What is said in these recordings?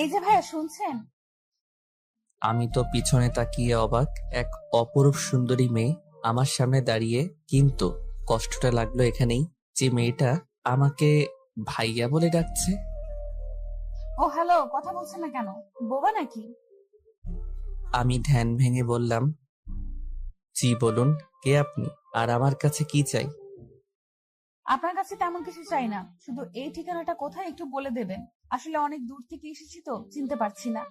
এই যে ভাইয়া শুনছেন? আমি তো পিছনে তাকিয়ে অবাক। এক অপরূপ সুন্দরী মেয়ে আমার সামনে দাঁড়িয়ে, কিন্তু কষ্টটা লাগলো এখানেই যে মেয়েটা আমাকে ভাইয়া বলে ডাকছে। ও হ্যালো, কথা বলছেন না কেন? বোবা নাকি? আমি ধ্যান ভেঙে বললাম, জি বলুন, কে আপনি আর আমার কাছে কি চাই? আপনার কাছে তেমন কিছু চাই না, শুধু এই ঠিকানাটা কোথায় একটু বলে দেবেন। আসলে অনেক দূর থেকে এসেছি তো চিনতে পারছি না।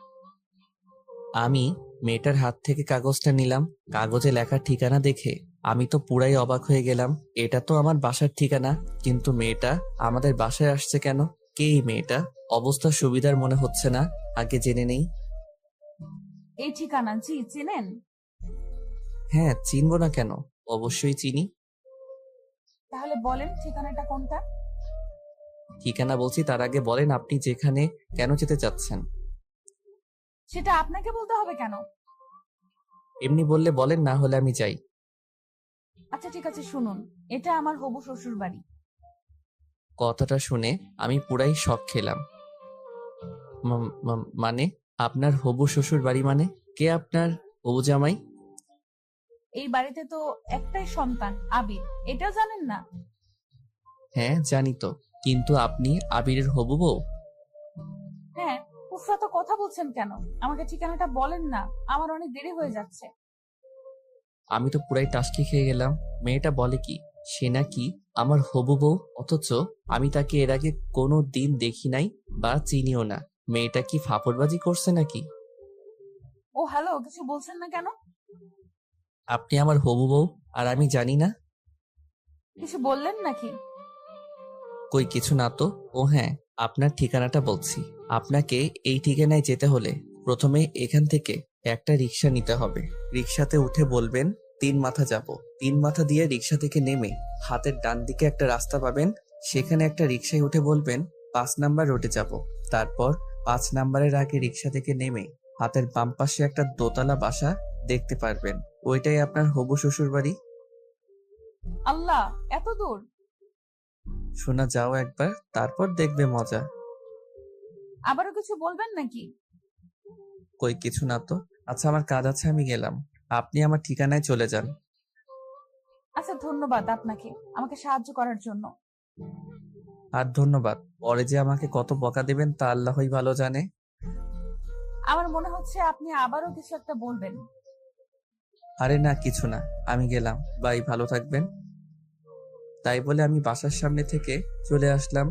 আমি মেয়েটার হাত থেকে কাগজটা নিলাম। কাগজে লেখা ঠিকানা দেখে আমি তো পুরাই অবাক হয়ে গেলাম। এটা তো আমার বাসার ঠিকানা, কিন্তু মেয়েটা আমাদের বাসায় আসছে কেন? কে এই মেয়েটা? অবস্থা সুবিধার মনে হচ্ছে না, আগে জেনে নেই। এই ঠিকানা জি চেনেন? হ্যাঁ, চিনবো না কেন? অবশ্যই চিনি। তাহলে বলেন ঠিকানাটা কোনটা? ঠিকানা বলছি, তার আগে বলেন আপনি যেখানে কেন যেতে চাচ্ছেন? সেটা আপনাকে বলতে হবে কেন? এমনি বললে বলেন, না হলে আমি যাই। আচ্ছা ঠিক আছে, শুনুন, এটা আমার হবু শ্বশুর বাড়ি। কথাটা শুনে আমি পুরাই শক খেলাম। মানে আপনার হবু শ্বশুর বাড়ি মানে? কে আপনার হবু জামাই? এই বাড়িতে তো একটাই সন্তান, আবির, এটা জানেন না? হ্যাঁ জানি তো, কিন্তু আপনি আবিরের হবু বউ? হ্যাঁ। উফরা তো কথা বলছেন কেন? আমাকে ঠিকানাটা বলেন না, আমার অনেক দেরি হয়ে যাচ্ছে। আমি তো পুরাই টাসকি খেয়ে গেলাম। মেয়েটা বলে কি সে নাকি আমার হবু বউ, অথচ আমি তাকে এর আগে কোনো দিন দেখি নাই বা চিনিও না। মেয়েটা কি ফাপড়বাজি করছে নাকি? ও হ্যালো, কিছু বলছেন না কেন? আপনি আমার হবু বউ আর আমি জানি না? কিছু বললেন নাকি? কই কিছু না তো। ও হ্যাঁ, আপনার ঠিকানাটা বলছি। আপনাকে এই ঠিকানায় যেতে হলে প্রথমে এখান থেকে একটা রিক্সা নিতে হবে। রিক্সাতে উঠে বলবেন 3 মাথা যাব। 3 মাথা দিয়ে রিক্সা থেকে নেমে হাতের ডান দিকে একটা রাস্তা পাবেন, সেখানে একটা রিক্সায় উঠে বলবেন 5 নাম্বার রোডে যাব। তারপর 5 নাম্বারের আগে রিক্সা থেকে নেমে হাতের বাম পাশে একটা দোতলা বাসা দেখতে পারবেন। ওইটাই আপনার হবু শ্বশুর বাড়ি। আল্লাহ, এত দূর! শোনা যাও একবার, তারপর দেখবে মজা। আবারও কিছু বলবেন নাকি? কই কিছু না তো। আচ্ছা আমার কাজ আছে, আমি গেলাম। আপনি আমার ঠিকানায় চলে যান। আচ্ছা, ধন্যবাদ আপনাকে আমাকে সাহায্য করার জন্য। আর ধন্যবাদ, পরে যে আমাকে কত বকা দেবেন তা আল্লাহই ভালো জানে। আমার মনে হচ্ছে আপনি আবারও কিছু একটা বলবেন। আরে না কিছু না, আমি গেলাম, বাই, ভালো থাকবেন। তাই বলে আমি বাসার সামনে থেকে চলে আসলাম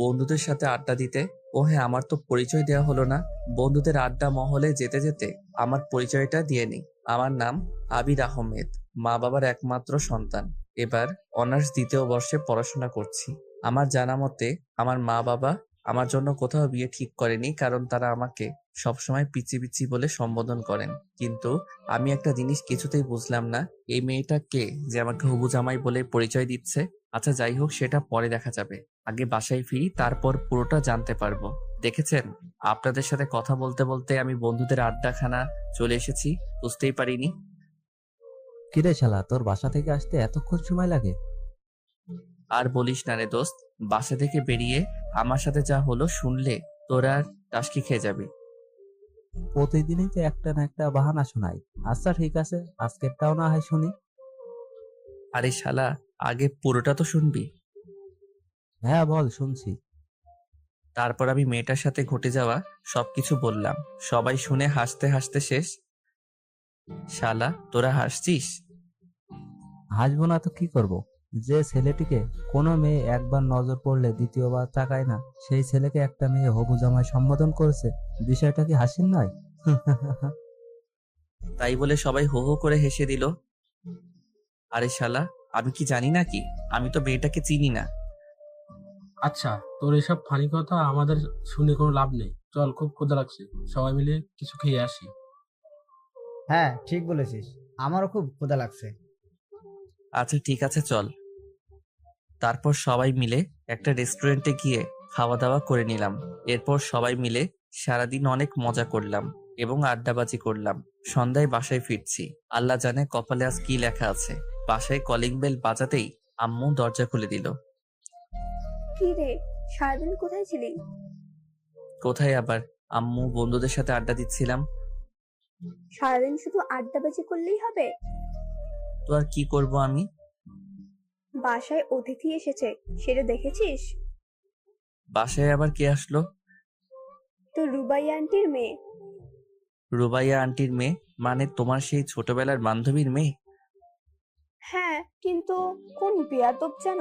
বন্ধুদের সাথে আড্ডা দিতে। ও হ্যাঁ, আমার তো পরিচয় দেওয়া হলো না। বন্ধুদের আড্ডা মহলে যেতে যেতে আমার পরিচয়টা দিয়ে নিই। আমার নাম আবির আহমেদ, মা বাবার একমাত্র সন্তান। এবার অনার্স 2য় বর্ষে পড়াশোনা করছি। আমার জানা মতে আমার মা বাবা আমার জন্য কোথাও বিয়ে ঠিক করেনি, কারণ তারা আমাকে সবসময় পিচি পিচি বলে সম্বোধন করেন। কিন্তু আমি একটা জিনিস কিছুতেই বুঝলাম না, এই মেয়েটা কে যে আমাকে হবু জামাই বলে পরিচয় দিচ্ছে। আচ্ছা যাই হোক, সেটা পরে দেখা যাবে। আগে বাসায় ফিরি, তারপর পুরোটা জানতে পারবো। দেখেছেন, আপনাদের সাথে কথা বলতে বলতে আমি বন্ধুদের আড্ডাখানা চলে এসেছি, বুঝতেই পারিনি। কিরে শালা, তোর বাসা থেকে আসতে এতক্ষণ সময় লাগে? আর বলিস না রে দোস্ত, বাসা থেকে বেরিয়ে আমার সাথে যা হলো শুনলে তোরা টাসকি খেয়ে যাবি। প্রতিদিনই তো একটা না একটা বাহানা শোনাই। আচ্ছা ঠিক আছে, আজকেরটাও না হয় শুনি। আরে শালা, আগে পুরোটা তো শুনবি। হ্যাঁ বল, শুনছি। তারপর আমি মেয়েটার সাথে ঘটে যাওয়া সবকিছু বললাম। সবাই শুনে হাসতে হাসতে শেষ। শালা তোরা হাসছিস? হাসবো না তো কি করব? যে ছেলেটিকে কোনো মেয়ে একবার নজর পড়লে দ্বিতীয়বার তাকায় না, সেই ছেলেকে একটা মেয়ে হবু জামাই সম্বোধন করেছে। বিষয়টা কি হাসির নয়? তাই বলে সবাই হো হো করে হেসে দিল। আরে শালা, আমি কি জানি নাকি? আমি তো মেয়েটাকে চিনি না। আচ্ছা, তোর এসব ফানি কথা আমাদের শুনে কোনো লাভ নেই। চল, খুব ক্ষুধা লাগছে, সবাই মিলে কিছু খেয়ে আসি। হ্যাঁ ঠিক বলেছিস, আমারও খুব ক্ষুধা লাগছে। আচ্ছা ঠিক আছে চল। তারপর সবাই মিলে একটা রেস্টুরেন্টে গিয়ে খাওয়া দাওয়া করে নিলাম। এরপর সবাই মিলে সারাদিন অনেক মজা করলাম এবং আড্ডাবাজি করলাম। সন্ধ্যায় বাসায় ফিরছি, আল্লাহ জানে কপালে আজ কি লেখা আছে। বাসায় কলিং বেল বাজাতেই আম্মু দরজা খুলে দিল। কি রে, সারাদিন কোথায় ছিলি? কোথায় আবার, আম্মু বন্ধুদের সাথে আড্ডা দিচ্ছিলাম। সারাদিন শুধু আড্ডাবাজি করলেই হবে? তো আর কি করব আমি? বাসায় অতিথি এসেছে, সেটা দেখেছিস? বাসায় আবার কে আসলো? তো রুবাই আন্টির মেয়ে। রুবাইয়া আন্টির মেয়ে? মানে তোমার সেই ছোটবেলার বান্ধবীর মেয়ে? হ্যাঁ, কিন্তু কোন বেয়াদব যেন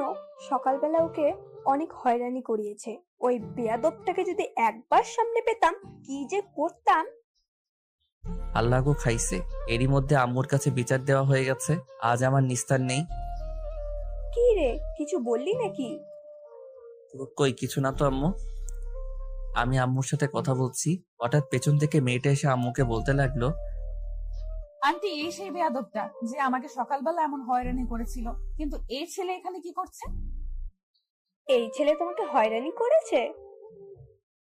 সকালবেলা ওকে অনেক হয়রানি করিয়েছে। ওই বেয়াদবটাকে যদি একবার সামনে পেতাম, কি যে করতাম। আল্লাহ গো খাইছে, এরই মধ্যে আম্মুর কাছে বিচার দেওয়া হয়ে গেছে। আজ আমার নিস্তার নেই। কি রে, কিছু বললি নাকি? কই কিছু না তো আম্মু। আমি আম্মুর সাথে কথা বলছি, হঠাৎ পেছন থেকে মেয়েটা এসে আম্মুকে বলতে লাগলো, আন্টি এই সেই বেয়াদবটা যে আমাকে সকালবেলা এমন হয়রানি করেছিল, কিন্তু এই ছেলে এখানে কি করছে? এই ছেলে তোমাকে হয়রানি করেছে?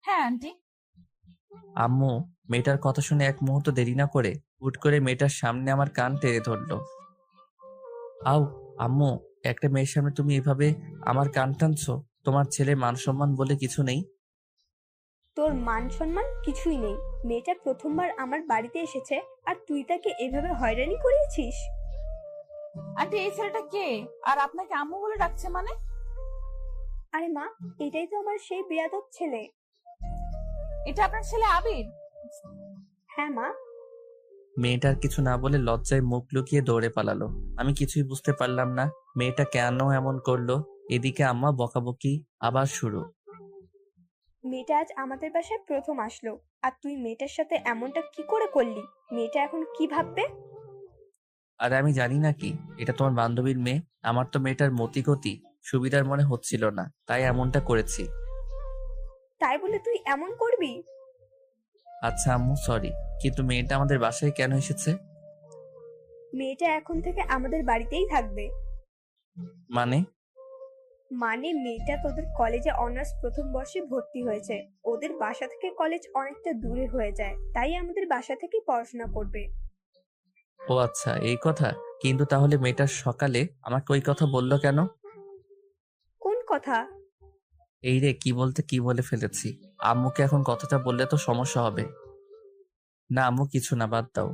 হ্যাঁ আন্টি। আম্মু মেয়েটার কথা শুনে এক মুহূর্ত দেরি না করে হুট করে মেয়েটার সামনে আমার কান টেনে ধরলো। আউ আম্মু, একটা মেয়ের সামনে তুমি এভাবে আমার কান টানছো? তোমার ছেলে মান সম্মান বলে কিছু নেই? তোর মান সম্মান কিছুই নেই। মেয়েটা প্রথমবার আমার বাড়িতে এসেছে আর তুই তাকে এভাবে হয়রানি করিয়েছিস? আন্টি এই ছেলেটা কে, আর আপনাকে আম্মু বলে ডাকছে মানে? আরে মা, এটাই তো আমার সেই বেয়াদব ছেলে। এটা আপনার ছেলে আবির? হ্যাঁ মা। মেয়েটার কিছু না বলে লজ্জায় মুখ লুকিয়ে দৌড়ে পালালো। আমি কিছুই বুঝতে পারলাম না মেয়েটা কেন এমন করলো। এদিকে আম্মা বকাবকি আবার শুরু। মেয়েটা আজ আমাদের বাসায় প্রথম আসলো, আর তুই মেয়েটার সাথে এমনটা কি করে করলি? মেয়েটা এখন কি ভাববে? আর আমি জানি না কি, এটা তোমার বান্ধবীর মেয়ে। আমার তো মেয়েটার মতি গতি সুবিধার মনে হচ্ছিল না, তাই এমনটা করেছি। তাই বলে তুই এমন করবি? আচ্ছা আম্মু সরি, কিন্তু মেয়েটা আমাদের বাসায় কেন এসেছে? মেয়েটা এখন থেকে আমাদের বাড়িতেই থাকবে। মানে? মানে মেয়েটা তোদের কলেজে অনার্স প্রথম বর্ষে ভর্তি হয়েছে। ওদের বাসা থেকে কলেজ অনেকটা দূরে হয়ে যায়, তাই আমাদের বাসা থেকে পড়াশোনা করবে। ও আচ্ছা এই কথা। কিন্তু তাহলে মেয়েটা সকালে আমাকে ওই কথা বললো কেন? কোন কথা? এই রে, কি বলতে কি বলে ফেলেছি। আম্মুকে এখন কথাটা বললে তো সমস্যা হবে। না আম্মু কিছু না, বাদ দাও।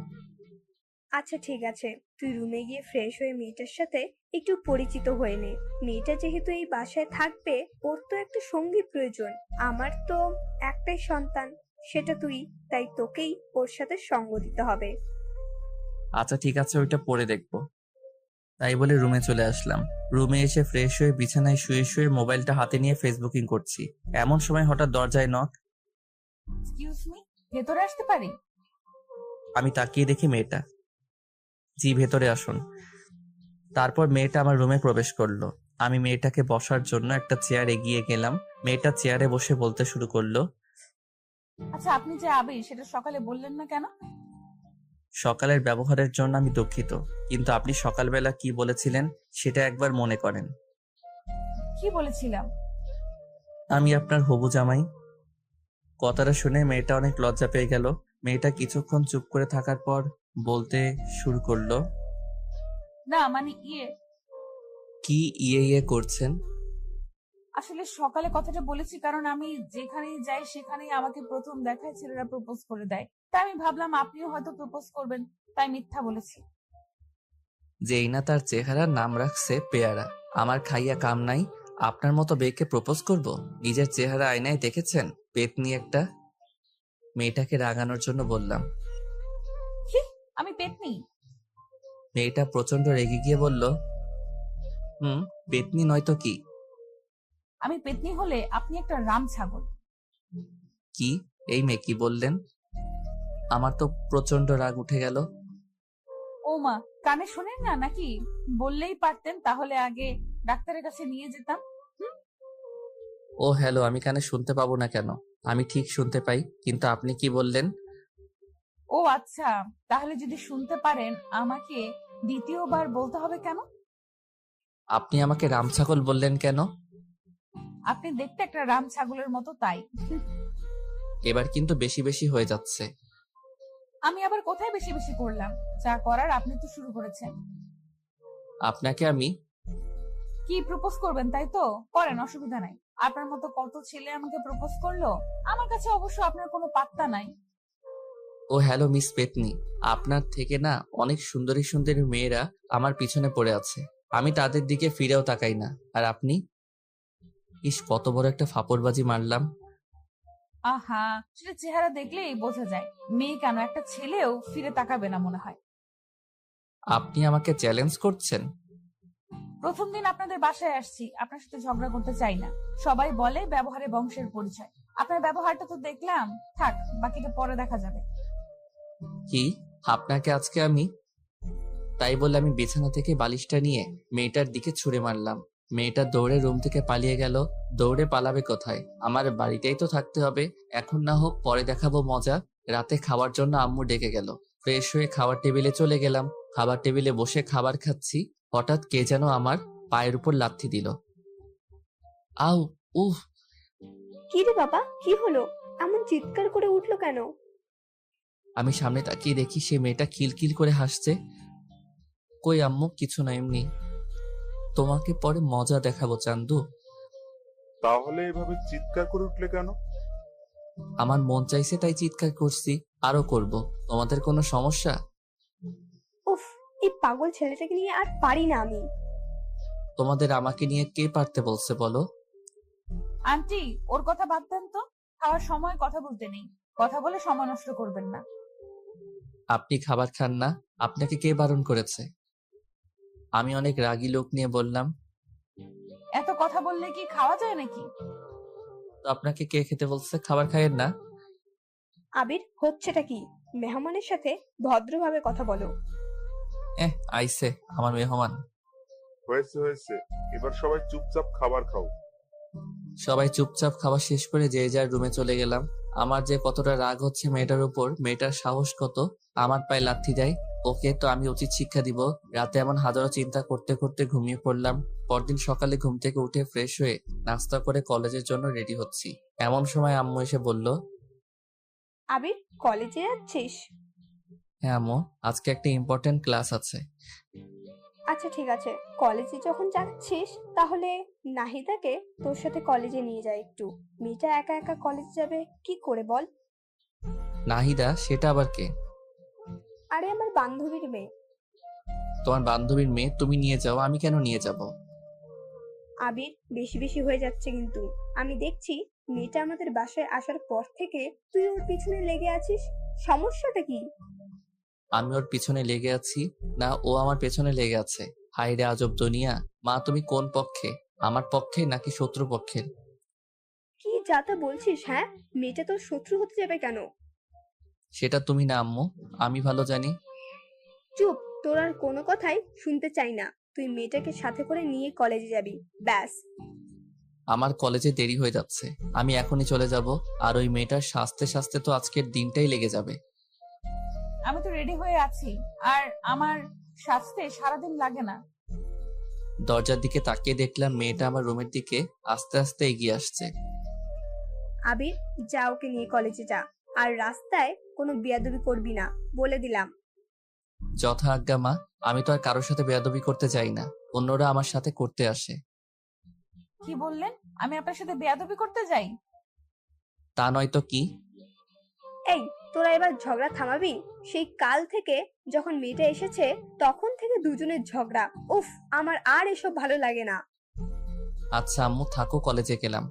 আচ্ছা ঠিক আছে, তুই রুমে গিয়ে ফ্রেশ হয়ে মেয়েটার সাথে একটু পরিচিত হয়ে নে। মেয়েটা যেহেতু এই বাসায় থাকবে, ওর তো একটা সঙ্গী প্রয়োজন। আমার তো একটাই সন্তান, সেটা তুই, তাই তোকেই ওর সাথে সঙ্গ দিতে হবে। আচ্ছা ঠিক আছে, ওইটা পরে দেখবো। তাই বলে রুমে চলে আসলাম। রুমে এসে ফ্রেশ হয়ে বিছানায় শুয়ে শুয়ে মোবাইলটা হাতে নিয়ে ফেসবুকিং করছি। এমন সময় হঠাৎ দরজায় নক। এক্সকিউজ মি, ভেতরে আসতে পারি? আমি তাকিয়ে দেখি মেয়েটা। জি ভেতরে আসুন। তারপর মেয়েটা আমার রুমে প্রবেশ করলো। আমি মেয়েটাকে বসার জন্য একটা চেয়ার এগিয়ে গেলাম। মেয়েটা চেয়ারে বসে বলতে শুরু করলো, আচ্ছা আপনি যে আবির, সেটা সকালে বললেন না কেন? সকালের ব্যবহারের জন্য আমি দুঃখিত, কিন্তু আপনি সকালবেলা কি বলেছিলেন সেটা একবার মনে করেন। কি বলেছিলাম? আমি আপনার হবু জামাই। কথাটা শুনে মেয়েটা অনেক লজ্জা পেয়ে গেল। মেয়েটা কিছুক্ষণ চুপ করে থাকার পর বলতে শুরু করলো, না মানে কি ইয়ে ইয়ে করছেন? আসলে সকালে কথাটা বলেছি কারণ আমি যেখানেই যাই সেখানেই আমাকে প্রথম দেখায় ছেলেরা প্রপোজ করে দেয়, তাই আমি ভাবলাম আপনিও হয়তো প্রপোজ করবেন, তাই মিথ্যা বলেছি। যেই না তার চেহারার নাম রাখছে পেয়ারা। আমার খাইয়া কাম নাই, আপনার মতো বেকে প্রপোজ করব? নিজের চেহারা আয়নায় দেখেছেন? পেতনি একটা। মেয়েটাকে রাগানোর জন্য বললাম। কি? আমি পেতনি? মেয়েটা প্রচন্ড রেগে গিয়ে বলল, পেতনি নয়তো কি? আমি পেতনি হলে আপনি একটা রাম ছাগল। কি? এই মেয়ে কি বললেন? আমার তো প্রচন্ড রাগ উঠে গেল। ও মা, কানে শোনেন না নাকি? বললেই পারতেন, তাহলে আগে ডাক্তারের কাছে নিয়ে যেতাম। ও হ্যালো, আমি কানে শুনতে পাবো না কেন? আমি ঠিক শুনতে পাই, কিন্তু আপনি কি বললেন? ও আচ্ছা, তাহলে যদি শুনতে পারেন আমাকে দ্বিতীয়বার বলতে হবে কেন? আপনি আমাকে রামছাগল বললেন কেন? আপনি দেখতে একটা রাম ছাগলের মতো, তাই। এবার কিন্তু বেশি বেশি হয়ে যাচ্ছে। আমি আবার কোথায় বেশি বেশি করলাম? যা করার আপনি তো শুরু করেছেন। আপনাকে আমি কি প্রপোজ করবেন তাই তো? করেন, অসুবিধা নাই। আপনার মতো কত ছেলে আমাকে প্রপোজ করলো, আমার কাছে অবশ্য আপনার কোনো পাত্তা নাই। ও হ্যালো মিস পেতনি, আপনার থেকে না অনেক সুন্দরী সুন্দরী মেয়েরা আমার পিছনে পড়ে আছে, আমি তাদের দিকে ফিরেও তাকাই না। আর আপনি? ইস, কত বড় একটা ফাপড়বাজি মারলাম। আহা, সেটা চেহারা দেখলেই বোঝা যায়। মেয়ে কেন, একটা ছেলেও ফিরে তাকাবে না মনে হয়। আপনি আমাকে চ্যালেঞ্জ করছেন? প্রথম দিন আপনাদের বাসায় আসছি, আপনার সাথে ঝগড়া করতে চাই না। সবাই বলে ব্যবহারে বংশের পরিচয়। আপনার ব্যবহারটা তো দেখলাম, থাক, বাকিটা পরে দেখা যাবে। কি, আপনাকে আজকে আমি? তাই বলে আমি বিছানা থেকে বালিশটা নিয়ে মেয়েটার দিকে ছুঁড়ে মারলাম। মেয়েটা দৌড়ে রুম থেকে পালিয়ে গেল। দৌড়ে পালাবে কোথায়? আমার বাড়িতেই তো থাকতে হবে। এখন না হোক পরে দেখাবো মজা। রাতে খাওয়ার জন্য আম্মু ডেকে গেল। ফ্রেশ হয়ে খাবার টেবিলে চলে গেলাম। খাবার টেবিলে বসে খাবার খাচ্ছি, হঠাৎ কে যেন আমার পায়ের উপর লাথি দিল। আউ, উহ! কি রে বাবা, কি হলো? এমন চিৎকার করে উঠলো কেন? আমি সামনে তাকিয়ে দেখি সে মেয়েটা খিলখিল করে হাসছে। কই আম্মু, কিছু না, এমনি। তোমাকে পরে মজা দেখাবো চান্দু। তাহলে এভাবে চিৎকার করে উঠলে কেন? আমার মন চাইছে তাই চিৎকার করছি, আরো করব। তোমাদের কোনো সমস্যা? উফ, এই পাগল ছেলেটাকে নিয়ে আর পারি না আমি। তোমাদের আমাকে নিয়ে কে পারতে বলছে বলো? আন্টি, ওর কথা বাদ দেন তো। খাওয়ার সময় কথা বলতে নেই। কথা বলে সময় নষ্ট করবেন না। আপনি খাবার খান না? আপনাকে কে বারণ করেছে? আমি অনেক রাগী লোক নিয়ে বললাম। এত কথা বললে কি খাওয়া যায় নাকি? তো আপনাকে কে খেতে বলছে? খাবার খাইয়েন না? আবির, হচ্ছেটা কি? মেহমানের সাথে ভদ্রভাবে কথা বলো। আইছে আমার মেহমান। হয়েছে হয়েছে, এবার সবাই চুপচাপ খাবার খাও। সবাই চুপচাপ খাওয়া শেষ করে যে যার রুমে চলে গেলাম। আমার যে কতটা রাগ হচ্ছে মেয়েটার উপর, মেয়েটার সাহস কত আমার পায়ে লাথি দেয়। ওকে তো আমি উচিত শিক্ষা দিব। রাতে এমন হাজারো চিন্তা করতে করতে ঘুমিয়ে পড়লাম। পরদিন সকালে ঘুম থেকে উঠে ফ্রেশ হয়ে নাস্তা করে কলেজের জন্য রেডি হচ্ছি। এমন সময় আম্মু এসে বলল, আবির, কলেজে যাচ্ছিস? হ্যাঁ আম্মু, আজকে একটা ইম্পর্টেন্ট ক্লাস আছে। আচ্ছা ঠিক আছে, কলেজে যখন যাচ্ছিস তাহলে নাহিদাকে তোর সাথে কলেজে নিয়ে যা একটু। মেয়েটা একা একা কলেজে যাবে কি করে বল? নাহিদা? সেটা আবার কে? আরে আমার বান্ধবীর মেয়ে। তোমার বান্ধবীর মেয়ে? তুমি নিয়ে যাও, আমি কেন নিয়ে যাব? আবির, বেশি বেশি হয়ে যাচ্ছে কিন্তু। আমি দেখছি মেয়েটা আমাদের বাসায় আসার পর থেকে তুই ওর পিছনে লেগে আছিস। সমস্যাটা কি? আমি ওর পিছনে লেগে আছি না ও আমার পেছনে লেগে আছে? হাই রে আজব দুনিয়া। মা, তুমি কোন পক্ষে? আমার পক্ষে নাকি শত্রু পক্ষের? কি যা তা বলছিস? হ্যাঁ, মেয়েটা তোর শত্রু হতে যাবে কেন? সেটা তুমি না আম্মু, আমি ভালো জানি। চুপ, তোর আর কোনো কথাই শুনতে চাই না। তুই মেয়েটাকে সাথে করে নিয়ে কলেজে যাবি, ব্যাস। আমার কলেজে দেরি হয়ে যাচ্ছে, আমি এখনই চলে যাব। আর ওই মেয়েটার সাজতে সাজতে তো আজকের দিনটাই লেগে যাবে। আমি তো রেডি হয়ে আছি, আর আমার সাজতে সারাদিন লাগে না। দরজার দিকে তাকিয়ে দেখলাম মেয়েটা আমার রুমের দিকে আস্তে আস্তে এগিয়ে আসছে। আবির, যা, ওকে নিয়ে কলেজে যা। আর রাস্তায় কোনো বেয়াদবি করবি না, বলে দিলাম। যথা আজ্ঞা মা। আমি তো আর কারোর সাথে বেয়াদবি করতে চাই না, অন্যরা আমার সাথে করতে আসে। কি বললেন? আমি আপনার সাথে বেয়াদবি করতে যাই? তা নয় তো কি? এই, তোরা এবার ঝগড়া থামাবি? সেই কাল থেকে যখন মেয়েটা এসেছে তখন থেকে দুজনের ঝগড়া। উফ, আমার আর এসব ভালো লাগে না। আচ্ছা আম্মু থাকো, কলেজে গেলাম।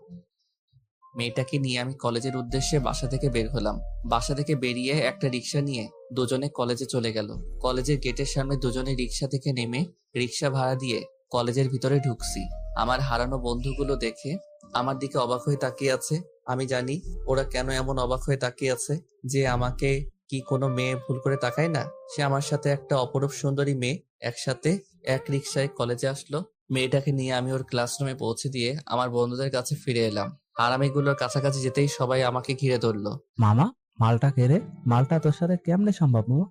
মেয়েটাকে নিয়ে আমি কলেজের উদ্দেশ্যে বাসা থেকে বের হলাম। বাসা থেকে বেরিয়ে একটা রিক্সা নিয়ে দুজনে কলেজে চলে গেল। কলেজের গেটের সামনে দুজনে রিক্সা থেকে নেমে রিক্সা ভাড়া দিয়ে কলেজের ভিতরে ঢুকছি। আমার হারানো বন্ধুগুলো দেখে আমার দিকে অবাক হয়ে তাকিয়ে আছে। আমি জানি ওরা কেন এমন অবাক হয়ে তাকিয়ে আছে, যে আমাকে কি কোনো মেয়ে ভুল করে তাকায় না? সে আমার সাথে একটা অপরূপ সুন্দরী মেয়ে একসাথে এক রিক্সায় কলেজে আসলো। মেয়েটাকে নিয়ে আমি ওর ক্লাসরুমে পৌঁছে দিয়ে আমার বন্ধুদের কাছে ফিরে এলাম। আরামিগুলোর কাছাকাছি যেতেই সবাই আমাকে ঘিরে ধরলো। মামা, মালটা কে রে? মালটা তোর সাথে কেমনে সম্ভব মামা?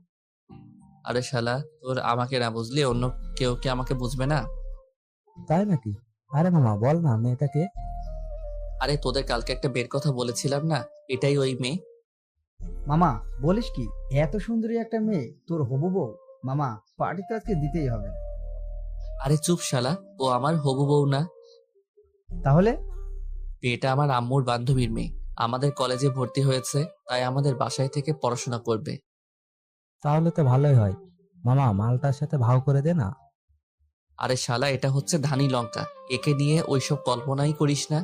আরে শালা, তোর আমাকে না বুঝলি অন্য কেউ কি আমাকে বুঝবে না? তাই নাকি? আরে মামা বল না, মেয়েটাকে? আরে তোদের কালকে একটা বের কথা বলেছিলাম না, এটাই ওই মেয়ে। মামা, বলিস কি? এত সুন্দরী একটা মেয়ে তোর হবু বউ? মামা, পার্টি তো আজকে দিতেই হবে। আরে চুপ শালা, ও আমার হবু বউ না। তাহলে? এটা আমার আম্মুর বান্ধবীর মেয়ে। আমাদের কলেজে ভর্তি হয়েছে, তাই আমাদের বাসায় থেকে পড়াশোনা করবে। তাহলে তো ভালোই হয়। মামা, মালটার সাথে ভাও করে দে না। আরে শালা, এটা হচ্ছে ধানি লঙ্কা, একে নিয়ে ওইসব কল্পনাই করিস না।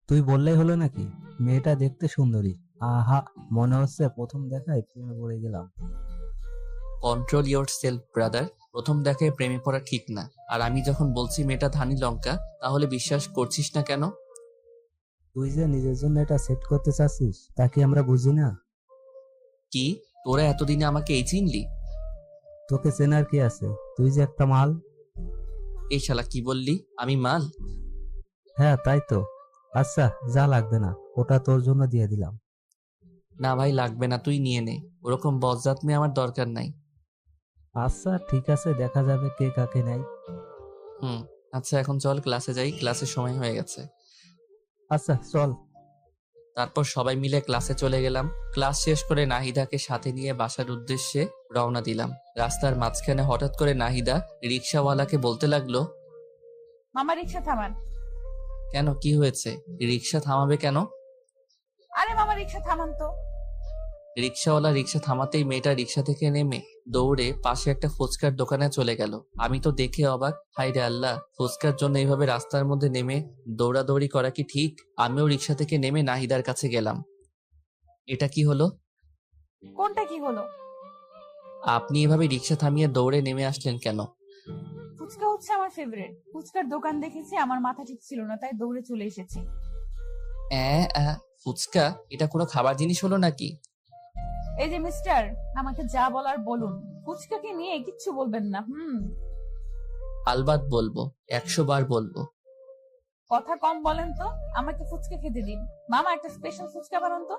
তুই বললেই হলো নাকি? মেয়েটা দেখতে সুন্দরী। আহা, মনে হচ্ছে প্রথম দেখায় প্রেমে পড়ে গেলাম। Control your self brother. প্রথম দেখায় প্রেমে পড়া ঠিক না। আর আমি যখন বলছি মেয়েটা ধানি লঙ্কা, তাহলে বিশ্বাস করছিস না কেন? তুই যে নিজের জন্য এটা সেট করতে চাচ্ছিস তা কি আমরা বুঝি না? কি, তোরা এতদিনে আমাকে এই চিনলি? তোকে চেনার কি আছে? তুই যে একটা মাল। এই শালা কি বললি, আমি মাল? হ্যাঁ, তাই তো। আচ্ছা, যা লাগবে না, ওটা তোর জন্য দিয়ে দিলাম। না ভাই, লাগবে না, তুই নিয়ে নে। ওরকম বজ্জাত মেয়ে আমার দরকার নাই। আচ্ছা ঠিক আছে, দেখা যাবে কে কাকে নেয়। হুম। আচ্ছা এখন চল ক্লাসে যাই, ক্লাসের সময় হয়ে গেছে। আচ্ছা চল। তারপর সবাই মিলে ক্লাসে চলে গেলাম। ক্লাস শেষ করে নাহিদাকে সাথে নিয়ে বাসার উদ্দেশ্যে রওনা দিলাম। রাস্তার মাঝখানে হঠাৎ করে নাহিদা রিক্সাওয়ালাকে বলতে লাগলো, মামা রিক্সা থামান। কেন, কি হয়েছে? রিক্সা থামাবে কেন? আরে মামা রিক্সা থামান তো। রিক্সাওয়ালা রিক্সা থামাতেই মেয়েটা রিক্সা থেকে নেমে দৌড়ে পাশে একটা ফুচকার দোকানে চলে গেল। আমি তো দেখে অবাক, হায় রে আল্লাহ, ফুচকার জন্য এইভাবে রাস্তার মধ্যে নেমে দৌড়াদৌড়ি করা কি ঠিক? আমিও রিক্সা থেকে নেমে নাহিদার কাছে গেলাম। এটা কি হলো? কোনটা কি হলো? আপনি এভাবে রিক্সা থামিয়ে দৌড়ে নেমে আসলেন কেন? ফুচকা হচ্ছে আমার ফেভারিট। ফুচকার দোকান দেখেছি, আমার মাথা ঠিক ছিল না, তাই দৌড়ে চলে এসেছি। ফুচকা এটা কোনো খাবার জিনিস হলো নাকি? এই যে মিস্টার, আমাকে যা বলার বলুন, ফুচকাকে নিয়ে কিচ্ছু বলবেন না। আলবাত বলবো, 100 বার বলবো। কথা কম বলেন তো, আমাকে ফুচকা খেতে দিন। মামা একটা স্পেশাল ফুচকা বানান তো।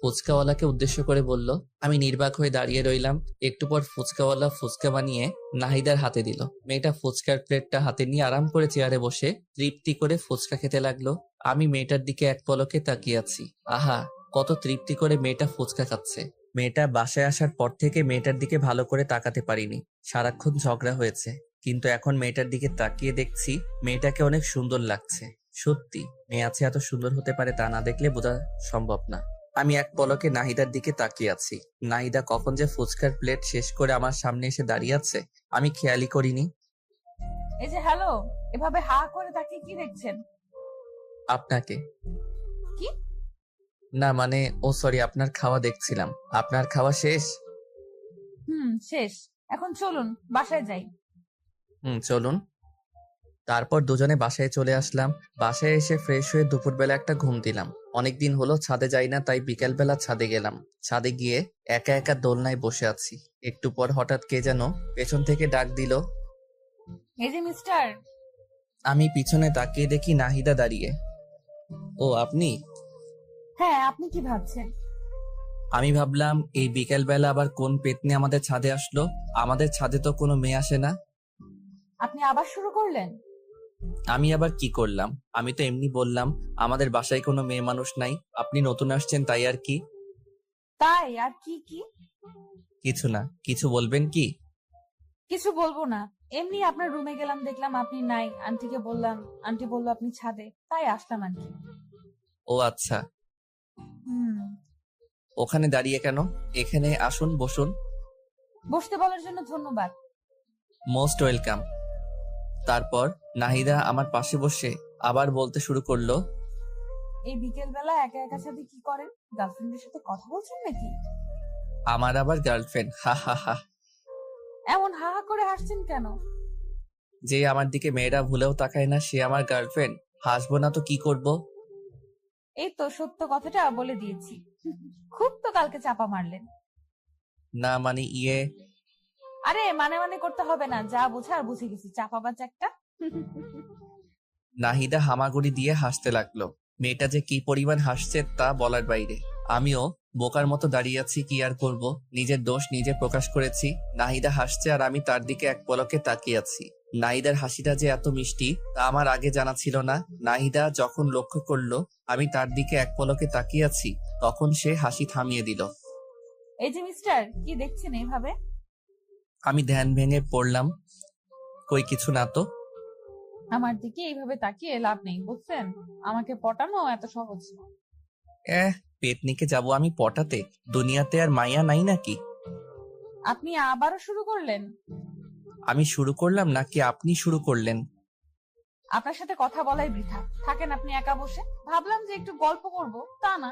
ফুচকাওয়ালাকে উদ্দেশ্য করে বলল। আমি নির্বাক হয়ে দাঁড়িয়ে রইলাম। একটু পর ফুচকাওয়ালা ফুচকা বানিয়ে নাহিদার হাতে দিল। মেয়েটা ফুচকার প্লেটটা হাতে নিয়ে আরাম করে চেয়ারে বসে তৃপ্তি করে ফুচকা খেতে লাগলো। আমি মেয়েটার দিকে এক পলকে তাকিয়ে আছি। আহা, কত তৃপ্তি করে মেয়েটা ফুচকা খাচ্ছে। মেয়েটা বাসায় আসার পর থেকে মেয়েটার দিকে ভালো করে তাকাতে পারিনি। সারাক্ষণ ঝগড়া হয়েছে, কিন্তু এখন মেয়েটার দিকে তাকিয়ে দেখছি মেয়েটাকে অনেক সুন্দর লাগছে। সত্যি মেয়ে আছে এত সুন্দর হতে পারে তা না দেখলে বোঝা সম্ভব না। আমি এক পলকে নাহিদার দিকে তাকিয়ে আছি। নাহিদা কখন যে ফুচকার প্লেট শেষ করে আমার সামনে এসে দাঁড়িয়ে আছে আমি খেয়ালই করিনি। এই যে হ্যালো, এভাবে হা করে তাকিয়ে কি দেখছেন? আপনাকে। কি? না মানে, ও সরি, আপনার খাওয়া দেখছিলাম। আপনার খাওয়া শেষ? শেষ। এখন চলুন বাসায় যাই। চলুন। তারপর দুজনে বাসায় চলে আসলাম। বাসায় এসে ফ্রেশ হয়ে দুপুরবেলা একটা ঘুম দিলাম। অনেকদিন হলো ছাদে যাই না, তাই বিকেলবেলা ছাদে গেলাম। ছাদে গিয়ে একা একা দোলনায় বসে আছি। একটু পর হঠাৎ কে যেন পেছন থেকে ডাক দিল। এই যে মিস্টার। আমি পিছনে তাকিয়ে দেখি নাহিদা দাঁড়িয়ে। ও আপনি? হ্যাঁ, আপনি কি ভাবছেন? আমি ভাবলাম এই বিকেলবেলা আবার কোন পেতনি আমাদের ছাদে আসলো। আমাদের ছাদে তো কোনো মেয়ে আসে না। আপনি আবার শুরু করলেন? আমি আবার কি করলাম? আমি তো এমনি বললাম আমাদের বাসায় কোনো মেয়ে মানুষ নাই, আপনি নতুন আসছেন তাই আর কি। তাই আর কি? কি কিছু না। কিছু বলবেন কি? কিছু বলবো না, এমনি আপনার রুমে গেলাম, দেখলাম আপনি নাই। আন্টিকে বললাম, আন্টি বললো আপনি ছাদে, তাই আসলাম আর কি। ও আচ্ছা। হুম। ওখানে দাঁড়িয়ে কেন? এখানে আসুন, বসুন। বসতে বলার জন্য ধন্যবাদ। Most welcome. তারপর নাহিদা আমার পাশে বসে আবার বলতে শুরু করলো। এই বিকেল বেলা একা একা সাথে কি করেন? গার্লফ্রেন্ডের সাথে কথা বলছেন নাকি? আমার আবার গার্লফ্রেন্ড? হা হা হা। এমন হা হা করে হাসছেন কেন? যে আমার দিকে মেয়েরা ভুলেও তাকায় না সে আমার গার্লফ্রেন্ড? হাসবো না তো কি করব? এই তো সত্য কথাটা বলে দিয়েছি। খুব তো কালকে চাপা মারলেন। না মানে আরে মানে মানে করতে হবে না, যা বোঝার বুঝে গেছি, চাপাবাজ একটা। নাহিদা হামাগুড়ি দিয়ে হাসতে লাগলো। মেয়েটা যে কি পরিমাণ হাসছে তা বলার বাইরে। আমিও বোকার মতো দাঁড়িয়ে আছি, কি আর করব, নিজের দোষ নিজে প্রকাশ করেছি। নাহিদা হাসছে আর আমি তার দিকে এক পলকে তাকিয়ে আছি। নাহিদার হাসিটা যে এত মিষ্টি তা আমার আগে জানা ছিল না। নাহিদা যখন লক্ষ্য করলো আমি তার দিকে এক পলকে তাকিয়ে আছি, তখন সে হাসি থামিয়ে দিল। এই যে মিস্টার, কি দেখছেন এইভাবে? আমি ধ্যান ভেঙে পড়লাম। কই কিছু না তো। আমার দিকে এইভাবে তাকিয়ে লাভ নেই, বুঝছেন? আমাকে পটানো এত সহজ না। পেতনিকে যাব আমি পটাতে? দুনিয়াতে আর মাইয়া নাই নাকি? আপনি আবারও শুরু করলেন? আমি শুরু করলাম নাকি আপনি শুরু করলেন? আপনার সাথে কথা বলাই বৃথা, থাকেন আপনি একা বসে। ভাবলাম যে একটু গল্প করব, তা না।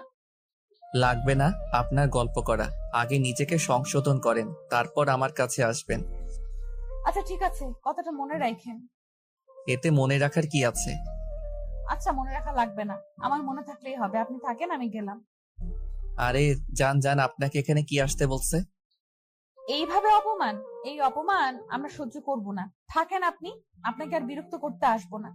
লাগবে না আপনার গল্প করা, আগে নিজেকে সংশোধন করেন, তারপর আমার কাছে আসবেন। আচ্ছা ঠিক আছে, কথাটা মনে রাখেন। এতে মনে রাখার কি আছে? আচ্ছা মনে রাখা লাগবে না, আমার মনে থাকলেই হবে। আপনি থাকেন, আমি গেলাম। আরে যান যান, আপনাকে এখানে কি আসতে বলছে? এইভাবে অপমান, এই অপমান আমরা সহ্য করব না। থাকেন আপনি, আপনাকে আর বিরক্ত করতে আসবো না।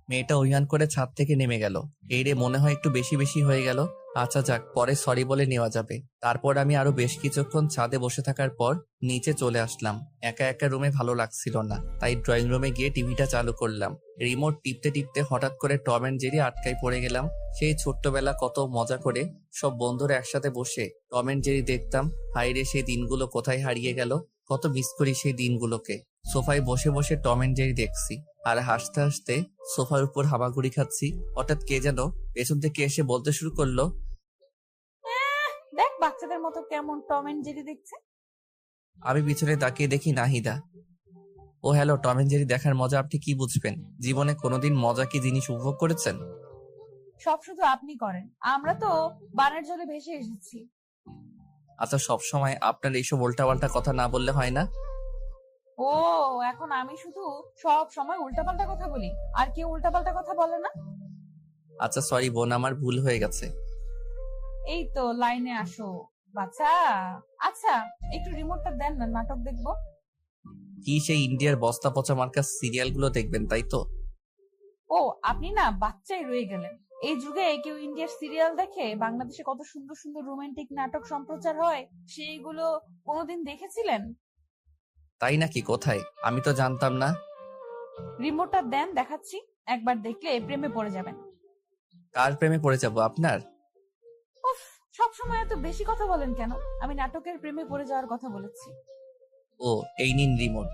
মেয়েটা অভিমান করে ছাদ থেকে নেমে গেল। এই রে, মনে হয় একটু বেশি বেশি হয়ে গেল। আচ্ছা যাক, পরে সরি বলে নেওয়া যাবে। তারপর আমি আরো বেশ কিছুক্ষণ ছাদে বসে থাকার পর নিচে চলে আসলাম। একা একা রুমে ভালো লাগছিল না, তাই ড্রয়িং রুমে গিয়ে টিভিটা চালু করলাম। রিমোট টিপতে টিপতে হঠাৎ করে টম এন্ড জেরি আটকায় পড়ে গেলাম। সেই ছোট্টবেলা কত মজা করে সব বন্ধুরা একসাথে বসে টম এন্ড জেরি দেখতাম। হাইরে, সেই দিনগুলো কোথায় হারিয়ে গেল! কত মিস করি সেই দিনগুলোকে। সোফায় বসে বসে টম এন্ড জেরি দেখছি আর হাসতে হাসতে সোফার উপর হামাগুড়ি খাচ্ছি। হঠাৎ কে যেন পেছন থেকে এসে বলতে শুরু করলো, দেখ বাচ্চাদের মতো কেমন টম এন্ড জেরি দেখছে। আমি পিছনে তাকিয়ে দেখি নাহিদা। ও হ্যালো, টম এন্ড জেরি দেখার মজা আপনি কি বুঝবেন? জীবনে কোনোদিন মজা কি জিনিস উপভোগ করেছেন? সব শুধু আপনি করেন, আমরা তো বানের জলে ভেসে এসেছি। আচ্ছা, সব সময় আপনার এইসব উল্টাপাল্টা কথা না বললে হয় না? ও, এখন আমি শুধু সব সময় উল্টাপাল্টা কথা বলি, আর কেউ উল্টাপাল্টা কথা বলে না? আচ্ছা সরি বোন, আমার ভুল হয়ে গেছে। এই তো লাইনে আসো বাচ্চা। আচ্ছা একটু রিমোটটা দেন না, নাটক দেখবো। কি সেই ইন্ডিয়ার বস্তা পচা মার্কা সিরিয়াল গুলো দেখবেন তাই তো? ও, আপনি না বাচ্চাই রয়ে গেলেন। এই যুগে কেউ ইন্ডিয়ার সিরিয়াল দেখে? বাংলাদেশে কত সুন্দর সুন্দর রোমান্টিক নাটক সম্প্রচার হয়, সেইগুলো কোনোদিন দেখেছিলেন? তাই নাকি? কোথায়? আমি তো জানতাম না। রিমোটটা দেন, দেখাচ্ছি। একবার দেখলে প্রেমে পড়ে যাবেন। কার প্রেমে পড়ে যাব, আপনার? উফ, সবসময় এত বেশি কথা বলেন কেন? আমি নাটকের প্রেমে পড়ে যাওয়ার কথা বলেছি। ও, এই নিন রিমোট।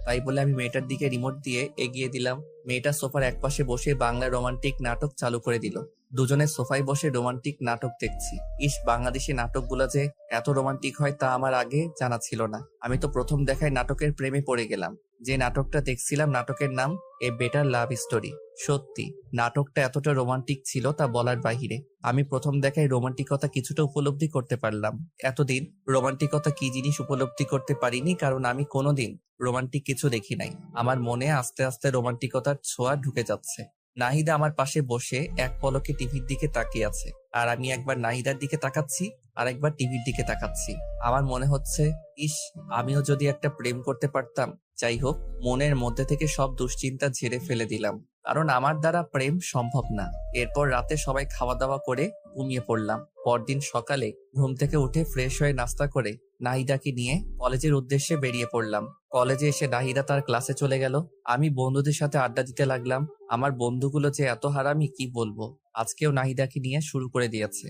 তাই বলে আমি মেয়েটার দিকে রিমোট দিয়ে এগিয়ে দিলাম। মেয়েটা সোফার একপাশে বসে বাংলা রোমান্টিক নাটক চালু করে দিল। দুজনে সোফায় বসে রোমান্টিক নাটক দেখছি। ইস, বাংলাদেশি নাটকগুলো যে এত রোমান্টিক হয় তা আমার আগে জানা ছিল না। আমি তো প্রথম দেখায় নাটকের প্রেমে পড়ে গেলাম। যে নাটকটা দেখছিলাম নাটকের নাম এ বেটার লাভ স্টোরি। সত্যি নাটকটা এতটা রোমান্টিক ছিল তা বলার বাহিরে। আমি প্রথম দেখায় রোমান্টিকতা কিছুটা উপলব্ধি করতে পারলাম। এতদিন রোমান্টিকতা কি জিনিস উপলব্ধি করতে পারিনি, কারণ আমি কোনোদিন রোমান্টিক কিছু দেখি নাই। আমার মনে আস্তে আস্তে রোমান্টিকতার ছোঁয়া ঢুকে যাচ্ছে। নাহিদা আমার পাশে বসে এক পলকে টিভির দিকে তাকিয়ে আছে, আর আমি একবার নাহিদার দিকে তাকাচ্ছি আর একবার টিভির দিকে তাকাচ্ছি। আমার মনে হচ্ছে, ইস, আমিও যদি একটা প্রেম করতে পারতাম। যাই হোক, মনের মধ্যে থেকে সব দুশ্চিন্তা ঝেড়ে ফেলে দিলাম, কারণ আমার দ্বারা প্রেম সম্ভব না। এরপর রাতে সবাই খাওয়া দাওয়া করে ঘুমিয়ে পড়লাম। পরদিন সকালে ঘুম থেকে উঠে ফ্রেশ হয়ে নাস্তা করে নাহিদাকে নিয়ে কলেজের উদ্দেশ্যে বেরিয়ে পড়লাম। কলেজে এসে নাহিদা তার ক্লাসে চলে গেল। আমি বন্ধুদের সাথে আড্ডা দিতে লাগলাম। আমার বন্ধুগুলো যে এত হারামি কি বলবো। আজকেও নাহিদাকে নিয়ে শুরু করে দিয়েছে।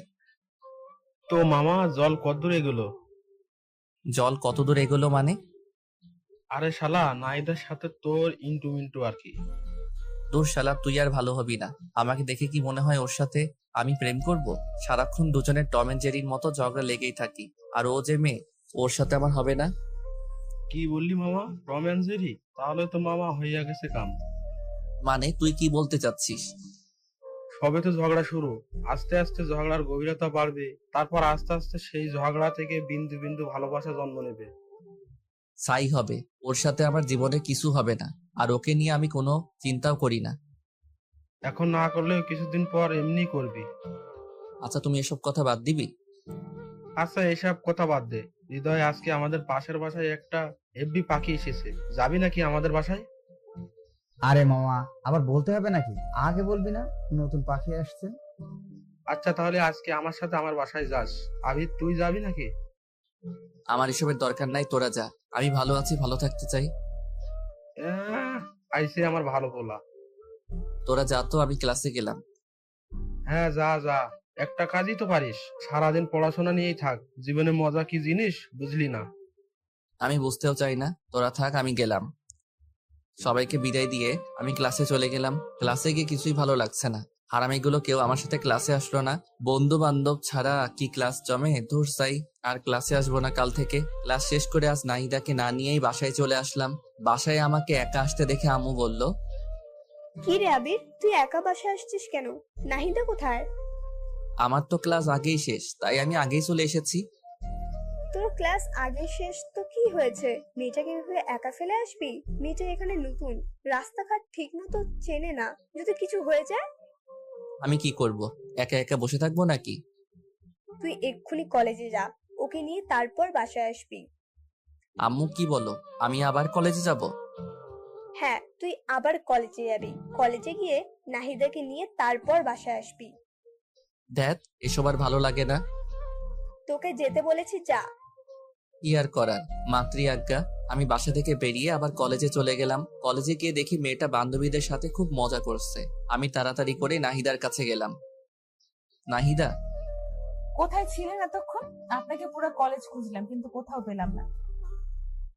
তো মামা, জল কতদূর এগুলো? জল কত দূর এগোলো মানে? আরে শালা, নাইদার সাথে তোর ইন্টু মিন্টু আর কি। দূর শালা, তুই আর ভালো হবি না। আমাকে দেখে কি মনে হয় ওর সাথে আমি প্রেম করব? সারাক্ষণ দুজনের টম এন্ড জেরির মতো ঝগড়া লেগেই থাকি। আর ও যে মেয়ে, ওর সাথে আমার হবে না। কি বললি মামা? Tom and Jerry? তাহলে তো মামা হইয়া গেছে কাম। মানে তুই কি বলতে চাচ্ছিস? সবে তো ঝগড়া শুরু, আস্তে আস্তে ঝগড়ার গভীরতা বাড়বে, তারপর আস্তে আস্তে সেই ঝগড়া থেকে বিন্দু বিন্দু ভালোবাসা জন্ম নেবে। সাই হবে। ওর সাথে আমার জীবনে কিছু হবে না, আর ওকে নিয়ে আমি কোনো চিন্তাও করি না। এখন না করলেও কিছুদিন পর এমনি করবি। আচ্ছা, তুমি এসব কথা বাদ দিবি? আচ্ছা এসব কথা বাদ দে। হৃদয়, আজকে আমাদের পাশের বাসায় একটা এফবি পাখি এসেছে, যাবি নাকি আমাদের বাসায়? আরে মামা, আবার বলতে হবে নাকি? আগে বলবি না নতুন পাখি আসছে? আচ্ছা তাহলে আজকে আমার সাথে আমার বাসায় যাস। আবির, তুই যাবি নাকি? আমার এসবের দরকার নাই, তোরা যা। আমি ভালো আছি, ভালো থাকতে চাই। আইসে আমার ভালো পোলা। তোরা যা তো, আমি ক্লাসে গেলাম। হ্যাঁ যা যা, একটা কাজই তো পারিস, সারাদিন পড়াশোনা নিয়েই থাক। জীবনে মজা কি জিনিস বুঝলি না? আমি বুঝতেও চাই না, তোরা থাক, আমি গেলাম। সবাইকে বিদায় দিয়ে আমি ক্লাসে চলে গেলাম। ক্লাসে গিয়ে কিছুই ভালো লাগছে না। হারামিগুলো কেউ আমার সাথে ক্লাসে আসলো না। বন্ধু বান্ধব ছাড়া কি ক্লাস জমে? ধুর সাই, আর ক্লাসে আসবো না কাল থেকে। ক্লাস শেষ করে আজ নাহিদাকে না নিয়েই বাসায় চলে আসলাম। বাসায় আমাকে একা আসতে দেখে আম্মু বলল, কি রে আবির, তুই একা বাসায় আসছিস কেন? নাহিদা কোথায়? আমার তো ক্লাস আগেই শেষ, তাই আমি আগেই চলে এসেছি। তোর ক্লাস আগে শেষ তো কি হয়েছে? মেয়েটাকে এভাবে একা ফেলে আসবি? মেয়েটা এখানে নতুন, রাস্তাঘাট ঠিক মতো চেনে না, যদি কিছু হয়ে যায়? আমি কি করব? একা একা বসে থাকবো নাকি? তুই এক্ষুনি কলেজে যা, ওকে নিয়ে তারপর বাসায় আসবি। আম্মু কি বলো, আমি আবার কলেজে যাব? হ্যাঁ, তুই আবার কলেজে যাবি। কলেজে গিয়ে নাহিদাকে নিয়ে তারপর বাসায় আসবি। দেখ, এসব আর ভালো লাগে না। তোকে যেতে বলেছি, যা। কি আর করার, মাতৃ আজ্ঞা। আমি বাসা থেকে বেরিয়ে আবার কলেজে চলে গেলাম। কলেজে গিয়ে দেখি মেয়েটা বান্ধবীদের সাথে খুব মজা করছে। আমি তাড়াতাড়ি করে নাহিদার কাছে গেলাম। নাহিদা, কোথায় ছিলেন এতক্ষণ? আপনাকে পুরো কলেজ খুঁজলাম কিন্তু কোথাও পেলাম না।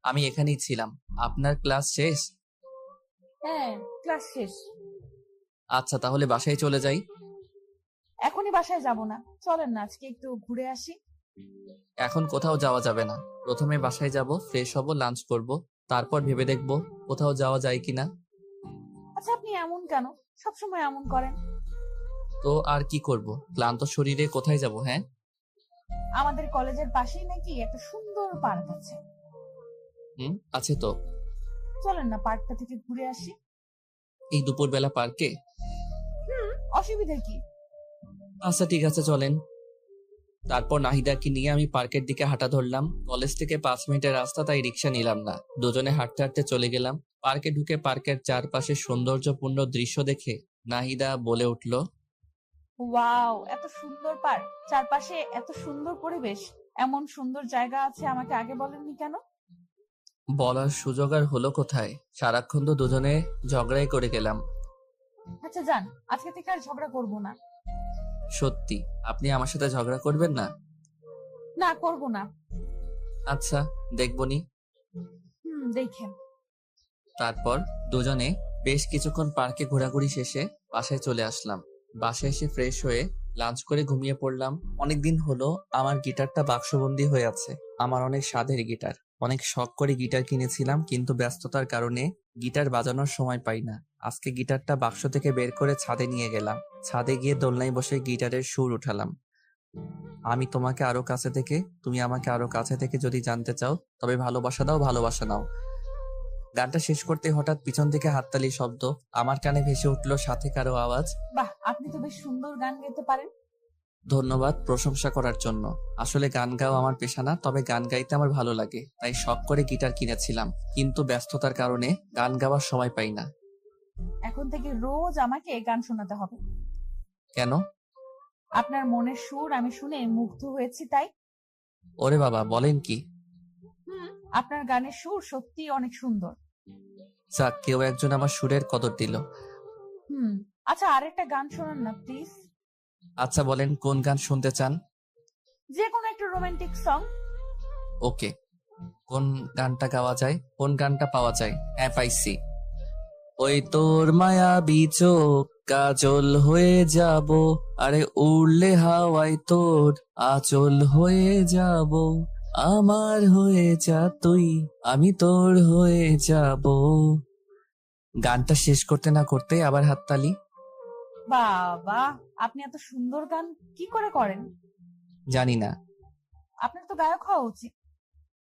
আমি এখানেই ছিলাম। আপনার ক্লাস শেষ? হ্যাঁ, ক্লাস শেষ। আচ্ছা, তাহলে বাসায় চলে যাই। এখনই বাসায় যাব না, চলেন না আজকে একটু ঘুরে আসি। এখন কোথাও যাওয়া যাবে না। প্রথমে বাসায় যাব, ফ্রেশ হব, লাঞ্চ করব, তারপর ভেবে দেখব কোথাও যাওয়া যায় কিনা। আচ্ছা, আপনি এমন কেন? সবসময় এমন করেন। তো আর কি করব, ক্লান্ত শরীরে কোথায় যাব? হ্যাঁ, আমাদের কলেজের পাশেই নাকি একটা সুন্দর পার্ক আছে। আছে তো। চলেন না পার্কটা থেকে ঘুরে আসি। এই দুপুরবেলা পার্কে? অসুবিধা কি? আচ্ছা ঠিক আছে, চলেন। তারপর নাহিদাকে নিয়ে আমি পার্কের দিকে হাঁটা ধরলাম। কলেজ থেকে 5 মিনিটের রাস্তা, তাই রিক্সা নিলাম না। দুজনে হাঁটতে হাঁটতে চলে গেলাম। পার্কে ঢুকে পার্কের চারপাশে সৌন্দর্যপূর্ণ দৃশ্য দেখে নাহিদা বলে উঠল, ওয়াও, এত সুন্দর পার্ক, চারপাশে এত সুন্দর পরিবেশ, এমন সুন্দর জায়গা আছে, আমাকে আগে বলেননি কেন? বলার সুযোগ আর হলো কোথায়? সারাক্ষণ তো দুজনে ঝগড়াই করে গেলাম। আচ্ছা যান, আজকে থেকে আর ঝগড়া করব না। সত্যি আপনি আমার সাথে ঝগড়া করবেন না? না, করব না। আচ্ছা, দেখবনি। দেখেন। তারপর দুজনে বেশ কিছুক্ষণ পার্কে ঘোরাঘুরি শেষে বাসায় চলে আসলাম। বাসায় এসে ফ্রেশ হয়ে লাঞ্চ করে ঘুমিয়ে পড়লাম। অনেকদিন হলো আমার গিটারটা বাক্সবন্দি হয়ে আছে। আমার অনেক স্বাদের গিটার, অনেক শখ করে গিটার কিনেছিলাম, কিন্তু ব্যস্ততার কারণে গিটার বাজানোর সময় পাই না। আজকে গিটারটা বাক্স থেকে বের করে ছাদে নিয়ে গেলাম। ছাদে গিয়ে দোলনায় বসে গিটারের সুর উঠালাম। আমি তোমাকে আরো কাছে থেকে, তুমি আমাকে আরো কাছে থেকে যদি জানতে চাও, তবে ভালোবাসা দাও, ভালোবাসা নাও। গানটা শেষ করতে হঠাৎ পিছন থেকে হাততালি শব্দ আমার কানে ভেসে উঠলো, সাথে কারো আওয়াজ। বাহ, আপনি তো বেশ সুন্দর গান গাইতে পারেন। ধন্যবাদ প্রশংসা করার জন্য। আসলে গান গাওয়া আমার পেশা না, তবে গান গাইতে আমার ভালো লাগে, তাই শখ করে গিটার কিনেছিলাম, কিন্তু ব্যস্ততার কারণে গান গাওয়ার সময় পাই না। এখন থেকে রোজ আমাকে গান শোনাতে হবে। কেন? আপনার মনের সুর আমি শুনে মুগ্ধ হয়েছি তাই। ওরে বাবা, বলেন কি? আপনার গানের সুর সত্যি অনেক সুন্দর। যাক, কেউ একজন আমার সুরের কদর দিল। আচ্ছা, আরেকটা গান শোনান না প্লিজ। আচ্ছা বলেন, কোন গান শুনতে চান? যে কোনো একটা রোমান্টিক সং। ওকে, কোন গানটা গাওয়া যায়, কোন গানটা পাওয়া যায়? হ্যাঁ, পাইছি। ওই তোর মায়াবী চোখ কাজল হয়ে যাব, আরে উড়লে হাওয়ায় তোর আঁচল হয়ে যাব, আমার হয়ে যা তুই, আমি তোর হয়ে যাব। গানটা শেষ করতে না করতে আবার হাততালি। বাবা, আপনি এত সুন্দর গান কি করে করেন? জানি না। আপনার তো গায়ক হওয়া উচিত।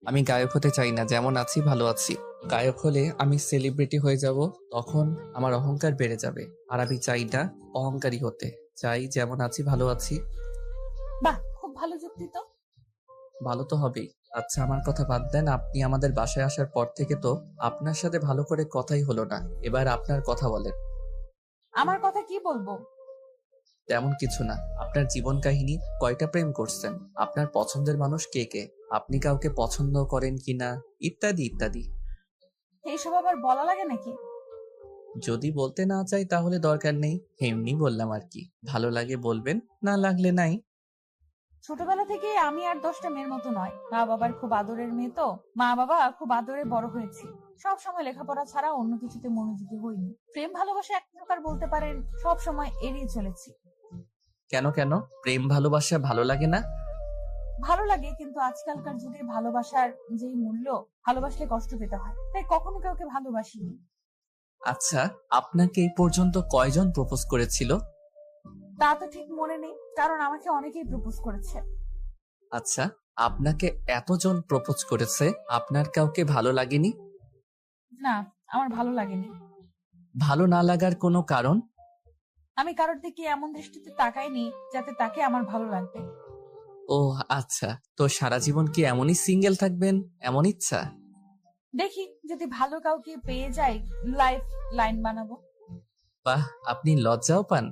আমি গায়ক হতে চাই না, যেমন আছি ভালো আছি। গায়ক হলে আমি সেলিব্রিটি হয়ে যাব, তখন আমার অহংকার বেড়ে যাবে। আর আমি চাই না অহংকারী হতে, চাই যেমন আছি ভালো আছি। বাহ, খুব ভালো যুক্তি তো। ভালো তো হবেই। আচ্ছা, আমার কথা বাদ দেন। আপনি আমাদের বাসায় আসার পর থেকে তো আপনার সাথে ভালো করে কথাই হলো না। এবার আপনার কথা বলেন। আমার কথা কি বলবো? তেমন কিছু না। আপনার জীবন কাহিনী, কয়টা প্রেম করছেন, আপনার পছন্দের মানুষ কে কে, আপনি কাউকে পছন্দ করেন কিনা, ইত্যাদি ইত্যাদি। এইসব আবার বলা লাগে নাকি? যদি বলতে না চাই তাহলে দরকার নেই, এমনি বললাম আর কি। ভালো লাগে বলবেন, না লাগলে নাই। ছোটবেলা থেকে আমি আর 10টা মেয়ের মতো নয়, মা বাবার খুব আদরের মেয়ে তো, মা বাবা খুব আদরে বড় হয়েছি। সব সময় লেখাপড়া ছাড়া অন্য কিছুতে মনোযোগী হইনি। প্রেম ভালোবাসা এক প্রকার বলতে পারেন সব সময় এড়িয়ে চলেছি। কেন কেন প্রেম ভালোবাসা ভালো লাগে না? ভালো লাগে, কিন্তু আজকালকার যুগে ভালোবাসার যেই মূল্য, ভালোবাসলে কষ্ট পেতে হয়, তাই কখনো কাউকে ভালোবাসিনি। আচ্ছা, আপনাকে এই পর্যন্ত কয়জন প্রপোজ করেছিল? তা তো ঠিক মনে নেই, কারণ আমাকে অনেকেই প্রপোজ করেছে। আচ্ছা, আপনাকে এতজন প্রপোজ করেছে, আপনার কাউকে ভালো লাগেনি? না, আমার ভালো লাগেনি। ভালো না লাগার কোনো কারণ? আমি কারোর দিকে এমন দৃষ্টিতে তাকাইনি যাতে তাকে আমার ভালো লাগবে। ও আচ্ছা, তো সারা জীবন কি এমনই সিঙ্গেল থাকবেন, এমন ইচ্ছা? দেখি যদি ভালো কাউকে পেয়ে যাই, লাইফ লাইন বানাবো। বাহ, আপনি লজ্জাও পান?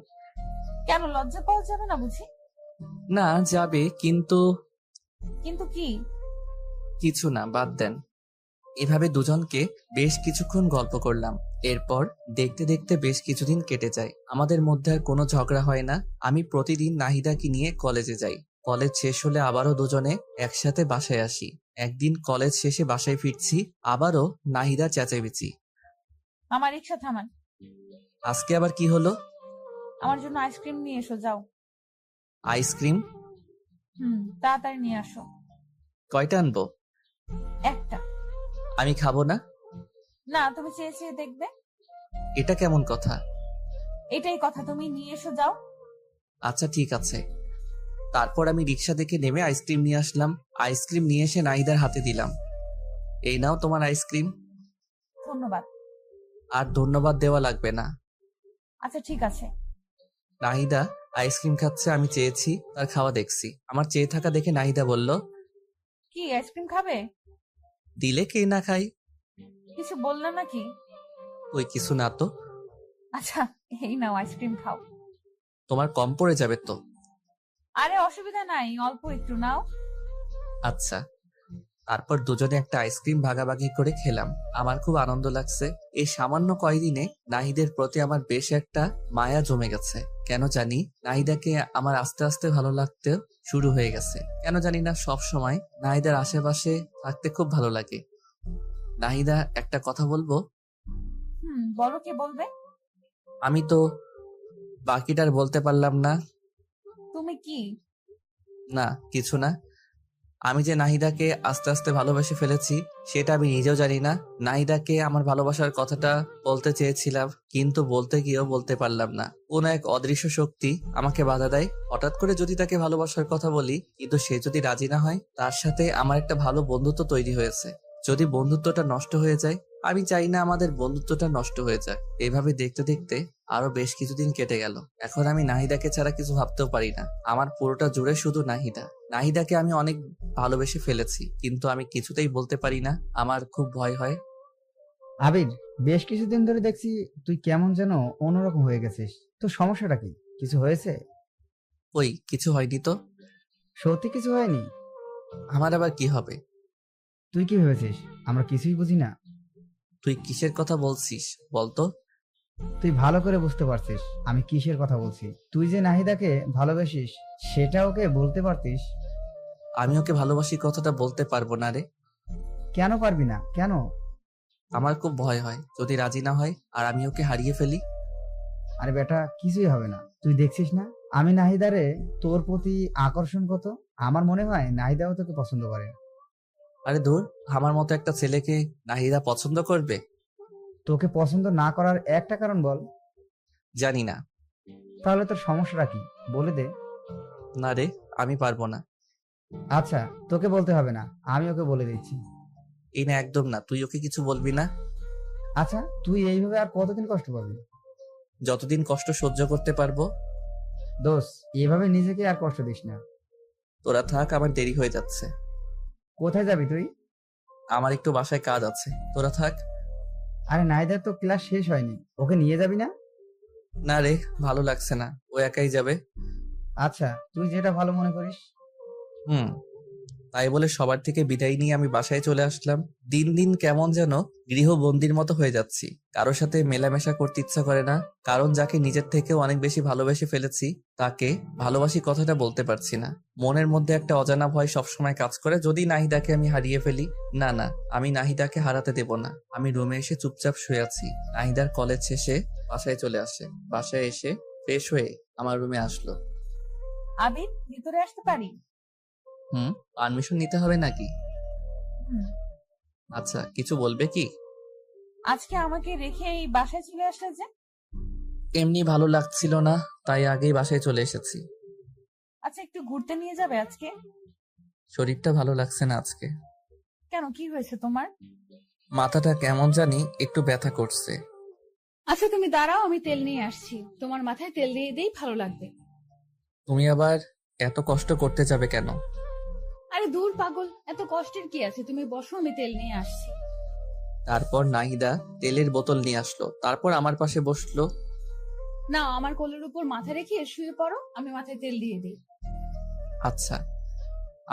কেন, লজ্জা পাওয়া যাবে না বুঝি? না, যাবে, কিন্তু কিন্তু কি? কিছু না, বাদ দেন। এভাবে দুজনকে বেশ কিছুক্ষণ গল্প করলাম। এরপর দেখতে দেখতে বেশ কিছুদিন কেটে যায়। আমাদের মধ্যে আর কোনো ঝগড়া হয় না। আমি প্রতিদিন নাহিদাকে নিয়ে কলেজে যাই। কলেজ শেষ হলে আবারও দুজনে একসাথে বাসায় আসি। একদিন কলেজ শেষে বাসায় ফিরছি, আবারও নাহিদা চেঁচামেচি। আমার রিক্সা থামান। আজকে আবার কি হলো? আমার জন্য আইসক্রিম নিয়ে এসো, যাও। আইসক্রিম? তাড়াতাড়ি নিয়ে আসো। কয়টা আনবো? একটা। আমি খাবো না। না, তুমি চেয়ে চেয়ে দেখবে। এটা কেমন কথা? এটাই কথা, তুমি নিয়ে এসো, যাও। আচ্ছা ঠিক আছে। তারপর আমি রিক্সা থেকে নেমে আইসক্রিম নিয়ে আসলাম। আইসক্রিম নিয়ে এসে নাহিদার হাতে দিলাম। এই নাও তোমার আইসক্রিম। ধন্যবাদ। আর ধন্যবাদ দেওয়া লাগবে না। আচ্ছা ঠিক আছে। নাহিদা আইসক্রিম খাচ্ছে, আমি চেয়েছি, তার খাওয়া দেখছি। আমার চেয়ে থাকা দেখে নাহিদা বলল, কি আইসক্রিম খাবে? দিলে কে না খাই। কিছু বললে নাকি? ওই কিছু না তো। আচ্ছা, এই নাও আইসক্রিম খাও। তোমার কম পড়ে যাবে তো। আরে অসুবিধা নাই, অল্প একটু নাও। আচ্ছা। তারপর দুজনে একটা আইসক্রিম ভাগাভাগি করে খেলাম। আমার খুব আনন্দ লাগছে। এই সামান্য কয়দিনে নাহিদের প্রতি আমার বেশ একটা মায়া জমে গেছে। কেন জানি নাহিদাকে আমার আস্তে আস্তে ভালো লাগতে শুরু হয়ে গেছে। কেন জানি না, সব সময় নাহিদার আশেপাশে থাকতে খুব ভালো লাগে। নাহিদা, একটা কথা বলবো? বলো, কে বলবে? আমি তো বাকিটার বলতে পারলাম না। তুমি কি? না, কিছু না। আমি যে নাহিদাকে আস্তে আস্তে ভালোবেসে ফেলেছি সেটা আমি নিজেও জানি না। নাহিদাকে আমার ভালোবাসার কথাটা বলতে চেয়েছিলাম, কিন্তু বলতে গিয়েও বলতে পারলাম না। কোন এক অদৃশ্য শক্তি আমাকে বাধা দেয়। হঠাৎ করে যদি তাকে ভালোবাসার কথা বলি, কিন্তু সে যদি রাজি না হয়, তার সাথে আমার একটা ভালো বন্ধুত্ব তৈরি হয়েছে। যদি বন্ধুত্বটা নষ্ট হয়ে যায়, আমি চাই না আমাদের বন্ধুত্বটা নষ্ট হয়ে যাক। এভাবে দেখতে দেখতে আরো বেশ কিছুদিন কেটে গেল। এখন আমি নাহিদাকে ছাড়া কিছু ভাবতেও পারি না। আমার পুরোটা জুড়ে শুধু নাহিদা। নাহিদাকে আমি অনেক ভালোবেসে ফেলেছি, কিন্তু আমি কিছুতেই বলতে পারি না। আমার খুব ভয় হয়। আবির, বেশ কিছুদিন ধরে দেখছি তুই কেমন যেন অন্যরকম হয়ে গেছিস। তোর সমস্যাটা কি? কিছু হয়েছে? ওই কিছু হয়নি তো। সত্যি কিছু হয়নি? আমার আবার কি হবে? তুই কি ভেবেছিস আমরা কিছুই বুঝি না? তুই কিসের কথা বলছিস বলতো? তুই ভালো করে বুঝতে পারছিস আমি কিসের কথা বলছি। তুই যে নাহিদাকে ভালোবাসিস সেটা ওকে বলতে পারতিস। আমি ওকে ভালোবাসি কথাটা বলতে পারবো না রে। কেন পারবি না? কেন? আমার খুব ভয় হয় যদি রাজি না হয় আর আমি ওকে হারিয়ে ফেলি। আরে বেটা, কিছুই হবে না। তুই দেখছিস না আমি নাহিদারে তোর প্রতি আকর্ষণ কত। আমার মনে হয় নাহিদাও তোকে পছন্দ করে। আরে দূর, আমার মতো একটা ছেলেকে নাহিদা পছন্দ করবে? তোকে পছন্দ না করার একটা কারণ বল। জানি না। তাহলে তোর সমস্যাটা কি বলে দে। না রে, আমি পারবো না। আচ্ছা, তোকে বলতে হবে না, আমি ওকে বলে দিচ্ছি। এই না, একদম না, তুই ওকে কিছু বলবি না। আচ্ছা, তুই এইভাবে আর কতদিন কষ্ট পাবি? যতদিন কষ্ট সহ্য করতে পারবো। দোষ, এভাবে নিজেকে আর কষ্ট দিস না। তোরা থাক, আমার দেরি হয়ে যাচ্ছে। কোথায় যাবি তুই? আমার একটু বাসায় কাজ আছে, তোরা থাক। আরে নাহিদার তো ক্লাস শেষ হয়নি, ওকে নিয়ে যাবি না? না রে, ভালো লাগছে না, ও একাই যাবে। আচ্ছা, তুই যেটা ভালো মনে করিস। হুম। তাই বলে সবার থেকে বিদায় নিয়ে আমি বাসায় চলে আসলাম। দিন দিন কেমন যেন গৃহবন্দির মতো হয়ে যাচ্ছি। কারোর সাথে মেলামেশা করতে ইচ্ছা করে না, কারণ যাকে নিজের থেকেও অনেক বেশি ভালোবেসে ফেলেছি তাকে ভালোবাসি কথাটা বলতে পারছি না। মনের মধ্যে একটা অজানা ভয় সবসময় কাজ করে, যদি নাহিদাকে আমি হারিয়ে ফেলি। না না, আমি নাহিদাকে হারাতে দেব না। আমি রুমে এসে চুপচাপ শুয়ে আছি। নাহিদার কলেজ শেষে বাসায় চলে আসে। বাসায় এসে ফ্রেশ হয়ে আমার রুমে আসলো। আবির, ভিতরে আসতে পারি? পারমিশন নিতে হবে নাকি? হুম। আচ্ছা, কিছু বলবে কি? আজকে আমাকে রেখে এই বাসায় চলে আসলে যে? এমনি ভালো লাগছিল না, তাই আগেই বাসায় চলে এসেছি। আচ্ছা, একটু ঘুরতে নিয়ে যাবে আজকে? শরীরটা ভালো লাগছে না আজকে। কেন, কি হয়েছে তোমার? মাথাটা কেমন জানি একটু ব্যথা করছে। আচ্ছা তুমি দাঁড়াও, আমি তেল নিয়ে আসছি। তোমার মাথায় তেল দিয়ে দিই, ভালো লাগবে। তুমি আবার এত কষ্ট করতে যাবে কেন? আরে দূর পাগল, এত কষ্টের কি আছে, তুমি বসো, আমি তেল নিয়ে আসছি। তারপর নাহিদা তেলের বোতল নিয়ে আসলো, তারপর আমার পাশে বসলো। না, আমার কোলের উপর মাথা রেখে শুয়ে পড়ো, আমি মাথায় তেল দিয়ে দিই। আচ্ছা।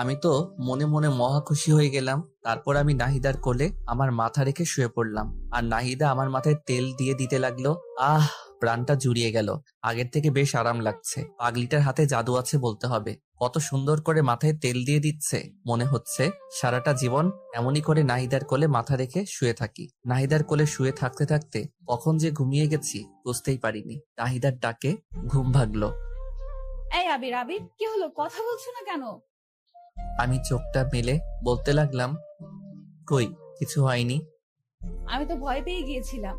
আমি তো মনে মনে মহা খুশি হয়ে গেলাম। তারপর আমি নাহিদার কোলে আমার মাথা রেখে শুয়ে পড়লাম, আর নাহিদা আমার মাথায় তেল দিয়ে দিতে লাগলো। আহ, প্রাণটা জুড়িয়ে গেল। আগের থেকে বেশ আরাম লাগছে। পাগলিটার হাতে জাদু আছে বলতে হবে। কত সুন্দর করে মাথায় তেল দিয়ে দিচ্ছে। মনে হচ্ছে সারাটা জীবন এমনই করে নাহিদার কোলে মাথা রেখে শুয়ে থাকি। নাহিদার কোলে শুয়ে থাকতে থাকতে কখন যে ঘুমিয়ে গেছি বুঝতেই পারিনি। নাহিদার ডাকে ঘুম ভাগলো। এই আবির, আবির, কি হলো, কথা বলছো না কেন? আমি চোখটা মেলে বলতে লাগলাম, কই, কিছু হয়নি। আমি তো ভয় পেয়ে গিয়েছিলাম।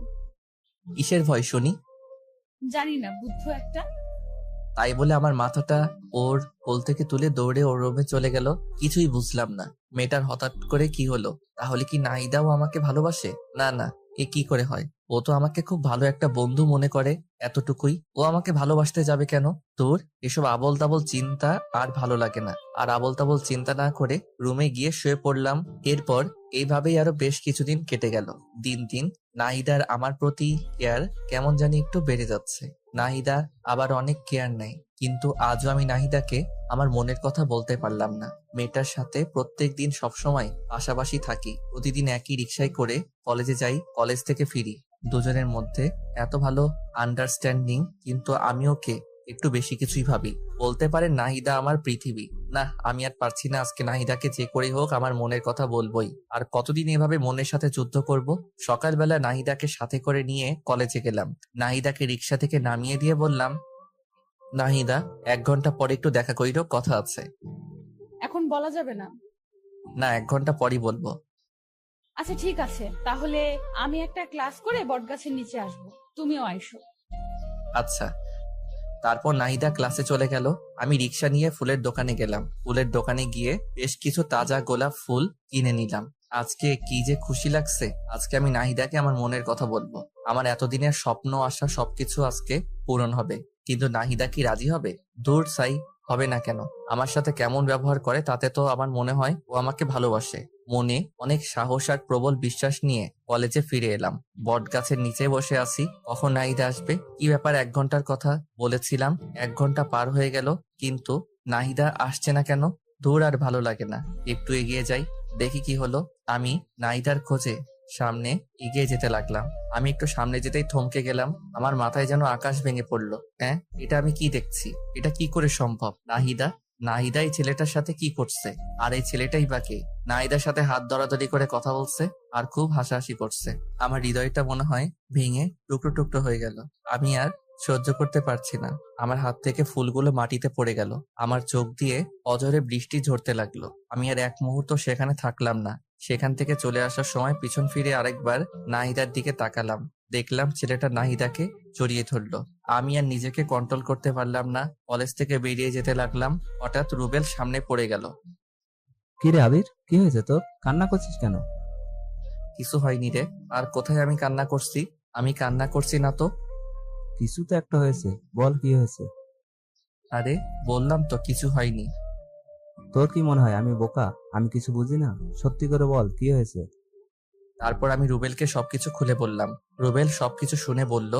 কিসের ভয় শুনি? জানি না, বুদ্ধ একটা। তাই বলে আমার মাথাটা ওর কোল থেকে তুলে দৌড়ে ওর রুমে চলে গেল। কিছুই বুঝলাম না মেয়েটার হঠাৎ করে কি হলো। তাহলে কি নাহিদাও আমাকে ভালোবাসে? না না, এ কি করে হয়? ও তো আমাকে খুব ভালো একটা বন্ধু মনে করে, এতটুকুই। ও আমাকে ভালোবাসতে যাবে কেন? তোর এসব আবল তাবল চিন্তা আর ভালো লাগে না। আর আবল তাবল চিন্তা না করে রুমে গিয়ে শুয়ে পড়লাম। এরপর এইভাবেই আরো বেশ কিছুদিন কেটে গেল। দিন দিন নাহিদার আমার প্রতি কেয়ার কেমন জানি একটু বেড়ে যাচ্ছে। নাহিদা আবার অনেক কেয়ার নেয়, কিন্তু আজও আমি নাহিদাকে আমার মনের কথা বলতে পারলাম না। মেয়েটার সাথে প্রত্যেক দিন সবসময় পাশাপাশি থাকি। প্রতিদিন একই রিক্সায় করে কলেজে যাই, কলেজ থেকে ফিরি। দুজনের মধ্যে এত ভালো আন্ডারস্ট্যান্ডিং, কিন্তু আমি ওকে একটু বেশি কিছুই ভাবি। বলতে পারে নাহিদা আমার পৃথিবী। না, আমি আর পারছি না। আজকে নাহিদাকে যে করেই হোক আমার মনের কথা বলবোই। আর কতদিন এভাবে মনের সাথে যুদ্ধ করব? সকালবেলা নাহিদাকে সাথে করে নিয়ে কলেজে গেলাম। নাহিদাকে রিক্সা থেকে নামিয়ে দিয়ে বললাম, নাহিদা, 1 ঘন্টা পরে একটু দেখা কইরো, কথা আছে। এখন বলা যাবে না। না, 1 ঘন্টা পরই বলবো। আচ্ছা ঠিক আছে, তাহলে আমি একটা ক্লাস করে বটগাছের নিচে আসবো, তুমিও আইসো। আচ্ছা। তারপর নাহিদা ক্লাসে চলে গেল। আমি রিক্সা নিয়ে ফুলের দোকানে গেলাম। ফুলের দোকানে গিয়ে বেশ কিছু তাজা গোলাপ ফুল কিনে নিলাম। আজকে কি যে খুশি লাগছে। আজকে আমি নাহিদাকে আমার মনের কথা বলবো। আমার এতদিনের স্বপ্ন আশা সবকিছু আজকে পূরণ হবে। কিন্তু নাহিদা কি রাজি হবে? দূর সাই, হবে না কেন? আমার সাথে কেমন ব্যবহার করে তাতে তো আমার মনে হয় ও আমাকে ভালোবাসে। মনে অনেক সাহস আর প্রবল বিশ্বাস নিয়ে কলেজে ফিরে এলাম। বট গাছের নিচে বসে আছি, কখন নাহিদা আসবে। কি ব্যাপার, 1 ঘন্টার কথা বলেছিলাম, 1 ঘন্টা পার হয়ে গেল, কিন্তু নাহিদা আসছে না কেন? দূর, আর ভালো লাগে না। একটু এগিয়ে যাই, দেখি কি হলো। আমি নাহিদার খোঁজে সামনে এগিয়ে যেতে লাগলাম। আমি একটু সামনে যেতেই থমকে গেলাম। আমার মাথায় যেন আকাশ ভেঙে পড়লো। হ্যাঁ, এটা আমি কি দেখছি? এটা কি করে সম্ভব? নাহিদা, নাহিদা এই ছেলেটার সাথে কি করছে? আর এই ছেলেটাই বা কে? নাহিদার সাথে হাত ধরাধরি করে কথা বলছে আর খুব হাসাহাসি করছে। আমার হৃদয়টা মনে হয় ভেঙে টুকরো টুকরো হয়ে গেল। আমি আর সহ্য করতে পারছি না। আমার হাত থেকে ফুলগুলো মাটিতে পড়ে গেল। আমার চোখ দিয়ে অঝরে বৃষ্টি ঝরতে লাগলো। আমি আর এক মুহূর্ত সেখানে থাকলাম না। সেখান থেকে চলে আসার সময় পিছন ফিরে আরেকবার নাহিদার দিকে তাকালাম। দেখলাম ছেলেটা নাহিদাকে জড়িয়ে ধরলো। আমি আর নিজেকে কন্ট্রোল করতে পারলাম না। কলেজ থেকে বেরিয়ে যেতে লাগলাম। হঠাৎ রুবেল সামনে পড়ে গেল। কি রে আবির, কি হয়েছে তোর? কান্না করছিস কেন? কিছু হয়নি রে। আর কোথায় আমি কান্না করছি? আমি কান্না করছি না তো। কিছু তো একটা হয়েছে, বল কি হয়েছে? আরে বললাম তো কিছু হয়নি। তোর কি মনে হয় আমি বোকা? আমি কিছু বুঝি না? সত্যি করে বল কি হয়েছে? তারপর আমি রুবেলকে সবকিছু খুলে বললাম। রুবেল সবকিছু শুনে বলল,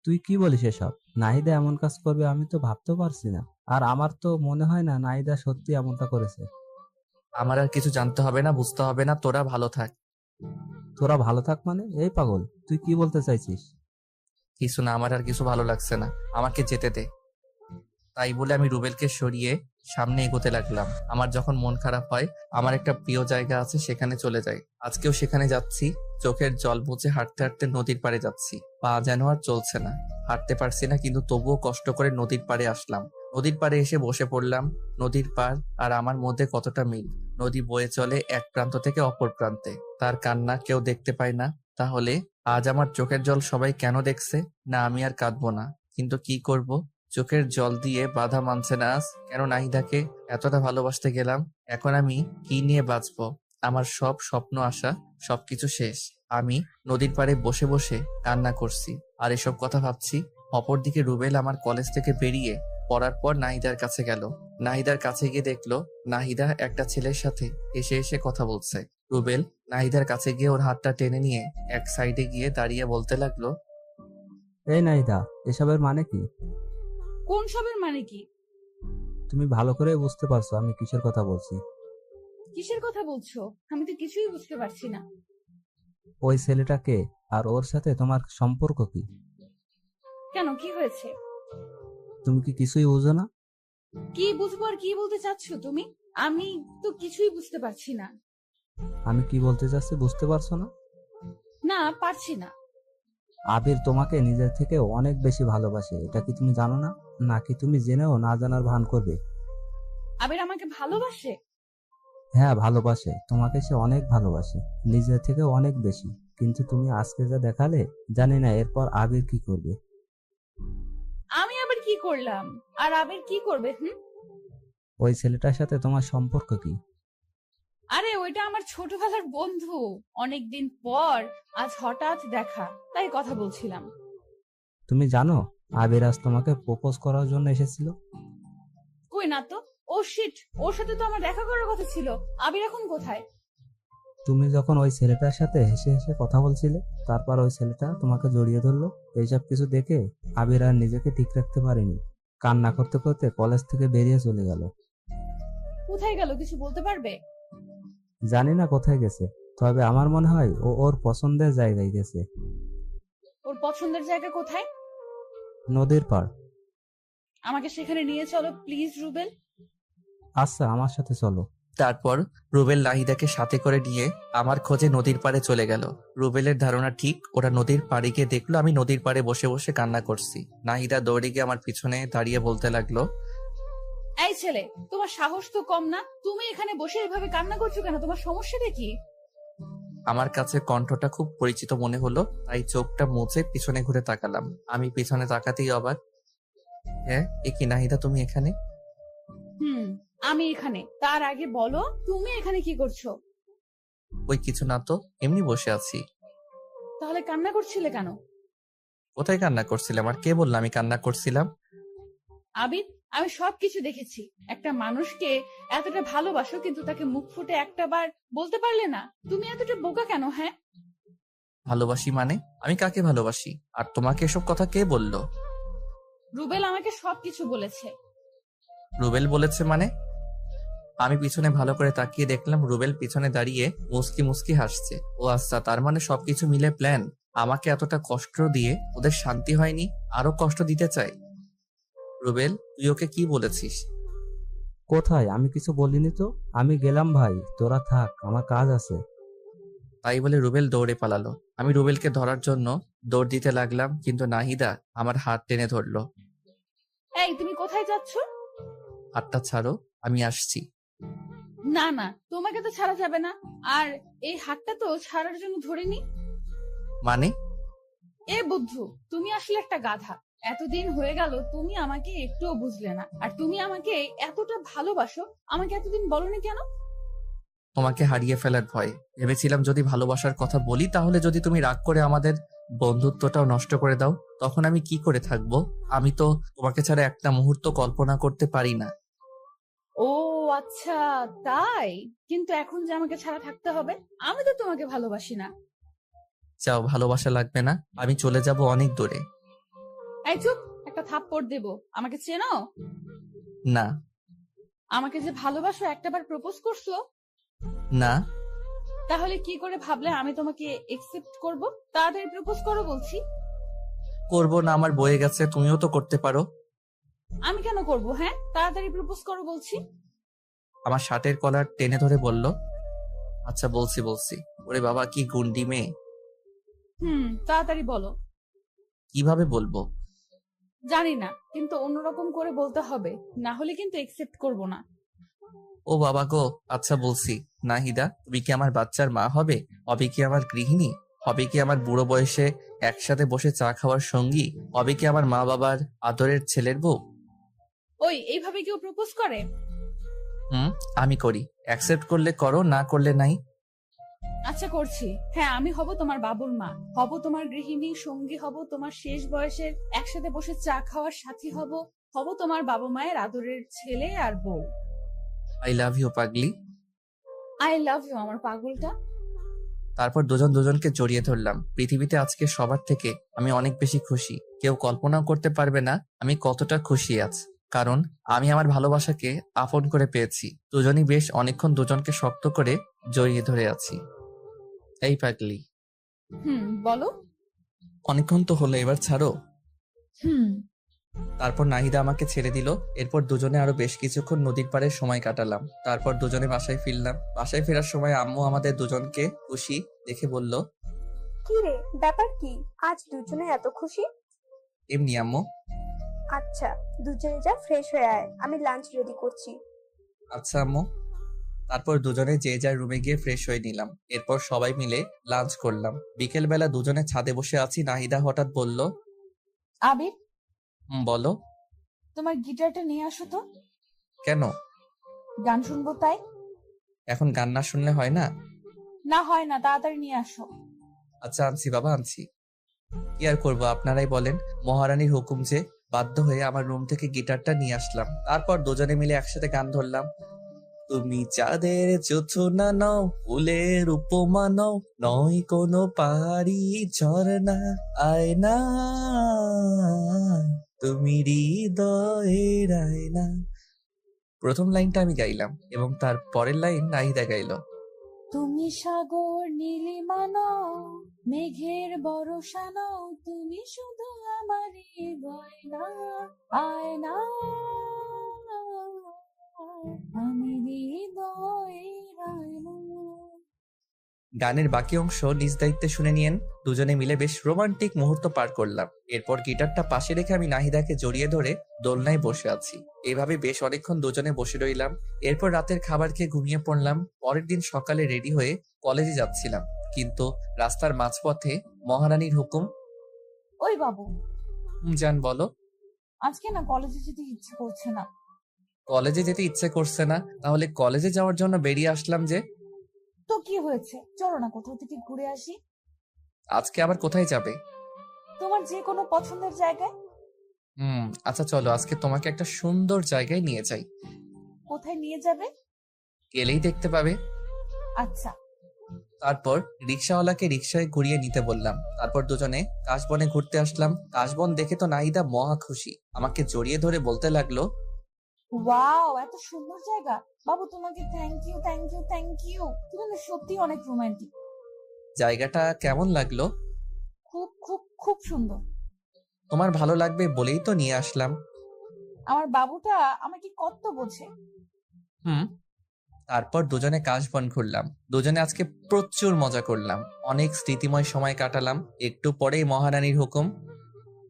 তুই কি বলিস এসব? নাহিদা এমন কাজ করবে আমি তো ভাবতেও পারছি না। আর আমার তো মনে হয় না নাহিদা সত্যি এমনটা করেছে। আমার আর কিছু জানতে হবে না, বুঝতে হবে না, তোরা ভালো থাক। তোরা ভালো থাক মানে? এই পাগল, তুই কি বলতে চাইছিস? কিছু না, আমার আর কিছু ভালো লাগছে না, আমাকে যেতে দে। তাই বলে আমি রুবেলকে সরিয়ে সামনে এগোতে লাগলাম। আমার যখন মন খারাপ হয়, আমার একটা প্রিয় জায়গা আছে, সেখানে চলে যাই। আজকেও সেখানে যাচ্ছি। চোখের জল মুছে হাঁটতে হাঁটতে নদীর পাড়ে যাচ্ছি। পা যেন আর চলছে না, হাঁটতে পারছি না, কিন্তু তবুও কষ্ট করে নদীর পাড়ে আসলাম। নদীর পাড়ে এসে বসে পড়লাম। নদীর পাড় আর আমার মধ্যে কতটা মিল। নদী বয়ে চলে এক প্রান্ত থেকে অপর প্রান্তে। তার কান্না কেউ দেখতে পায় না। তাহলে আজ আমার চোখের জল সবাই কেন দেখছে? না, আমি আর কাঁদবো না, কিন্তু কি করব? চোখের জল দিয়ে বাধা মানছে না আজ। কেন নাহিদাকে এতটা ভালোবাসতে গেলাম? এখন আমি কি নিয়ে বাঁচবো? আমার সব স্বপ্ন আশা সবকিছু শেষ। আমি নদীর পাড়ে বসে বসে কান্না করছি আর এসব কথা ভাবছি। অপরদিকে রুবেল আমার কলেজ থেকে বেরিয়ে পড়ার পর নাহিদার কাছে গেল। নাহিদার কাছে গিয়ে দেখলো নাহিদা একটা ছেলের সাথে এসে এসে কথা বলছে। রুবেল নাহিদার কাছে গিয়ে ওর হাতটা টেনে নিয়ে এক সাইডে গিয়ে দাঁড়িয়ে বলতে লাগলো, এই নাইদা, এসবের মানে কি? কোন সবের মানে কি? তুমি ভালো করে বুঝতে পারছো আমি কিসের কথা বলছি? কিসের কথা বলছো? আমি তো কিছুই বুঝতে পারছি না। ওই ছেলেটাকে আর ওর সাথে তোমার সম্পর্ক কি? কেন, কি হয়েছে? তুমি কি কিছুই বুঝো না? কি বুঝবো আর কি বলতে চাচ্ছ তুমি? আমি তো কিছুই বুঝতে পারছি না। আমি কি বলতে চাচ্ছি বুঝতে পারছো না? না, পারছি না। আবির তোমাকে নিজের থেকে অনেক বেশি ভালোবাসে, এটা কি তুমি জানো না? নাকি তুমি জেনেও না জানার ভান করবে? আবির আমাকে ভালোবাসে? হ্যাঁ, ভালোবাসে, তোমাকে সে অনেক ভালোবাসে, নিজের থেকে অনেক বেশি। কিন্তু তুমি আজকে যা দেখালে, জানি না এরপর আবির কি করবে। আমি আবার কি করলাম? আর আবির কি করবে? ওই ছেলেটার সাথে তোমার সম্পর্ক কি? আরে ওইটা আমার ছোটবেলার বন্ধু। অনেকদিন পর আজ হঠাৎ দেখা, তাই কথা বলছিলাম। তুমি জানো আবির আজ তোমাকে প্রপোজ করার জন্য এসেছিল? কই না তো। ও শিট, ওর সাথে তো আমার দেখা করার কথা ছিল। আবির এখন কোথায়? তুমি যখন ওই ছেলেটার সাথে হেসে হেসে কথা বলছিলে, তারপর ওই ছেলেটা তোমাকে জড়িয়ে ধরলো। এইসব কিছু দেখে আবির আর নিজেকে ঠিক রাখতে পারেনি, কান্না করতে করতে কলেজ থেকে বেরিয়ে চলে গেল। কোথায় গেল কিছু বলতে পারবে? জানি না কোথায় গেছে, তবে আমার মনে হয় ও ওর পছন্দের জায়গায় গেছে। ওর পছন্দের জায়গা কোথায়? নদীর পাড়। আমাকে সেখানে নিয়ে চলো প্লিজ রুবেল। আচ্ছা, আমার সাথে চলো। তারপর রুবেল নাহিদাকে সাথে করে নিয়ে আমার খোঁজে নদীর পাড়ে চলে গেল। রুবেলের ধারণা ঠিক, ওরা নদীর পাড়ে গিয়ে দেখলো আমি নদীর পাড়ে বসে বসে কান্না করছি। নাহিদা দৌড়ে গিয়ে আমার পিছনে দাঁড়িয়ে বলতে লাগলো, এই ছেলে, তোমার সাহস তো কম না? তুমি এখানে বসে এভাবে কান্না করছো কেন? তোমার সমস্যাটা কি? আমার কাছে কণ্ঠটা খুব পরিচিত মনে হলো, তাই চোখটা মুছে পিছনে ঘুরে তাকালাম। আমি পিছনে তাকাতেই অবাক। হ্যাঁ, এ কি নাহিদা, তুমি এখানে? আমি এখানে। তার আগে বলো তুমি এখানে কি করছো? ওই কিছু না তো, এমনি বসে আছি। তাহলে কান্না করছিলে কেন? কোথায় কান্না করছিলাম? আর কে বললো আমি কান্না করছিলাম? আবির, আমি সবকিছু দেখেছি। একটা মানুষকে এতটা ভালোবাসো কিন্তু তাকে মুখ ফুটে একটা বার বলতে পারলে না। তুমি এতটা বোকা কেন? হ্যাঁ, ভালোবাসি মানে? আমি কাকে ভালোবাসি? আর তোমাকে এসব কথা কে বললো? রুবেল আমাকে সবকিছু বলেছে। রুবেল বলেছে মানে? আমি পিছনে ভালো করে তাকিয়ে দেখলাম রুবেল পিছনে দাঁড়িয়ে মুস্কি মুস্কি হাসছে। ও আচ্ছা, তার মানে সবকিছু মিলে প্ল্যান। আমাকে এতটা কষ্ট দিয়ে ওদের শান্তি হয়নি, আরো কষ্ট দিতে চাই। রুবেল, তুই ওকে কি বলেছিস? কোথায়? আমি কিছু বলিনি তো। আমি গেলাম ভাই, তোরা থাক, আমার কাজ আছে। তাই বলে রুবেল দৌড়ে পালালো। আমি রুবেলকে ধরার জন্য দৌড় দিতে লাগলাম, কিন্তু নাহিদা আমার হাত টেনে ধরলো। এই, তুমি কোথায় যাচ্ছ? হাতটা ছাড়ো, আমি আসছি। না না, তোমাকে তো ছাড়া যাবে না। আর এই হাতটা তো ছাড়ার জন্য ধরিনি। মানে? এ বুদ্ধু, তুমি আসলে একটা গাধা। এতদিন হয়ে গেল তুমি আমাকে একটুও বুঝলে না। আর তুমি আমাকে এতটা ভালোবাসো, আমাকে এতদিন বলনি কেন? তোমাকে হারিয়ে ফেলার ভয়। ভেবেছিলাম যদি ভালোবাসার কথা বলি তাহলে যদি তুমি রাগ করে আমাদের বন্ধুত্বটাও নষ্ট করে দাও, তখন আমি কি করে থাকবো? আমি তো তোমাকে ছাড়া একটা মুহূর্ত কল্পনা করতে পারি না। ও আচ্ছা, তাই? কিন্তু এখন যে আমাকে ছাড়া থাকতে হবে, আমি তো তোমাকে ভালোবাসি না। যাও, ভালোবাসা লাগবে না, আমি চলে যাব অনেক দূরে। এই চুপ, একটা থাপ্পড় দেব। আমাকে চেনো? না। আমাকে যে ভালোবাসো, একটাবার প্রপোজ করছো, না। তাহলে কি করে ভাবলে আমি তোমাকে একসেপ্ট করব? তাড়াতাড়ি প্রপোজ করো বলছি। করবো না, আমার বয়ে গেছে, তুমিও তো করতে পারো। আমি কেন করব? হ্যাঁ, তাড়াতাড়ি প্রপোজ করো বলছি। আমার শার্টের কলার টেনে ধরে বলল, আচ্ছা বলছি। ওরে বাবা, কি গুন্ডি মেয়ে। তাড়াতাড়ি বলো। কিভাবে বলবো? জানি না, কিন্তু অন্যরকম করে বলতে হবে, না হলে কিন্তু একসেপ্ট করব না। ও বাবা গো, আচ্ছা বলছি। নাহিদা, তুমি কি আমার বাচ্চার মা হবে? হবে কি আমার গৃহিণী? হবে কি আমার বুড়ো বয়সে একসাথে বসে চা খাওয়ার সঙ্গী? হবে কি আমার মা বাবার আদরের ছেলের বউ? ওই এইভাবে কেউ প্রপোজ করে? আমি করি। অ্যাকসেপ্ট করলে করো, না করলে নাই। আচ্ছা করছি। হ্যাঁ, আমি হব তোমার বাবুর মা, হব তোমার গৃহিণী, সঙ্গী হব তোমার শেষ বয়সের একসাথে বসে চা খাওয়ার সাথী হব, হব তোমার বাবা মায়ের আদরের ছেলে আর বউ। আই লাভ ইউ পাগলি। আই লাভ ইউ আমার পাগলটা। তারপর দুজন দুজনকে জড়িয়ে ধরলাম। পৃথিবীতে আজকে সবার থেকে আমি অনেক বেশি খুশি। কেউ কল্পনাও করতে পারবে না আমি কতটা খুশি আছি, কারণ আমি আমার ভালোবাসাকে আপন করে পেয়েছি। দুজনই বেশ অনেকক্ষণ দুজনকে শক্ত করে জড়িয়ে ধরে আছি। এই পাগলি, বলো। অনেকক্ষণ তো হলো, এবার ছাড়ো। হুম তারপর নাহিদা আমাকে ছেড়ে দিল। এরপর দুজনে আরো বেশ কিছুক্ষণ নদীর পাড়ে সময় কাটালাম। তারপর দুজনে বাসায় ফিরলাম। বাসায় ফেরার সময় আম্মু আমাদের দুজনকে খুশি দেখে বলল, কি রে, ব্যাপার কি? আজ দুজনে এত খুশি? এমনি আম্মু। আচ্ছা, দুজনে যা ফ্রেশ হয়ে আয়, আমি লাঞ্চ রেডি করছি। আচ্ছা আম্মু। তারপর দুজনে যে যার রুমে গিয়ে ফ্রেশ হয়ে নিলাম। এরপর সবাই মিলে লাঞ্চ করলাম। বিকেল বেলা দুজনে ছাদে বসে আছি, নাহিদা হঠাৎ বলল, আবির, বলো। তোমার গিটারটা নিয়ে আসো তো। কেন? গান শুনবো তাই। এখন গান না শুনলে হয় না? না হয় না, তাড়াতাড়ি নিয়ে আসো। আচ্ছা আনছি বাবা, আনছি। কি আর করবো, আপনারাই বলেন। মহারানীর হুকুম যে, বাধ্য হয়ে আমার রুম থেকে গিটারটা নিয়ে আসলাম। তারপর দুজনে মিলে একসাথে গান ধরলাম। তুমি চাঁদের জোছনা নও, ফুলের উপমা নও, নয় কোনো পাহাড়ি ঝর্ণা, আয়না তুমি হৃদয়ের আয়না। প্রথম লাইনটা আমি গাইলাম এবং তার পরের লাইন নাহিদা গাইল। তুমি সাগর নীলিমা নও, মেঘের বরষা নও, তুমি শুধু আমারই গয়না, আয়না আমি হৃদয়ের আয়না। গানের বাকি অংশ নিজ দায়িত্বে শুনে নিয়েন। দুজনে মিলে বেশ রোমান্টিক মুহূর্ত পার করলাম। এরপর গিটারটা পাশে রেখে আমি নাহিদাকে জড়িয়ে ধরে দোলনায় বসে আছি। এভাবে বেশ অনেকক্ষণ দুজনে বসে রইলাম। এরপর রাতের খাবার খেয়ে ঘুমিয়ে পড়লাম। পরের দিন সকালে রেডি হয়ে কলেজে যাচ্ছিলাম, কিন্তু রাস্তার মাঝপথে মহারানীর হুকুম। ওই বাবু, জান বলো। আজকে না কলেজে যেতে ইচ্ছে করছে না। কলেজে যেতে ইচ্ছে করছে না? তাহলে কলেজে যাওয়ার জন্য বেরিয়ে আসলাম যে। তো কি হয়েছে, চলো না কোথাও থেকে ঘুরে আসি। আজকে আবার কোথায় যাবে? তোমার যে কোনো পছন্দের জায়গায়। আচ্ছা চলো, আজকে তোমাকে একটা সুন্দর জায়গায় নিয়ে যাই। কোথায় নিয়ে যাবে? গেলেই দেখতে পাবে। আচ্ছা। তারপর রিক্সাওয়ালাকে রিক্সায় ঘুরিয়ে নিতে বললাম। তারপর দুজনে কাশবনে ঘুরতে আসলাম। কাশবন দেখে তো নাহিদা মহা খুশি, আমাকে জড়িয়ে ধরে বলতে লাগলো, ওয়াও, এত সুন্দর জায়গা। বাবু তোমাকে thank you thank you thank you, তুমি না সত্যি অনেক রোমান্টিক। জায়গাটা কেমন লাগলো? খুব খুব খুব সুন্দর। তোমার ভালো লাগবে বলেই তো নিয়ে আসলাম। আমার বাবুটা আমাকে কত বোঝে। তারপর দুজনে কাশবন ঘুরলাম। দুজনে আজকে প্রচুর মজা করলাম, অনেক স্মৃতিময় সময় কাটালাম। একটু পরেই মহারানীর হুকুম।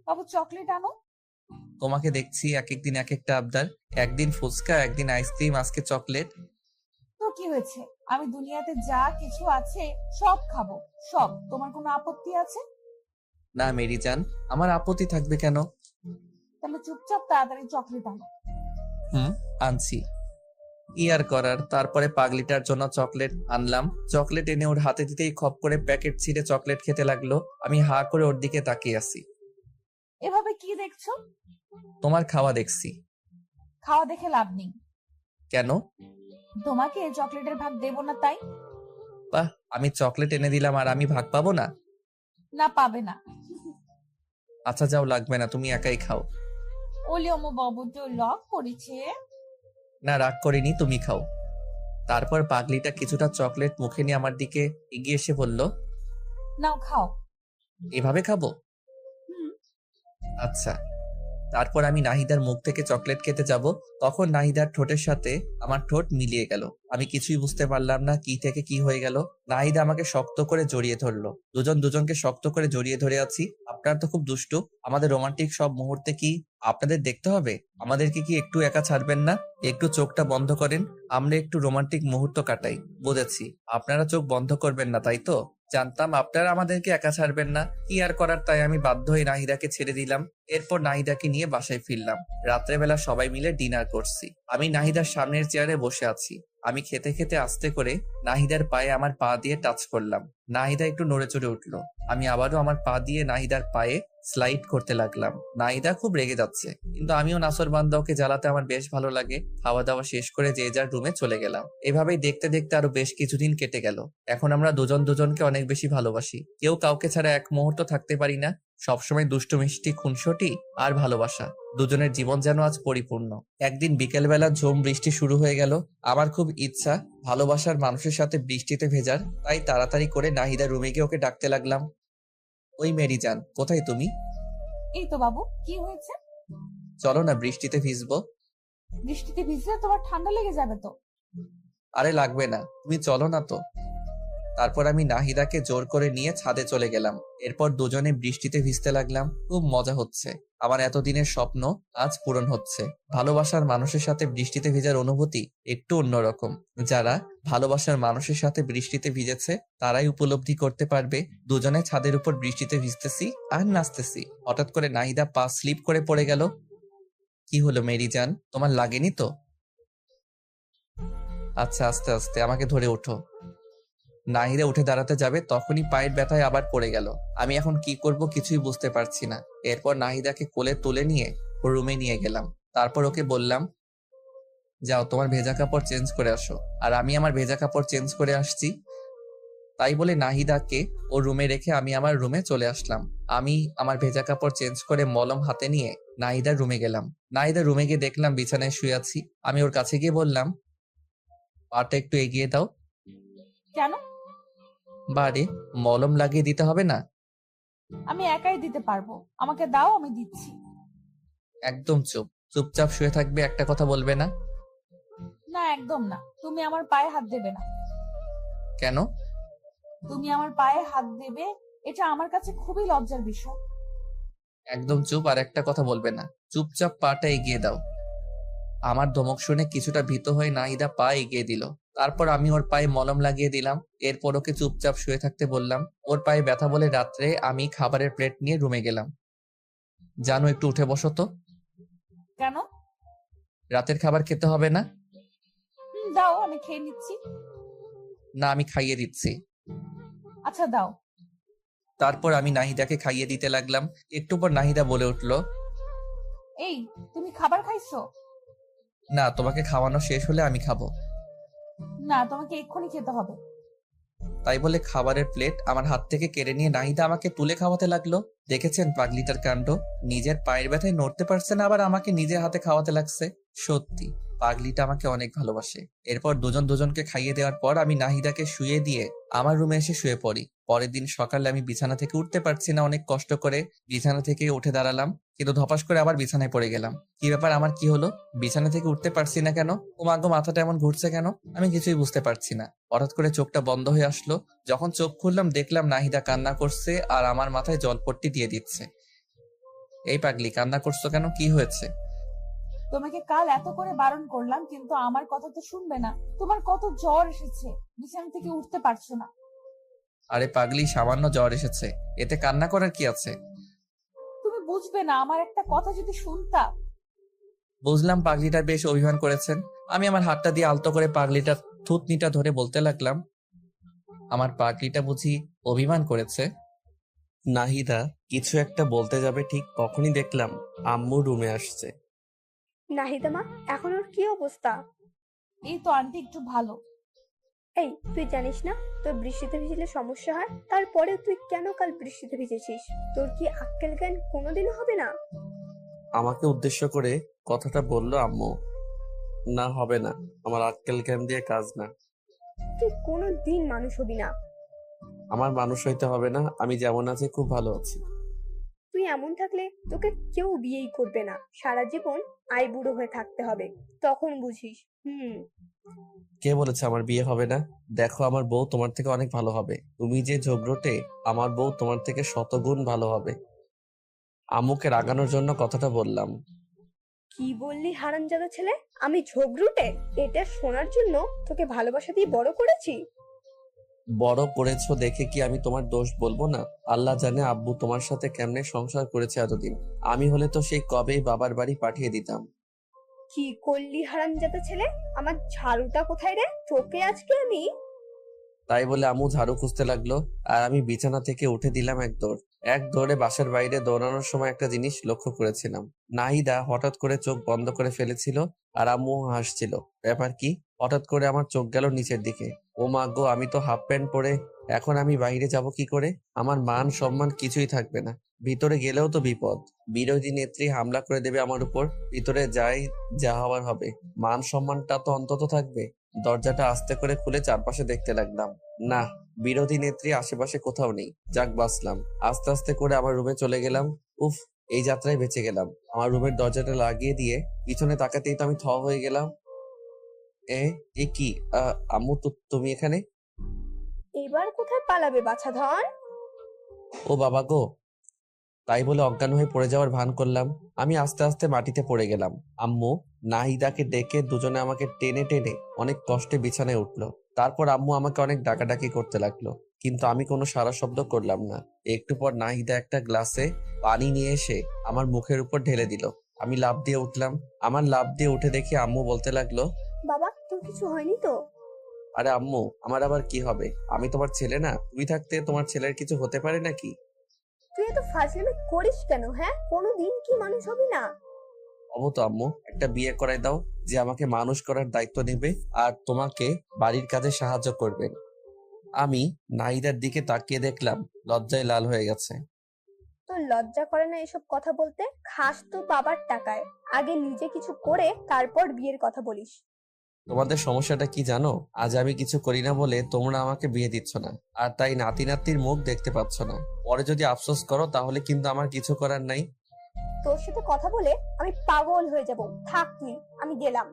বাবু চকলেট আনো। তোমাকে দেখছি এক একদিন এক একটা আবদার। একদিন ফুচকা, একদিন আইসক্রিম, আজকে চকলেট। তো কি হয়েছে, আমি দুনিয়াতে যা কিছু আছে সব খাবো, সব। তোমার কোনো আপত্তি আছে? না মেরি জান, আমার আপত্তি থাকবে কেন? তাহলে চুপচাপ তাড়াতাড়ি চকলেট আনো। আনছি। কি আর করার। তারপরে পাগলিটার জন্য চকলেট আনলাম। চকলেট এনে ওর হাতে দিতেই খপ করে প্যাকেট ছিঁড়ে চকলেট খেতে লাগলো। আমি হা করে ওর দিকে তাকিয়ে আছি। এভাবে কি দেখছো? তোমার খাওয়া দেখছি। খাওয়া দেখে লাভ নেই। কেন? তোমাকে চকলেটের ভাগ দেবো না তাই। বাহ, আমি চকলেট এনে দিলাম আর আমি ভাগ পাবো না? না, পাবে না। আচ্ছা যাও, লাগবে না, তুমি একাই খাও। ওলি আমার বাবু তো লক করেছে। না রাগ করিনি, তুমি খাও। তারপর পাগলিটা কিছুটা চকলেট মুখে নিয়ে আমার দিকে এগিয়ে এসে বলল, নাও খাও। এভাবে খাবো? হুম। আচ্ছা। তারপর আমি নাহিদার মুখ থেকে চকলেট খেতে যাব, তখন নাহিদার ঠোঁটের সাথে আমার ঠোঁট মিলিয়ে গেল। আমি কিছুই বুঝতে পারলাম না কি থেকে কি হয়ে গেল। নাহিদা আমাকে শক্ত করে জড়িয়ে ধরলো। দুজন দুজনকে শক্ত করে জড়িয়ে ধরে আছি। আপনারা তো খুব দুষ্টু। আমাদের রোমান্টিক সব মুহূর্তে কি আপনাদের দেখতে হবে? আমাদেরকে কি একটু একা ছাড়বেন না? একটু চোখটা বন্ধ করেন, আমরা একটু রোমান্টিক মুহূর্ত কাটাই। বুঝেছি, আপনারা চোখ বন্ধ করবেন না, তাই তো? জানতাম আপনারা আমাদেরকে একা ছাড়বেন না। কি আর করার, তাই আমি বাধ্য হয়ে নাহিদাকে ছেড়ে দিলাম। এরপর নাহিদাকে নিয়ে বাসায় ফিরলাম। রাত্রেবেলা সবাই মিলে ডিনার করছি। আমি নাহিদার সামনের চেয়ারে বসে আছি। আমি খেতে খেতে আস্তে করে নাহিদার পায়ে আমার পা দিয়ে টাচ করলাম। নাহিদা একটু নড়ে চড়ে উঠলো। আমি আবারও আমার পা দিয়ে নাহিদার পায়ে স্লাইড করতে লাগলাম। নাহিদা খুব রেগে যাচ্ছে, কিন্তু আমিও নাসরবান্দা ওকে জ্বালাতে আমার বেশ ভালো লাগে। খাওয়া দাওয়া শেষ করে যে যার রুমে চলে গেলাম। এভাবেই দেখতে দেখতে আরো বেশ কিছুদিন কেটে গেল। এখন আমরা দুজন দুজনকে অনেক বেশি ভালোবাসি। কেউ কাউকে ছাড়া এক মুহূর্ত থাকতে পারি না। সবসময় দুষ্টু মিষ্টি খুনসুটি আর ভালোবাসা, দুজনের জীবন যেন আজ পরিপূর্ণ। একদিন বিকেলবেলা ঝুম বৃষ্টি শুরু হয়ে গেল। আমার খুব ইচ্ছা ভালোবাসার মানুষের সাথে বৃষ্টিতে ভেজার, তাই তাড়াতাড়ি করে নাহিদা রুমে গিয়ে ওকে ডাকতে লাগলাম, ওই মেরি জান, কোথায় তুমি? এই তো বাবু, কি হয়েছে? চলো না বৃষ্টিতে ভিজবো। বৃষ্টিতে ভিজলে তোমার ঠান্ডা লেগে যাবে তো। আরে লাগবে না, তুমি চলো না তো। তারপর আমি নাহিদাকে জোর করে নিয়ে ছাদে চলে গেলাম। এরপর দুজনে বৃষ্টিতে ভিজতে লাগলাম। খুব মজা হচ্ছে। আমার এতদিনের স্বপ্ন আজ পূরণ হচ্ছে। ভালোবাসার মানুষের সাথে বৃষ্টিতে ভেজার অনুভূতি একটু অন্যরকম। যারা ভালোবাসার মানুষের সাথে বৃষ্টিতে ভিজেছে তারাই উপলব্ধি করতে পারবে। দুজনে ছাদের উপর বৃষ্টিতে ভিজতেছি আর নাচতেছি। হঠাৎ করে নাহিদা পা স্লিপ করে পড়ে গেল। কি হলো মেরি জান, তোমার লাগেনি তো? আচ্ছা, আস্তে আস্তে, আমাকে ধরে ওঠো। নাহিদা উঠে দাঁড়াতে যাবে, তখনই পায়ের ব্যথায় আবার পড়ে গেল। আমি এখন কি করব কিছুই বুঝতে পারছি না। এরপর নাহিদাকে কোলে তুলে নিয়ে রুমে নিয়ে গেলাম। তারপর ওকে বললাম, যাও তোমার ভেজা কাপড় চেঞ্জ করে আসো। আর আমি আমার ভেজা কাপড় চেঞ্জ করে আসছি। তাই বলে নাহিদাকে ও রুমে রেখে আমি আমার রুমে চলে আসলাম। আমি আমার ভেজা কাপড় চেঞ্জ করে মলম হাতে নিয়ে নাহিদার রুমে গেলাম। নাহিদার রুমে গিয়ে দেখলাম বিছানায় শুয়ে আছি। আমি ওর কাছে গিয়ে বললাম, পাটা একটু এগিয়ে দাও। কেন? বারে, মলম লাগিয়ে দিতে হবে না? আমি একাই দিতে পারবো, আমাকে দাও, আমি দিচ্ছি। একদম চুপ, চুপচাপ শুয়ে থাকবে, একটা কথা বলবে না। না, একদম না। তুমি আমার পায়ে হাত দেবে না। কেন? তুমি আমার পায়ে হাত দেবে, এটা আমার কাছে খুবই লজ্জার বিষয়। একদম চুপ, আর একটা কথা বলবে না। চুপচাপ পাটা এগিয়ে দাও। আমার ধমক শুনে কিছুটা ভীত হয়ে নাহিদা পা এগিয়ে দিল। তারপর আমি ওর পায়ে মলম লাগিয়ে দিলাম। এরপর ওকে চুপচাপ শুয়ে থাকতে বললাম। ওর পায়ে ব্যথা বলে রাত্রে আমি খাবারের প্লেট নিয়ে রুমে গেলাম। জানো, একটু উঠে বসো তো। কেন? রাতের খাবার খেতে হবে না? দাও, আমি খেয়ে নিচ্ছি। না, আমি খাইয়ে দিচ্ছি। আচ্ছা, দাও। তারপর আমি নাহিদাকে খাইয়ে দিতে লাগলাম। একটু পর নাহিদা বলে উঠলো, এই, তুমি খাবার খাইছো? না, তোমাকে খাওয়ানো শেষ হলে আমি খাবো। না, তোমাকে এক্ষুনি খেতে হবে। তাই বলে খাবারের প্লেট আমার হাত থেকে কেড়ে নিয়ে নাহিদা আমাকে তুলে খাওয়াতে লাগলো। দেখেছেন পাগলিটার কাণ্ড? নিজের পায়ের ব্যথায় নড়তে পারছে না, আবার আমাকে নিজের হাতে খাওয়াতে লাগছে। সত্যি পাগলিটা আমাকে অনেক ভালোবাসে। এরপর দুজন দুজনকে খাইয়ে দেওয়ার পর আমি নাহিদাকে শুয়ে দিয়ে আমার রুমে এসে শুয়ে পড়ি। পরের দিন সকালে আমি বিছানা থেকে উঠতে পারছি না। অনেক কষ্ট করে বিছানা থেকে উঠে দাঁড়ালাম, কিন্তু ধপাস করে আবার বিছানায় পড়ে গেলাম। কি ব্যাপার, আমার কি হলো? বিছানা থেকে উঠতে পারছি না কেন? ও মাগো, মাথাটা এমন ঘুরছে কেন? আমি কিছুই বুঝতে পারছি না। হঠাৎ করে চোখটা বন্ধ হয়ে আসলো। যখন চোখ খুললাম দেখলাম নাহিদা কান্না করছে আর আমার মাথায় জলপট্টি দিয়ে দিচ্ছে। এই পাগলি, কান্না করছো কেন? কি হয়েছে? তোমাকে কাল এত করে বারণ করলাম, কিন্তু আমার কথা তো শুনবে না। তোমার কত জ্বর এসেছে, বিছানা থেকে উঠতে পারছো না। আরে পাগলি, সামান্য জ্বর এসেছে, এতে কান্না করার কি আছে? তুমি বুঝবে না, আমার একটা কথা যদি শুনতা। বুঝলাম পাগলিটা বেশ অভিমান করেছেন। আমি আমার হাতটা দিয়ে আলতো করে পাগলিটার থুতনিটা ধরে বলতে লাগলাম, আমার পাগলিটা বুঝি অভিমান করেছে? নাহিদা কিছু একটা বলতে যাবে, ঠিক তখনই দেখলাম আম্মু রুমে আসছে। নাহিদা মা, এখন ওর কি অবস্থা? এই তো আন্টি একটু ভালো। এই, তুই জানিস না তোর বৃষ্টিতে ভিজলে সমস্যা হয়? তারপরে তুই কেন কাল বৃষ্টিতে ভিজেছিস? তোর কি আক্কেল জ্ঞান কোনোদিনও হবে না? আমাকে উদ্দেশ্য করে কথাটা বলল আম্মু। না, হবে না। আমার আক্কেল জ্ঞান দিয়ে কাজ না। তুই কোনো দিন মানুষ হবি না। আমার মানুষ হইতে হবে না, আমি যেমন আছি খুব ভালো আছি। তুই এমন থাকলে তোকে কেউ বিয়েই করবে না, সারা জীবন আইবুড়ো হয়ে থাকতে হবে, তখন বুঝিস। কে বলেছে আমার বিয়ে হবে না? দেখো, আমার বউ তোমার থেকে অনেক ভালো হবে। তুমি যে ঝগড়টে, আমার বউ তোমার থেকে শতগুণ ভালো হবে। আম্মুকে রাগানোর জন্য কথাটা বললাম। কি বললি হারামজাদা ছেলে? আমি ঝগড়ুটে? এটা শোনার জন্য তোকে ভালোবাসা দিয়ে বড় করেছি। বড় করেছো দেখে কি আমি তোমার দোষ বলবো না? আল্লাহ জানে আব্বু তোমার সাথে কেমনে সংসার করেছে এতদিন। আমি হলে তো সেই কবেই বাবার বাড়ি পাঠিয়ে দিতাম। কি করলি হারামজাদা ছেলে? আমার ঝাড়ুটা কোথায় রে? তোকে আজকে আমি। তাই বলে আম্মু ঝাড়ু খুঁজতে লাগলো, আর আমি বিছানা থেকে উঠে দিলাম এক দৌড়। এক দৌড়ে বাসার বাইরে দৌড়ানোর সময় একটা জিনিস লক্ষ্য করেছিলাম। নাহিদা হঠাৎ করে চোখ বন্ধ করে ফেলেছিল, আর আম্মু হাসছিল। ব্যাপার কি? হঠাৎ করে আমার চোখ গেল নিচের দিকে। ও মা গো, আমি তো হাফ প্যান্ট পরে, এখন আমি বাইরে যাব কি করে? আমার মান সম্মান কিছুই থাকবে না। ভিতরে গেলেও তো বিপদ, বিরোধী নেত্রী হামলা করে দেবে আমার উপর। ভিতরে যাই, যা হওয়ার হবে, মান সম্মানটা তো অন্তত থাকবে। দরজাটা আস্তে করে খুলে চারপাশে দেখতে লাগলাম। না, বিরোধী নেত্রী আশেপাশে কোথাও নেই। যাক, বাঁচলাম। আস্তে আস্তে করে আমার রুমে চলে গেলাম। উফ, এই যাত্রায় বেঁচে গেলাম। আমার রুমের দরজাটা লাগিয়ে দিয়ে পিছনে তাকাতেই তো আমি থ হয়ে গেলাম। এ এ কি? আম্মু, তুমি এখানে? এবার কোথায় পালাবে বাছাধন? ও বাবা গো! তাই বলে অজ্ঞান হয়ে পড়ে যাওয়ার ভান করলাম। আমি আস্তে আস্তে মাটিতে পড়ে গেলাম। আম্মু নাহিদাকে ডেকে দুজনে আমাকে টেনে টেনে অনেক কষ্টে বিছানায় উঠলো। তারপর আম্মু আমাকে অনেক ডাকাডাকি করতে লাগলো, কিন্তু আমি কোনো সাড়া শব্দ করলাম না। একটু পর নাহিদা একটা গ্লাসে পানি নিয়ে এসে আমার মুখের উপর ঢেলে দিল। আমি লাফ দিয়ে উঠলাম। আমার লাফ দিয়ে উঠে দেখি আম্মু বলতে লাগলো, বাবা, তোর কিছু হয়নি তো? আরে আম্মু, আমার আবার কি হবে? আমি তোমার ছেলে না? তুমি থাকতে তোমার ছেলের কিছু হতে পারে নাকি? তুই এত ফাজলামি করিস কেন? হ্যাঁ, কোনোদিন কি মানুষ হবি না? হবো তো আম্মু। একটা বিয়ে করাই দাও, যে আমাকে মানুষ করার দায়িত্ব নেবে আর তোমাকে বাড়ির কাজে সাহায্য করবে। আমি নাহিদার দিকে তাকিয়ে দেখলাম লজ্জায় লাল হয়ে গেছে। তোর লজ্জা করে না এসব কথা বলতে? খাস তো বাবার টাকায়, আগে নিজে কিছু করে তারপর বিয়ের কথা বলিস। তোমাদের সমস্যাটা কি জানো? আজ আমি কিছু করি না বলে তোমরা আমাকে বিয়ে দিচ্ছ না, আর তাই নাতি নাতির মুখ দেখতে পাচ্ছ না। পরে যদি আফসোস করো তাহলে কিন্তু আমার কিছু করার নাই। তোর সাথে কথা বলে আমি পাগল হয়ে যাব। থাক তুই, আমি গেলাম।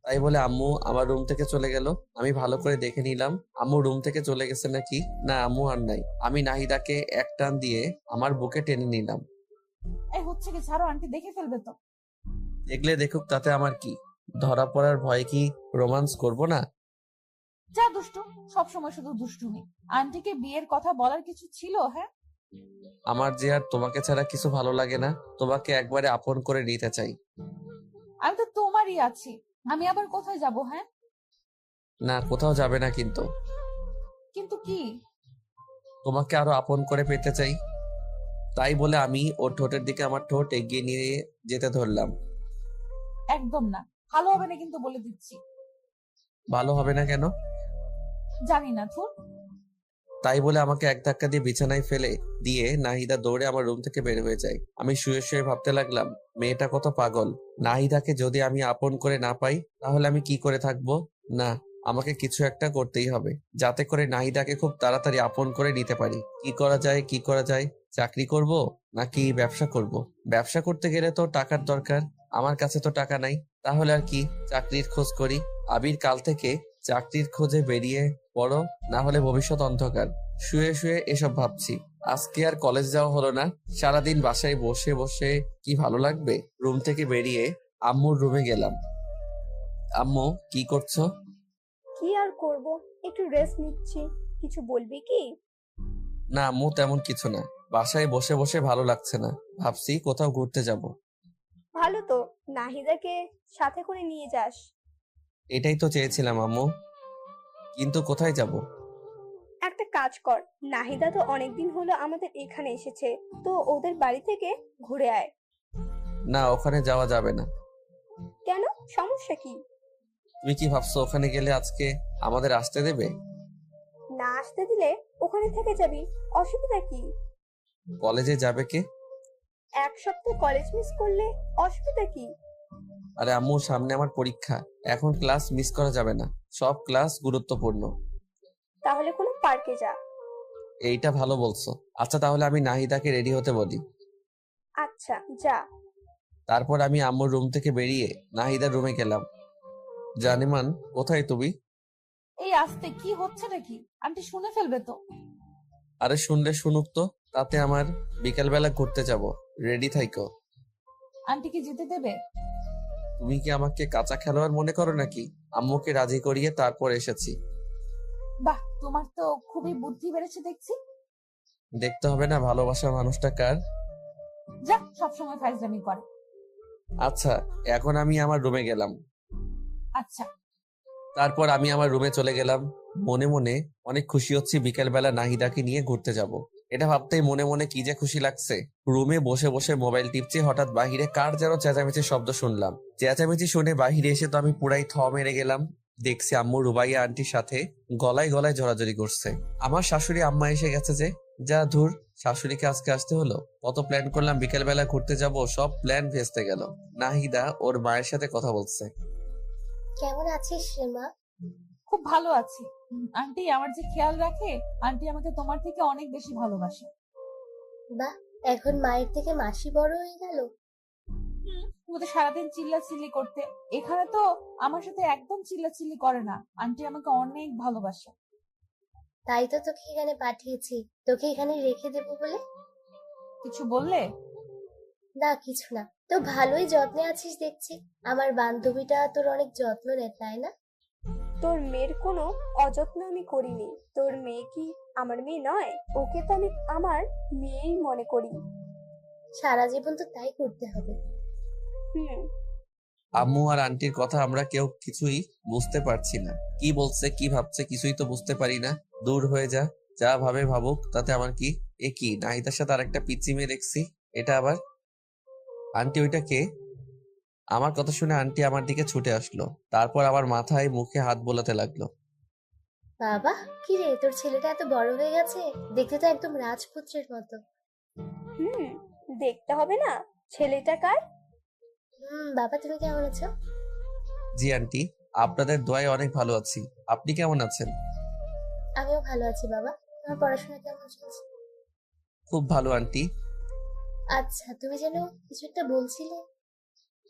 তাই বলে আম্মু আমার রুম থেকে চলে গেল। আমি ভালো করে দেখে নিলাম আম্মু রুম থেকে চলে গেছে নাকি। না, আম্মু আর নাই। আমি নাহিদাকে এক টান দিয়ে আমার বুকে টেনে নিলাম। এই হচ্ছে কি? ছাড়ো, আন্টি দেখে ফেলবে তো। দেখলে দেখুক, তাতে আমার কি? ধরা পড়ার ভয়ে কি রোমান্স করব না? যা দুষ্টু, সবসময় শুধু দুষ্টুমি। আন্টিকে বিয়ের কথা বলার কিছু ছিল? হ্যাঁ, আমার যে আর তোমাকে ছাড়া কিছু ভালো লাগে না। তোমাকে একবারে আপন করে নিতে চাই। আমি তো তোমারই আছি। আমি আবার কোথায় যাব? হ্যাঁ, না, কোথাও যাবে না, কিন্তু কিন্তু কি? তোমাকে আরো আপন করে পেতে চাই। তাই বলে আমি ওর ঠোঁটের দিকে আমার ঠোঁট এগিয়ে নিয়ে যেতে ধরলাম। একদম না, ভালো হবে না কিন্তু, বলে দিচ্ছি। ভালো হবে না কেন? জানি না, থুর। তাই বলে আমাকে এক ধাক্কা দিয়ে বিছানায় ফেলে দিয়ে নাহিদা দৌড়ে আমার রুম থেকে বের হয়ে যায়। আমি শুয়ে শুয়ে ভাবতে লাগলাম, মেয়েটা কত পাগল। নাহিদাকে যদি আমি আপন করে না পাই তাহলে আমি কি করে থাকবো? না, আমাকে কিছু একটা করতেই হবে, যাতে করে নাহিদাকে খুব তাড়াতাড়ি আপন করে নিতে পারি। কি করা যায়, কি করা যায়? চাকরি করব নাকি ব্যবসা করব? ব্যবসা করতে গেলে তো টাকার দরকার। আমার কাছে তো টাকা নাই। তাহলে আর কি, চাকরির খোঁজ করি। আবির কাল থেকে চাকরির খোঁজে বেরিয়ে পড়ো, না হলে ভবিষ্যৎ অন্ধকার। শুয়ে শুয়ে এসব ভাবছি। আজকে আর কলেজ যাওয়া হলো না। সারাদিন বাসায় বসে বসে কি ভালো লাগবে। রুম থেকে বেরিয়ে আম্মুর রুমে গেলাম। আম্মু, কি করছো? কি আর করব, একটু রেস্ট নিচ্ছি। কিছু বলবি কি? না আম্মু, তেমন কিছু না। বাসায় বসে বসে ভালো লাগছে না, ভাবছি কোথাও ঘুরতে যাব। ভালো তো, নাহিদাকে সাথে করে নিয়ে যাস। এটাই তো চেয়েছিলাম আম্মু, কিন্তু কোথায় যাব? একটা কাজ কর, নাহিদা তো অনেকদিন হলো আমাদের এখানে এসেছে, তো ওদের বাড়ি থেকে ঘুরে আয়। না, ওখানে যাওয়া যাবে না। কেন, সমস্যা কি? তুমি কি ভাবছো ওখানে গেলে আজকে আমাদের আসতে দেবে? না আসতে দিলে ওখানে থেকে যাবি, অসুবিধা কি? কলেজে যাবে কে? এক সপ্তাহ কলেজ মিস করলে অসুবিধা কি? আরে আম্মু, সামনে আমার পরীক্ষা, এখন ক্লাস মিস করা যাবে না, সব ক্লাস গুরুত্বপূর্ণ। তাহলে কোনো পার্কে যা। এইটা ভালো বলছো। আচ্ছা, তাহলে আমি নাহিদাকে রেডি হতে বলি। আচ্ছা যা। তারপর আমি আম্মুর রুম থেকে বেরিয়ে নাহিদার রুমে গেলাম। জানেমান, কোথায় তুমি? এই আস্তে, কি হচ্ছে নাকি? আন্টি শুনে ফেলবে তো। আরে শুনলে শুনুক তো, তাতে আমার বিকালবেলা ঘুরতে যাব, রেডি থাইকো। আন্টি কি যেতে দেবে? তুমি কি আমাকে কাঁচা খেলোয়াড় মনে করো নাকি? আম্মুকে রাজি করিয়ে তারপর এসেছি। বাহ, তোমার তো খুবই বুদ্ধি বেড়েছে দেখছি। দেখতে হবে না ভালোবাসার মানুষটা কার? যা, সবসময় ফাইজলামি করে। আচ্ছা, এখন আমি আমার রুমে গেলাম। আচ্ছা। তারপর আমি আমার রুমে চলে গেলাম। মনে মনে অনেক খুশি হচ্ছি বিকেলবেলা নাহিদাকে নিয়ে ঘুরতে যাব। এটা ভাবতেই মনে মনে কি যে খুশি লাগছে। রুমে বসে বসে মোবাইল টিপছি, হঠাৎ বাহিরে কার যেন চেঁচামেচির শব্দ শুনলাম। চেঁচামেচি শুনে বাহিরে এসে তো আমি পুরাই থ মেরে গেলাম। দেখছি আম্মু রুবাইয়া আন্টির সাথে গলায় গলায় জড়াজড়ি করছে। আমার শাশুড়ি আম্মা এসে গেছে যে, যা ধুর, শাশুড়িকে আজকে আসতে হলো। কত প্ল্যান করলাম বিকেলবেলা ঘুরতে যাব, সব প্ল্যান ভেস্তে গেল। নাহিদা ওর মায়ের সাথে কথা বলছে। কেমন আছিস রে মা? খুব ভালো আছি। আন্টি আমার যে খেয়াল রাখে, আন্টি আমাকে তোমার থেকে অনেক বেশি ভালোবাসে। বাহ, এখন মায়ের থেকে মাসি বড় হয়ে গেল। তুমি তো সারাদিন চিল্লাচিল্লি করতে, এখানে তো আমার সাথে একদম চিল্লাচিল্লি করে না। আন্টি আমাকে অনেক ভালোবাসে। তাই তো তোকে এখানে পাঠিয়েছি, তোকে এখানে রেখে দেবো বলে। কিছু বললে? না কিছু না, তো ভালোই যত্নে আছিস দেখছি। আমার বান্ধবীটা তোর অনেক যত্ন নেয় তাই না? তোর মেয়ের কোনো অযত্ন আমি করিনি। তোর মেয়ে কি আমার মেয়ে নয়? ওকে তো আমি আমার মেয়েই মনে করি। সারা জীবন তো তাই করতে হবে। হুম। আম্মু আর আন্টির কথা আমরা কেউ কিছুই বুঝতে পারছি না। কি বলছে, কি ভাবছে, কিছুই তো বুঝতে পারি না। দূর হয়ে যা, যা ভাবে ভাবুক, তাতে আমার কি। এ কি, নাহিদার সাথে আরেকটা পিচ্চি মেয়ে দেখছি। এটা আবার আন্টি? ওইটা কে? আমার কথা শুনে আন্টি আমার দিকে ছুটে আসলো। তারপর আমার মাথায় মুখে হাত বোলাতে লাগলো। বাবা, কি রে, তোর ছেলেটা এত বড় হয়ে গেছে, দেখতে তো একদম রাজপুত্রের মতো। হুম, দেখতে হবে না? ছেলেটা কার? বাবা তুমি কেমন আছো? জি আন্টি, আপনাদের দোয়ায় অনেক ভালো আছি। আপনি কেমন আছেন? আমিও ভালো আছি বাবা। তোমার পড়াশোনা কেমন চলছে? খুব ভালো আন্টি। আচ্ছা, তুমি যেন কিছু একটা বলছিলে।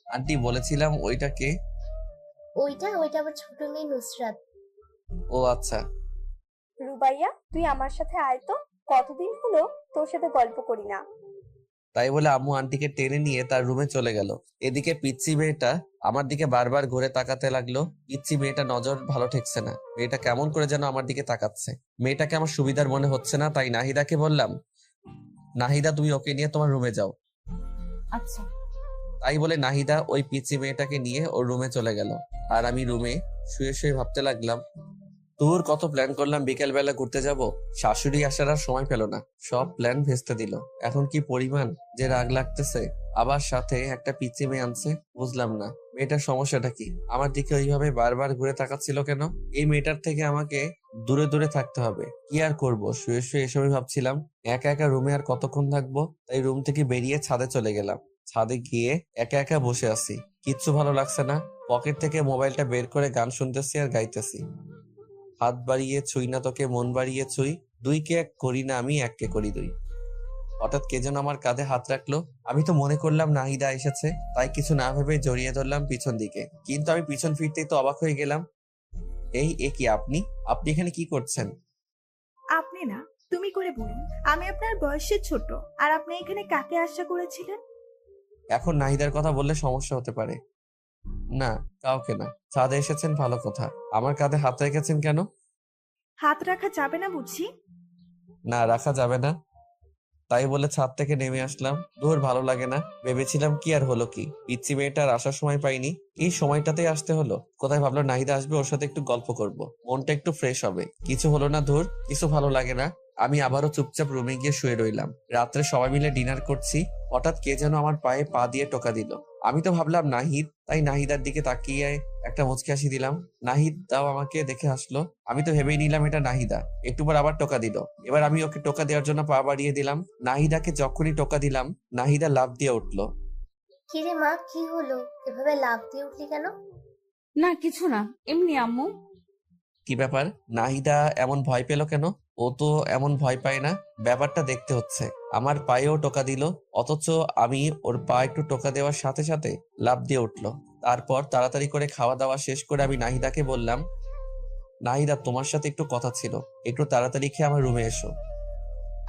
আন্টি বলেছিলাম, ওইটা কে? ওইটা ওইটা আমার ছোট মেয়ে নুসরাত। ও আচ্ছা। রুবাইয়া, তুই আমার সাথে আয় তো। কতদিন হলো তোর সাথে গল্প করি না। তাই বলে আম্মু আন্টিকে টেনে নিয়ে তার রুমে চলে গেল। এদিকে পিচ্চি মেয়েটা আমার দিকে বারবার ঘুরে তাকাতে লাগলো। পিচ্চি মেয়েটা নজর ভালো ঠেকছে না। মেয়েটা কেমন করে যেন আমার দিকে তাকাচ্ছে। মেয়েটাকে আমার সুবিধার মনে হচ্ছে না, তাই নাহিদাকে বললাম, নাহিদা তুমি ওকে নিয়ে তোমার রুমে যাও। আচ্ছা। তাই বলে নাহিদা ওই পিচ্চি মেয়েটাকে নিয়ে ওর রুমে চলে গেল। আর আমি রুমে শুয়ে শুয়ে ভাবতে লাগলাম, তোর কত প্ল্যান করলাম বিকেল বেলা ঘুরতে যাব, শাশুড়ি আসার আর সময় পেল না, সব প্ল্যান ভেস্তে দিল। এখন কি পরিমাণ যে রাগ লাগতেছে। আবার সাথে একটা পিচ্চি মেয়ে আনছে, বুঝলাম না মেয়েটার সমস্যাটা কি। আমার দিকে ওইভাবে বারবার ঘুরে তাকাচ্ছিল কেন? এই মেয়েটার থেকে আমাকে দূরে দূরে থাকতে হবে। কি আর করব, শুয়ে শুয়ে এসবই ভাবছিলাম। একা একা রুমে আর কতক্ষণ থাকবো, তাই রুম থেকে বেরিয়ে ছাদে চলে গেলাম। ছাদে গিয়ে একা একা বসে আছি, কিচ্ছু ভালো লাগছে না। পকেট থেকে মোবাইলটা বের করে গান শুনতেছি আর গাইতেছি। হাত বাড়িয়ে ছুই না তোকে, মন বাড়িয়ে ছুই, দুইকে এক করি না আমি, এককে করি দুই। হঠাৎ কে যেন আমার কাঁধে হাত রাখলো। আমি তো মনে করলাম নাহিদা এসেছে, তাই কিছু না ভেবে জড়িয়ে ধরলাম পিছন দিকে। কিন্তু আমি পিছন ফিরতেই তো অবাক হয়ে গেলাম। এ কি আপনি? আপনি এখানে কি করছেন? আপনি না, তুমি করে বলুন। আমি আপনার বয়সে ছোট, আর আপনি এখানে কাকে আশা করেছিলেন? এখন নাহিদার কথা বললে সমস্যা হতে পারে। না, কাউকে না। ছাদে এসেছেন ভালো কথা, আমার কাঁধে হাত রেখেছেন কেন? হাত রাখা যাবে না বুঝি? না, রাখা যাবে না। তাই বলে ছাদ থেকে নেমে আসলাম। দূর ভালো লাগে না। ভেবেছিলাম কি আর হলো কি, পিচ্চি মেয়েটার আসার সময় পাইনি, এই সময়টাতেই আসতে হলো। কোথায় ভাবলো নাহিদা আসবে, ওর সাথে একটু গল্প করব, মনটা একটু ফ্রেশ হবে। কিছু হলো না, ধুর, কিছু ভালো লাগে না। আমি আবারও চুপচাপ রুমে গিয়ে শুয়ে রইলাম। রাত্রে সবাই মিলে ডিনার করছি, হঠাৎ কে যেন আমার পায়ে পা দিয়ে টোকা দিল। আমি তো ভাবলাম নাহিদ, তাই নাহিদার দিকে তাকিয়ে একটা মুচকি হাসি দিলাম। নাহিদ দাও আমাকে দেখে হাসলো। আমি তো ভেবেই নিলাম এটা নাহিদা। একটু পর আবার টোকা দিল। এবার আমি ওকে টোকা দেওয়ার জন্য পা বাড়িয়ে দিলাম। নাহিদাকে যখনই টোকা দিলাম, নাহিদা লাফ দিয়ে উঠলো। কিরে মা, কি হলো? এভাবে লাফ দিয়ে উঠলি কেন? না কিছু না, এমনি আম্মু। কি ব্যাপার? নাহিদা এমন ভয় পেল কেন? ও তো এমন ভয় পায় না। ব্যাপারটা দেখতে হচ্ছে। আমার পায়েও টোকা দিল, অথচ আমি ওর পা একটু টোকা দেওয়ার সাথে সাথে লাফ দিয়ে উঠলো। তারপর তাড়াতাড়ি করে খাওয়া দাওয়া শেষ করে আমি নাহিদাকে বললাম, নাহিদা তোমার সাথে একটু কথা ছিল, একটু তাড়াতাড়ি খেয়ে আমার রুমে এসো।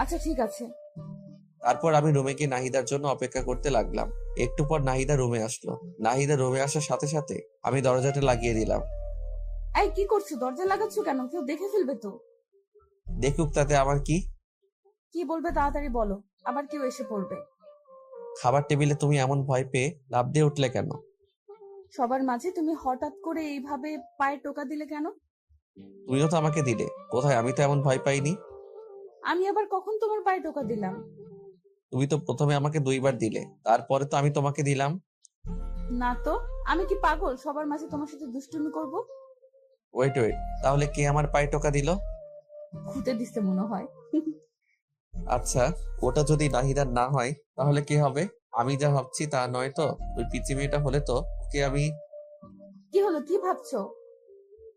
আচ্ছা ঠিক আছে। তারপর আমি রুমে গিয়ে নাহিদার জন্য অপেক্ষা করতে লাগলাম। একটু পর নাহিদা রুমে আসলো। নাহিদা রুমে আসার সাথে সাথে আমি দরজাটা লাগিয়ে দিলাম। এই কি করছো? দরজা লাগাচ্ছ কেন? কেউ দেখে ফেলবে তো। দেখুক, তাতে আমার কি? কি বলবে তাড়াতাড়ি বলো, আবার কেউ এসে পড়বে। খাবার টেবিলে তুমি এমন ভয় পেয়ে লাফ দিয়ে উঠলে কেন? সবার মাঝে তুমি হঠাৎ করে এইভাবে পায়ে টোকা দিলে কেন? তুমিও তো আমাকে দিলে। কোথায়? আমি তো এমন ভয় পাইনি। আমি আবার কখন তোমার পায়ে টোকা দিলাম? তুমি তো প্রথমে আমাকে 2বার দিলে, তারপরে তো আমি তোমাকে দিলাম। না তো, আমি কি পাগল সবার মাঝে তোমার সাথে দুষ্টুমি করব? ওয়েট ওয়েট, তাহলে কে আমার পায়ে টোকা দিল? খুঁতে দিচ্ছে মনে হয়। আচ্ছা, ওটা যদি নাহিদার না হয় তাহলে কে হবে? আমি যা ভাবছি তা নয় তো? ওই পিচ্চি মেয়েটা হলে তো ওকে আমি। কি হলো, কি ভাবছো?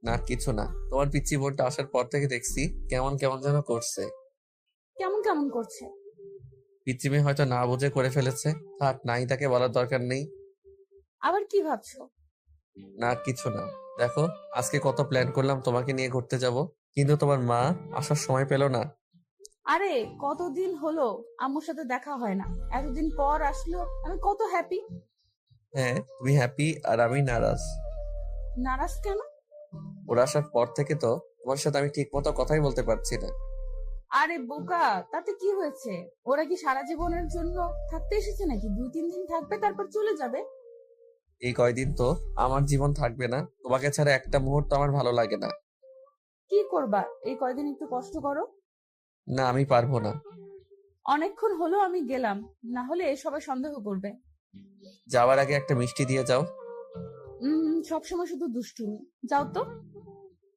না কিছু না, তোমার পিচ্চি বোনটা আসার পর থেকে দেখছি কেমন কেমন যেন করছে। কেমন কেমন করছে? পিচ্চি মেয়ে হয়তো না বুঝে করে ফেলেছে। থাক, নাহিদাকে বলার দরকার নেই। আবার কি ভাবছো? না কিছু না। দেখো, আজকে কত প্ল্যান করলাম তোমাকে নিয়ে ঘুরতে যাব, কিন্তু তোমার মা আসার সময় পেল না। আরে কতদিন হলো আম্মুর সাথে দেখা হয় না, এতদিন পর আসলো, আমি কত হ্যাপি। হ্যাঁ, তুমি হ্যাপি আর আমি নারাজ। নারাজ কেন? ওরা আসার পর থেকে তো তোমার সাথে আমি ঠিক মতো কথাই বলতে পারছি না। আরে বোকা, তাতে কি হয়েছে? ওরা কি সারা জীবনের জন্য থাকতে এসেছে নাকি? 2-3 দিন থাকবে তারপর চলে যাবে। এই কয়দিন তো আমার জীবন থাকবে না। তোমাকে ছাড়া একটা মুহূর্ত আমার ভালো লাগে না। কি করবা এই কয়দিন? একটু কষ্ট করো। না, আমি পারবো না। অনেকক্ষণ হলো আমি গেলাম, না হলে সবাই সন্দেহ করবে। যাওয়ার আগে একটা মিষ্টি দিয়ে যাও। সবসময় শুধু দুষ্টুমি। যাও তো।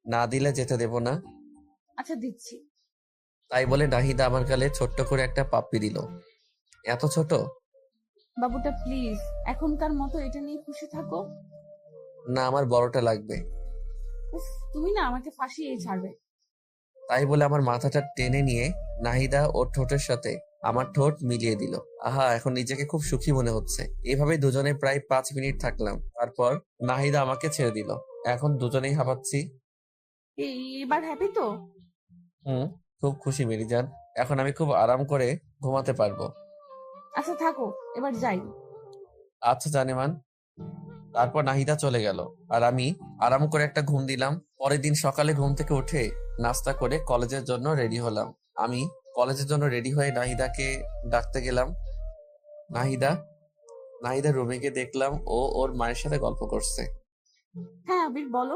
না দিলে যেতে দেব না। আচ্ছা দিচ্ছি। তাই বলে নাহিদা আমার গালে ছোট্ট করে একটা পাপ্পি দিল। এত ছোট? বাবুটা প্লিজ, এখনকার মতো এটা নিয়ে খুশি থাকো। না, আমার বড়টা লাগবে। উফ, তুমি না আমাকে ফাঁসিয়েই ছাড়বে। তাই বলে আমার মাথাটা টেনে নিয়ে নাহিদা ওর ঠোঁটের সাথে আমার ঠোঁট মিলিয়ে দিল। আহা, এখন নিজেকে খুব সুখী মনে হচ্ছে। এভাবে দুজনে প্রায় 5 মিনিট থাকলাম। তারপর নাহিদা আমাকে ছেড়ে দিল। এখন দুজনেই হাঁপাচ্ছি। এবার হ্যাপি তো? হুম, খুব খুশি মিরিজান। এখন আমি খুব আরাম করে ঘুমাতে পারবো। আচ্ছা থাকো, এবার যাই। আচ্ছা জানেমান। তারপর নাহিদা চলে গেল আর আমি আরাম করে একটা ঘুম দিলাম। পরের দিন সকালে ঘুম থেকে উঠে নাস্তা করে কলেজের জন্য রেডি হলাম। আমি কলেজের জন্য রেডি হয়ে নাহিদাকে ডাকতে গেলাম। নাহিদা। নাহিদা রুমে গিয়ে দেখলাম ও ওর মায়ের সাথে গল্প করছে। হ্যাঁ আবির বলো।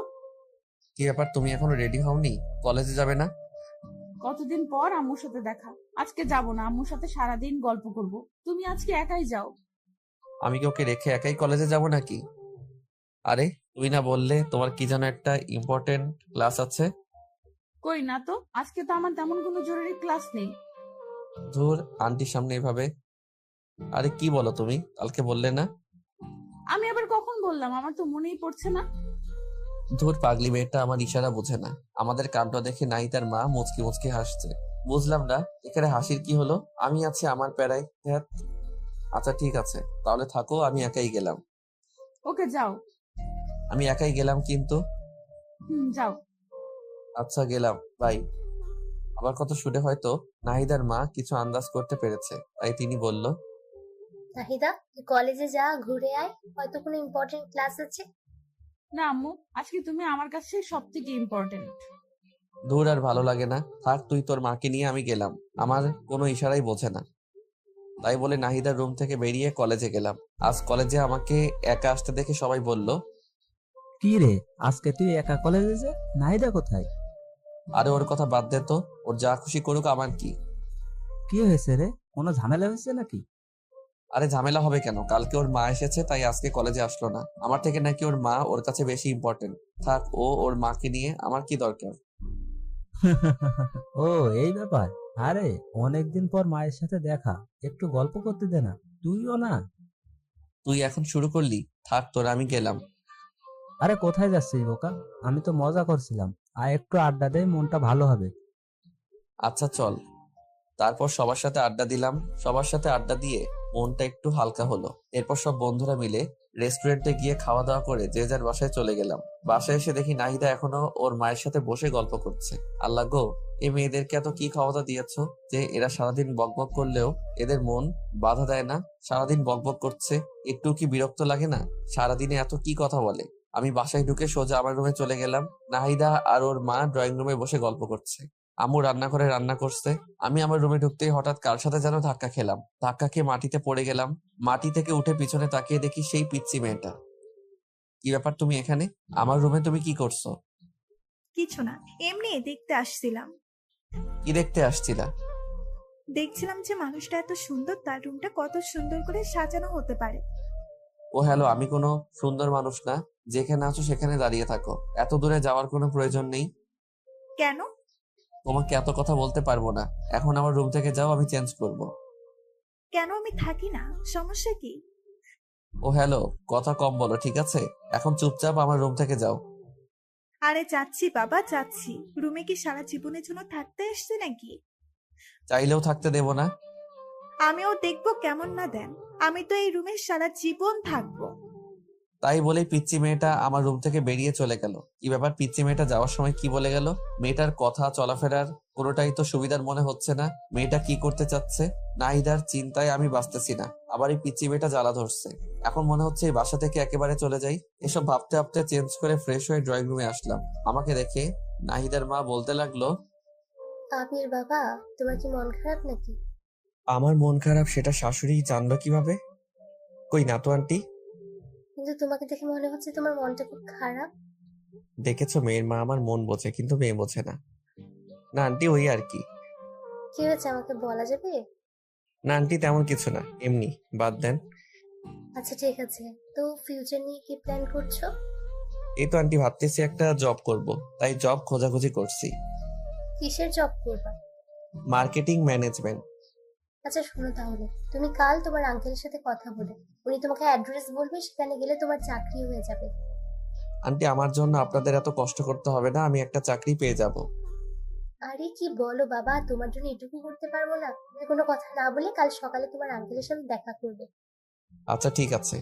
কি ব্যাপার, তুমি এখনো রেডি হওনি? কলেজে যাবে না? কতদিন পর আম্মুর সাথে দেখা, আজকে যাব না, আম্মুর সাথে সারাদিন গল্প করব। তুমি আজকে একাই যাও। আমি কি ওকে রেখে একাই কলেজে যাব নাকি? আরে, তুমি না বললে তোমার কি যেন একটা ইম্পর্টেন্ট ক্লাস আছে? কই না তো, আজকে তো আমার তেমন কোনো জরুরি ক্লাস নেই। ধুর, আন্টির সামনে এভাবে। আরে কি বলো তুমি? কালকে বললে না? আমি আবার কখন বললাম? আমার তো মনেই পড়ছে না। ধুর, পাগলি মেয়েটা আমার ইশারা বোঝে না। আমাদের কাণ্ড দেখে নাই তার মা মুচকি মুচকি হাসছে। বুঝলাম না এখানে হাসির কি হলো। আমি আছি আমার প্যারায়। ধ্যাৎ। আচ্ছা ঠিক আছে, তাহলে থাকো, আমি একাই গেলাম। ওকে যাও। আমি একাই গেলাম কিন্তু। যাও। আচ্ছা গেলাম, বাই। আবার কত শুনে হয়তো নাহিদার মা কিছু আন্দাজ করতে পেরেছে, তাই তিনি বলল, নাহিদা, তুই কলেজে যা, ঘুরে আয়, হয়তো কোনো ইম্পর্টেন্ট ক্লাস আছে। না আম্মু, আজকে তুমি আমার কাছে সব থেকে ইম্পর্টেন্ট। দূর, আর ভালো লাগে না। থাক, তুই তোর মাকে নিয়ে আমি গেলাম। আমার কোনো ইশারাই বোঝে না। তাই বলে নাহিদার রুম থেকে বেরিয়ে কলেজে গেলাম। আজ কলেজে আমাকে একা আসতে দেখে সবাই বলল, কি রে, আজকে তুই একা কলেজে যে? নাহিদা কোথায়? আরে ওর কথা বাদ দে তো, ওর যা খুশি করুক, আমার কি। কি হয়েছে রে? কোনো ঝামেলা হয়েছে নাকি? আরে ঝামেলা হবে কেন? কালকে ওর মা এসেছে, তাই আজকে কলেজে আসলো না। আমার থেকে নাকি ওর মা ওর কাছে বেশি ইম্পর্টেন্ট। থাক, ও ওর মাকে নিয়ে আমার কি দরকার। ও, এই ব্যাপার। আরে, অনেকদিন পর মায়ের সাথে দেখা, একটু গল্প করতে দে না, তুইও না। তুই এখন শুরু করলি? থাক তোর, আমি গেলাম। আরে কোথায় যাচ্ছিস বোকা? আমি তো মজা করছিলাম। আর একটু আড্ডা দে, মনটা ভালো হবে। আচ্ছা চল। তারপর সবার সাথে আড্ডা দিলাম। সবার সাথে আড্ডা দিয়ে মনটা একটু হালকা হলো। এরপর সব বন্ধুরা মিলে রেস্টুরেন্টে গিয়ে খাওয়া দাওয়া করে যে যার বাসায় চলে গেলাম। বাসায় এসে দেখি নাহিদা এখনো ওর মায়ের সাথে বসে গল্প করছে। আল্লাহ গো, এই মেয়েদেরকে এত কি খাওয়াটা দিয়েছো যে এরা সারাদিন বকবক করলেও এদের মন বাধা দেয় না? সারাদিন বকবক করছে, একটু কি বিরক্ত লাগে না? সারাদিনে এত কি কথা বলে। আমি বাসায় ঢুকে সোজা আমার রুমে চলে গেলাম। নাহিদা আর ওর মা ড্রয়িং রুমে বসে গল্প করছে। আম্মু রান্নাঘরে রান্না করছে। আমি আমার রুমে ঢুকতেই হঠাৎ কার সাথে যেন ধাক্কা খেলাম। ধাক্কা খেয়ে মাটিতে পড়ে গেলাম। মাটি থেকে উঠে পিছনে তাকিয়ে দেখি সেই পিচ্চি মেয়েটা। কি ব্যাপার, তুমি এখানে? আমার রুমে তুমি কি করছো? কিছু না, এমনি দেখতে আসছিলাম। কি দেখতে আসছিলা? দেখছিলাম যে মানুষটা এত সুন্দর, তার রুমটা কত সুন্দর করে সাজানো হতে পারে। ও হ্যালো, আমি কোনো সুন্দর মানুষ না। যেখানে আছো সেখানে দাঁড়িয়ে থাকো, এত দূরে যাওয়ার কোনো প্রয়োজন নেই। কেন? তোমাকে এত কথা বলতে পারবো না। এখন আমার রুম থেকে যাও, আমি চেঞ্জ করব। কেন আমি থাকি না? সমস্যা কি? ও হ্যালো, কথা কম বলো ঠিক আছে? এখন চুপচাপ আমার রুম থেকে যাও। আরে যাচ্ছি বাবা, যাচ্ছি। রুমে কি সারা জীবনের জন্য থাকতে এসছে নাকি? চাইলেও থাকতে দেব না। আমিও দেখবো কেমন না দেন। আমি তো এই রুমে সারা জীবন থাকবো। তাই বলেই পিচ্চি মেয়েটা আমার রুম থেকে বেরিয়ে চলে গেল। কি ব্যাপার, পিচ্চি মেয়েটা যাওয়ার সময় কি বলে গেল? মেয়েটার কথা চলাফেরার কোনোটাই তো সুবিধার মনে হচ্ছে না। মেয়েটা কি করতে চাচ্ছে? নাহিদার চিন্তায় আমি বাঁচতেছি না। আবার এই পিচ্চি মেয়েটা জ্বালা ধরছে। এখন মনে হচ্ছে এই বাসা থেকে একেবারে চলে যাই। এসব ভাবতে ভাবতে চেঞ্জ করে ফ্রেশ হয়ে ড্রয়িং রুমে আসলাম। আমাকে দেখে নাহিদার মা বলতে লাগলো, আবির বাবা, তোমার কি মন খারাপ নাকি? আমার মন খারাপ সেটা শাশুড়ি জানলো কিভাবে? কই না তো আন্টি। কিন্তু তোমাকে দেখে মনে হচ্ছে তোমার মনটা খুব খারাপ। দেখেছো, মেয়ের মা আমার মন বোঝে কিন্তু মেয়ে বোঝে না। না আন্টি, ওই আর কি। কি হয়েছে আমাকে বলা যাবে? না আন্টি, তেমন কিছু না, এমনি, বাদ দেন। আচ্ছা ঠিক আছে, তো ফিউচার নিয়ে কি প্ল্যান করছো? এই তো আন্টি ভাবতেছি একটা জব করব, তাই জব খোঁজাখুঁজি করছি। কিসের জব করবা? Marketing management. আচ্ছা শোনো তাহলে, তুমি কাল তোমার আঙ্কেলের সাথে কথা বলে উনি তোমাকে অ্যাড্রেস বলবে, সেখানে গেলে তোমার চাকরি হয়ে যাবে। আন্টি আমার জন্য আপনাদের এত কষ্ট করতে হবে না, আমি একটা চাকরি পেয়ে যাব। আরে কি বলো বাবা, তোমার জন্য এটুকু করতে পারবো না? তুমি কোনো কথা না বলে কাল সকালে তোমার আঙ্কেলের সাথে দেখা করবে। আচ্ছা ঠিক আছে।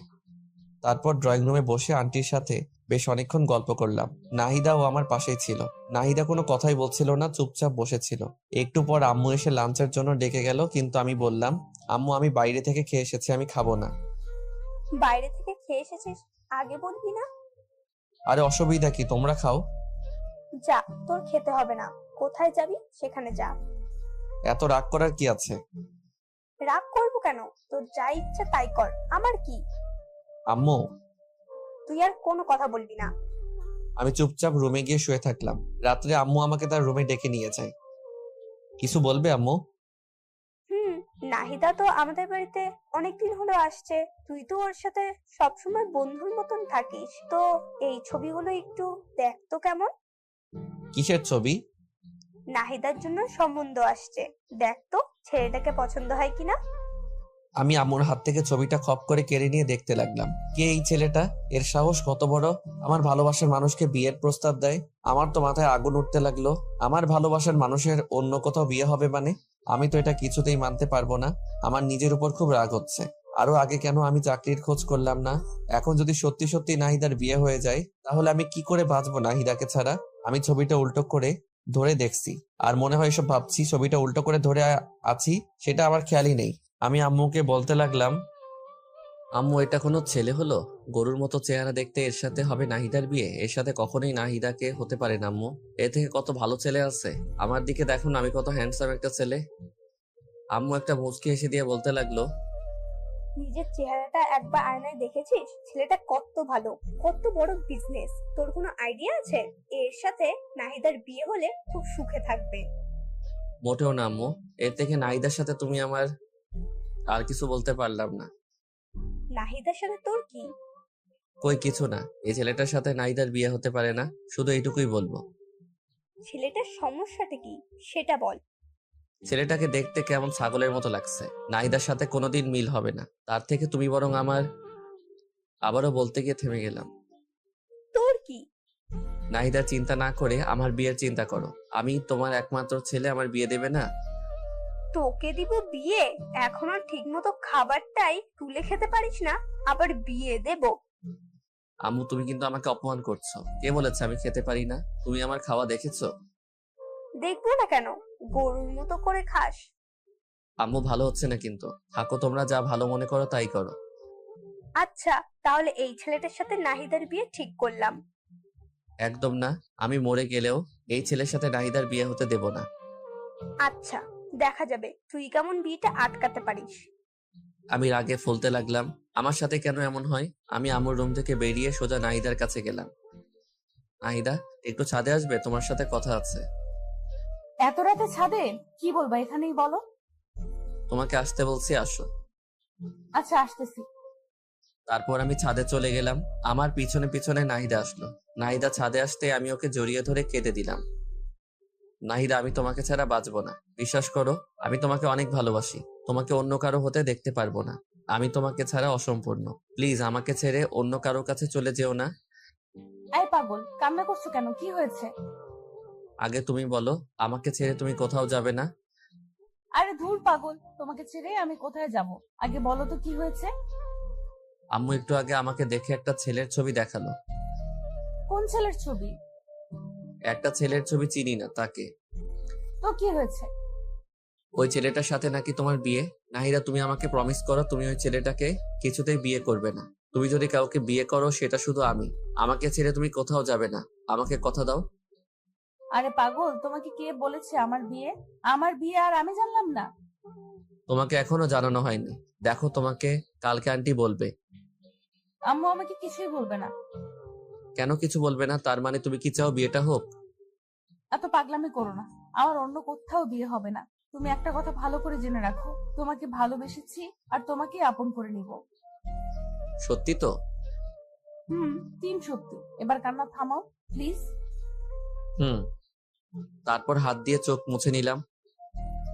তারপর ড্রয়িং রুমে বসে আন্টির সাথে বেশ অনেকক্ষণ গল্প করলাম। নাহিদাও আমার পাশেই ছিল। নাহিদা কোনো কথাই বলছিল না, চুপচাপ বসেছিল। একটু পর আম্মু এসে লাঞ্চের জন্য ডেকে গেল, কিন্তু আমি বললাম, আম্মু আমি বাইরে থেকে খেয়ে এসেছি, আমি খাবো না। বাইরে থেকে খেয়ে এসেছিস, আগে বলবি না? আরে অসুবিধা কি, তোমরা খাও। যা, তোর খেতে হবে না। কোথায় যাবি সেখানে যা। এত রাগ করার কি আছে? রাগ করবো কেন? তোর যা ইচ্ছা তাই কর, আমার কি। আম্মু। তুই আর কোনো কথা বলবি না। আমি চুপচাপ রুমে গিয়ে শুয়ে থাকলাম। রাত্রে আম্মু আমাকে তার রুমে ডেকে নিয়ে যায়। কিছু বলবে আম্মু? নাহিদা তো আমাদের বাড়িতে অনেকদিন হলো আসছে। তুই তো ওর সাথে সবসময় বন্ধুর মতন থাকিস, তো এই ছবিগুলো একটু দেখ তো কেমন। কিসের ছবি? নাহিদার জন্য সম্বন্ধ আসছে, দেখ তো ছেলেটাকে পছন্দ হয় কিনা। আমি আম্মুর হাত থেকে ছবিটা খপ করে কেড়ে নিয়ে দেখতে লাগলাম। কে এই ছেলেটা? এর সাহস কত বড়? আমার ভালোবাসার মানুষকে বিয়ের প্রস্তাব দেয়। আমার তো মাথায় আগুন উঠতে লাগলো। আমার ভালোবাসার মানুষের অন্য কোথাও বিয়ে হবে মানে? আমি তো এটা কিছুতেই মানতে পারবো না। আমার নিজের উপর খুব রাগ হচ্ছে। আরো আগে কেন আমি চাকরির খোঁজ করলাম না? এখন যদি সত্যি সত্যি নাহিদার বিয়ে হয়ে যায়, তাহলে আমি কি করে বাঁচবো নাহিদাকে ছাড়া? আমি ছবিটা উল্টো করে ধরে দেখছি, আর মনে হয় এসব ভাবছি। ছবিটা উল্টো করে ধরে আছি, সেটা আমার খেয়ালই নেই। আমি আম্মুকে বলতে লাগলাম, আম্মু এটা কোনো ছেলে হলো? গরুর মতো চেহারা দেখতে, এর সাথে হবে নাহিদার বিয়ে? এর সাথে কখনোই নাহিদাকে হতে পারে না আম্মু। এর থেকে কত ভালো ছেলে আছে। আমার দিকে দেখুন, আমি কত হ্যান্ডসাম একটা ছেলে। আম্মু একটা মুচকি হেসে দিয়ে বলতে লাগলো, নিজের চেহারাটা একবার আয়নায় দেখেছিস? ছেলেটা কত ভালো, কত বড় বিজনেস। তোর কোনো আইডিয়া আছে? এর সাথে নাহিদার বিয়ে হলে খুব সুখে থাকবে। মোটেও না আম্মু। এর থেকে নাহিদার সাথে তুমি আমার আর কিছু বলতে পারলাম না। নাহিদার সাথে তোর কি? কই কিছু না। এই ছেলেটার সাথে নাহিদার বিয়ে হতে পারে না, শুধু এইটুকুই বলবো। ছেলেটার সমস্যাটা কি সেটা বল। ছেলেটাকে দেখতে কেমন ছাগলের মতো লাগছে। নাহিদার সাথে কোনোদিন মিল হবে না। তার থেকে তুমি বরং আমার আবারও বলতে গিয়ে থেমে গেলাম। তোর কি? নাহিদা, চিন্তা না করে আমার বিয়ের চিন্তা করো। আমি তোমার একমাত্র ছেলে, আমার বিয়ে দেবে না? তোকে দিব বিয়ে? এখনো ঠিক মতো খাবারটাই তুলে খেতে পারিস না, আবার বিয়ে দেব? আম্মু, তুমি কিন্তু আমাকে অপমান করছো। কে বলেছে আমি খেতে পারি না? তুমি আমার খাওয়া দেখেছো? দেখবো না কেন, গরুর মতো করে খাস। আম্মু, ভালো হচ্ছে না কিন্তু। থাকো, তোমরা যা ভালো মনে করো তাই করো। আচ্ছা, তাহলে এই ছেলেটার সাথে নাহিদার বিয়ে ঠিক করলাম। একদম না। আমি মরে গেলেও এই ছেলের সাথে নাহিদার বিয়ে হতে দেব না। আচ্ছা, দেখা যাবে তুই কেমন বিয়েটা আটকাতে পারিস। আমি রাগে ফুলতে লাগলাম। আমার সাথে কেন এমন হয়? আমি আম্মুর রুম থেকে বেরিয়ে সোজা নাহিদার কাছে গেলাম। নাহিদা, একটু ছাদে আসবে? তোমার সাথে কথা আছে। এত রাতে ছাদে? কি বলবা, এখানেই বলো। তোমাকে আসতে বলছি, আসো। আচ্ছা, আসতেছি। তারপর আমি ছাদে চলে গেলাম। আমার পিছনে পিছনে নাহিদা আসলো। নাহিদা ছাদে আসতে আমি ওকে জড়িয়ে ধরে কেঁদে দিলাম। নাহিদা, আমি তোমাকে ছাড়া বাঁচবো না। বিশ্বাস করো, আমি তোমাকে অনেক ভালোবাসি। তোমাকে অন্য কারো হতে দেখতে পারবো না। আমি তোমাকে ছাড়া অসম্পূর্ণ। প্লিজ আমাকে ছেড়ে অন্য কারো কাছে চলে যেও না। এই পাগল, কান্না করছো কেন? কি হয়েছে? আগে তুমি বলো, আমাকে ছেড়ে তুমি কোথাও যাবে না? আরে ধুর পাগল, তোমাকে ছেড়ে আমি কোথায় যাব? আগে বলো তো কি হয়েছে। আম্মু একটু আগে আমাকে দেখে একটা ছেলের ছবি দেখালো। কোন ছেলের ছবি? একটা ছেলের ছবি চিনি না তাকে। তো কি হয়েছে? ওই ছেলেটার সাথে নাকি তোমার বিয়ে। নাহিদা, তুমি আমাকে প্রমিস করো তুমি ওই ছেলেটাকে কিছুতেই বিয়ে করবে না। তুমি যদি কাউকে বিয়ে করো সেটা শুধু আমি। আমাকে ছেড়ে তুমি কোথাও যাবে না। আমাকে কথা দাও। আরে পাগল, তোমাকে কে বলেছে আমার বিয়ে? আমার বিয়ে আর আমি জানলাম না? তোমাকে এখনো জানানো হয়নি। দেখো, তোমাকে কালকে আন্টি বলবে। আম্মু আমাকে কিছুই বলবে না। কেন কিছু বলবে না? তার মানে তুমি কি চাও বিয়েটা হোক? এত পাগলামি করো না। আমার অন্য কোথাও বিয়ে হবে না। তুমি একটা কথা ভালো করে জেনে রাখো, তোমাকে ভালোবেসেছি আর তোমাকে আপন করে নিব। সত্যি তো? তিন সত্যি। এবার কান্না থামাও প্লিজ। হুম। তারপর হাত দিয়ে চোখ মুছে নিলাম।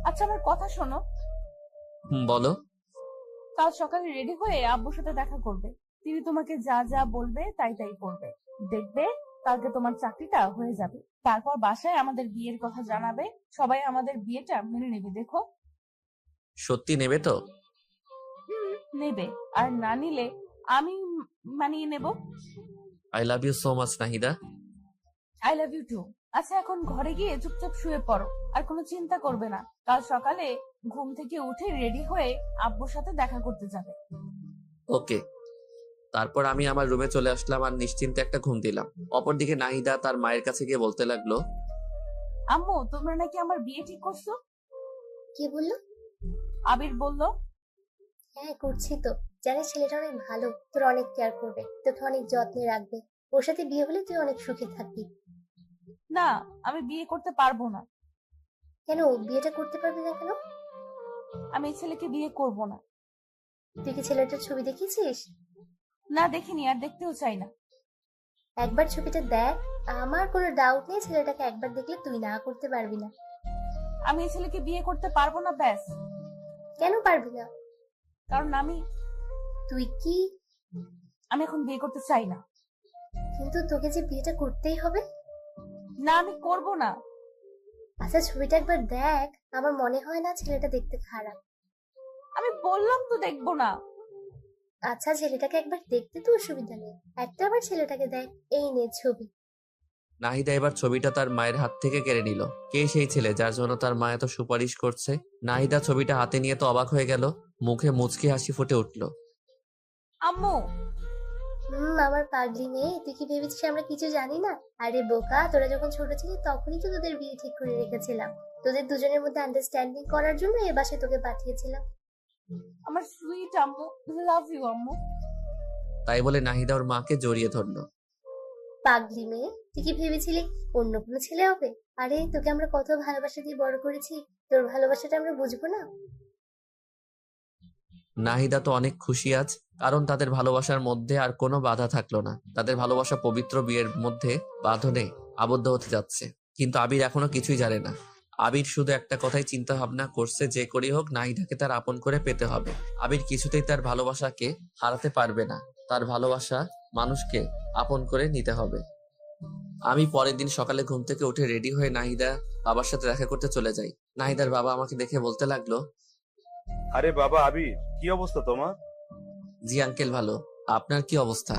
আচ্ছা, আমার কথা শোনো। বলো। কাল সকালে রেডি হয়ে আব্বুর সাথে দেখা করবে। তিনি তোমাকে যা যা বলবে তাই তাই করবে। দেখবে কালকে তোমার চাকরিটা হয়ে যাবে। তারপর বাসায় আমাদের বিয়ের কথা জানাবে। সবাই আমাদের বিয়েটা মেনে নেবে। দেখো। সত্যি নেবে তো? নেবে। আর না নিলে আমি মানিয়ে নেব। I love you so much Nahida. I love you too. আচ্ছা, এখন ঘরে গিয়ে চুপচাপ শুয়ে পড়ো। আর কোনো চিন্তা করবে না। কাল সকালে ঘুম থেকে উঠে রেডি হয়ে আব্বুর সাথে দেখা করতে যাবে। ওকে। তারপর আমি আমার রুমে চলে আসলাম আর নিশ্চিন্তে একটা ঘুম দিলাম। অপরদিকে নাহিদা তার মায়ের কাছে গিয়ে বলতে লাগলো, আম্মু, তোমরা নাকি আমার বিয়ে ঠিক করছো? কি বললো? আবির বলল। হ্যাঁ, করছি তো। জানিস ছেলেটা অনেক ভালো, তোর অনেক কেয়ার করবে, তোকে অনেক যত্নে রাখবে। ওর সাথে বিয়ে হলে তুই অনেক সুখে থাকবি। না, আমি বিয়ে করতে পারবো না। কেন বিয়েটা করতে পারবি না কেন? আমি এই ছেলেকে বিয়ে করব না। তুই কি ছেলেটার ছবি দেখিয়েছিস? না, দেখিনি, আর দেখতেও চাই না। একবার ছবিটা দেখ। আমার কোনো ডাউট নেই ছেলেটাকে একবার দেখলে তুই না করতে পারবি না। আমি এই ছেলেকে বিয়ে করতে পারবো না, ব্যাস। কেন পারবি না? কারণ তুই কি? আমি এখন বিয়ে করতে চাই না। কিন্তু তোকে যে বিয়েটা করতেই হবে। না, আমি করব না। আচ্ছা, ছবিটা একবার দেখ। আমার মনে হয় না ছেলেটা দেখতে খারাপ। আমি বললাম তো দেখবো না। আচ্ছা, ছেলেটাকে একবার দেখতে তো অসুবিধা নেই। একটা বার ছেলেটাকে দেখ। এই নে ছবি। নাহিদা এবার ছবিটা তার মায়ের হাত থেকে কেড়ে নিল। কে সেই ছেলে যার জন্য তার মা এত সুপারিশ করছে? নাহিদা ছবিটা হাতে নিয়ে তো অবাক হয়ে গেল। মুখে মুচকি হাসি ফুটে উঠল। আম্মু। আমার পাগলি মেয়ে, তুই কি ভেবেছিস আমরা কিছু জানি না? আরে বোকা, তোরা যখন ছোট ছিলি তখনই তো তোদের বিয়ে ঠিক করে রেখেছিলাম। তোদের দুজনের মধ্যে আন্ডারস্ট্যান্ডিং করার জন্য এ বাসায় তোকে পাঠিয়েছিলাম। আমার সুইট আম্মু, লাভ ইউ আম্মু। তাই বলে নাহিদা ওর মাকে জড়িয়ে ধরল। পাগলি মেয়ে, তুই কি ভেবেছিলি অন্য কোনো ছেলে হবে? আরে তোকে আমরা কত ভালোবাসা দিয়ে বড় করেছি, তোর ভালোবাসাটা আমরা বুঝবো না? নাহিদা তো অনেক খুশি আজ, কারণ তাদের ভালোবাসার মধ্যে আর কোনো বাধা থাকলো না। তাদের ভালোবাসা পবিত্র বিয়ের মধ্যে বাঁধনে আবদ্ধ হতে যাচ্ছে। কিন্তু আবির এখনো কিছুই জানে না। আবির শুধু একটা কথাই চিন্তা ভাবনা করছে, যে করেই হোক নাহিদাকে তার আপন করে পেতে হবে। আবির কিছুতেই তার ভালোবাসাকে হারাতে পারবে না। তার ভালোবাসা মানুষকে আপন করে নিতে হবে। আমি পরের দিন সকালে ঘুম থেকে উঠে রেডি হয়ে নাহিদা বাবার সাথে দেখা করতে চলে যাই। নাহিদার বাবা আমাকে দেখে বলতে লাগলো, আরে বাবা আবির, কি অবস্থা তোমার? জি আঙ্কেল ভালো, আপনার কি অবস্থা?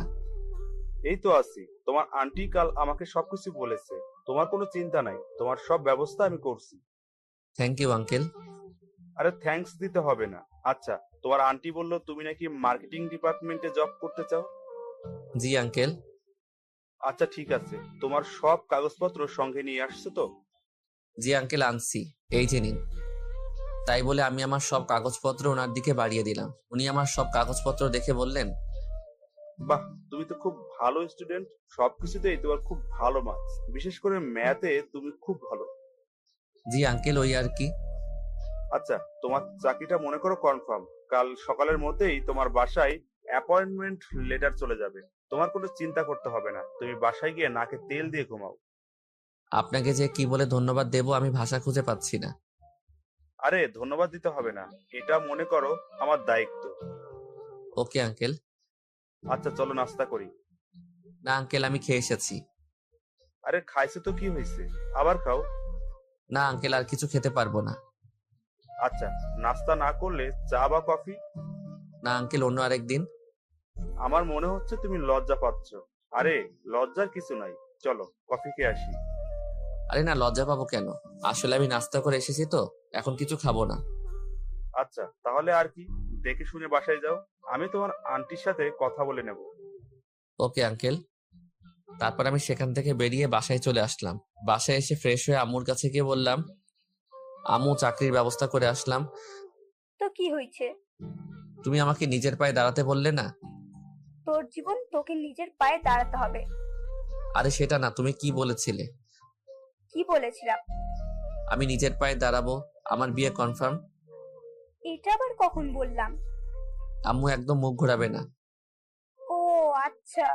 এই তো আছি। তোমার আন্টি কাল আমাকে সবকিছু বলেছে। তোমার কোনো চিন্তা নাই, তোমার সব ব্যবস্থা আমি করছি। Thank you uncle. আরে থ্যাঙ্কস দিতে হবে না। আচ্ছা, তোমার আন্টি বললো তুমি নাকি মার্কেটিং ডিপার্টমেন্টে জব করতে চাও। জি আঙ্কেল। আচ্ছা ঠিক আছে, তোমার সব কাগজপত্র সঙ্গে নিয়ে আসছো তো? জি আঙ্কেল আনছি, এই যে নিন। তাই বলে আমি আমার সব কাগজপত্র ওনার দিকে বাড়িয়ে দিলাম। উনি আমার সব কাগজপত্র দেখে বললেন, বাহ, তুমি তো খুব ভালো স্টুডেন্ট। সবকিছুতেই তোমার খুব ভালো মার্কস, বিশেষ করে ম্যাথে তুমি খুব ভালো। জি আঙ্কেল ওই আর কি। আচ্ছা, তোমার চাকরিটা মনে করো কনফার্ম। কাল সকালের মধ্যেই তোমার বাসায় অ্যাপয়েন্টমেন্ট লেটার চলে যাবে। তোমার কোনো চিন্তা করতে হবে না, তুমি বাসায় গিয়ে নাকে তেল দিয়ে ঘুমাও। আপনাকে যে কি বলে ধন্যবাদ দেব আমি ভাষা খুঁজে পাচ্ছি না। আরে ধন্যবাদ দিতে হবে না, এটা মনে করো আমার দায়িত্ব। Okay uncle. আচ্ছা চলো নাস্তা করি। না আঙ্কেল আমি খেয়ে এসেছি। আরে খাইছো তো কি হয়েছে, আবার খাও। না আঙ্কেল আর কিছু খেতে পারবো না। আচ্ছা, নাস্তা না করলে চা বা কফি? না আঙ্কেল অন্য আরেকদিন। আমার মনে হচ্ছে তুমি লজ্জা পাচ্ছ। আরে লজ্জার কিছু নাই, চলো কফি খেয়ে আসি। আরে না লজ্জা পাবো কেন, আসলে আমি নাস্তা করে এসেছি তো, এখন কিছু খাবো না। আচ্ছা তাহলে আর কি, দেখে শুনে বাসায় যাও। আমি তোমার আন্টির সাথে কথা বলে নেব। Okay uncle. তারপর আমি সেখান থেকে বেরিয়ে বাসায় চলে আসলাম। বাসায় এসে ফ্রেশ হয়ে আম্মুর কাছে গিয়ে বললাম, আম্মু চাকরির ব্যবস্থা করে আসলাম। তো কি হয়েছে? তুমি আমাকে নিজের পায়ে দাঁড়াতে বললে না? তোর জীবন তোকে নিজের পায়ে দাঁড়াতে হবে। আরে সেটা না, তুমি কি বলেছিলে? কি বলেছিলাম? আমি নিজের পায়ে দাঁড়াবো, আমার বিয়ে কনফার্ম। এটা আবার কখন বললাম? আম্মু একদম মুখ ঘোরাবে না। ও আচ্ছা,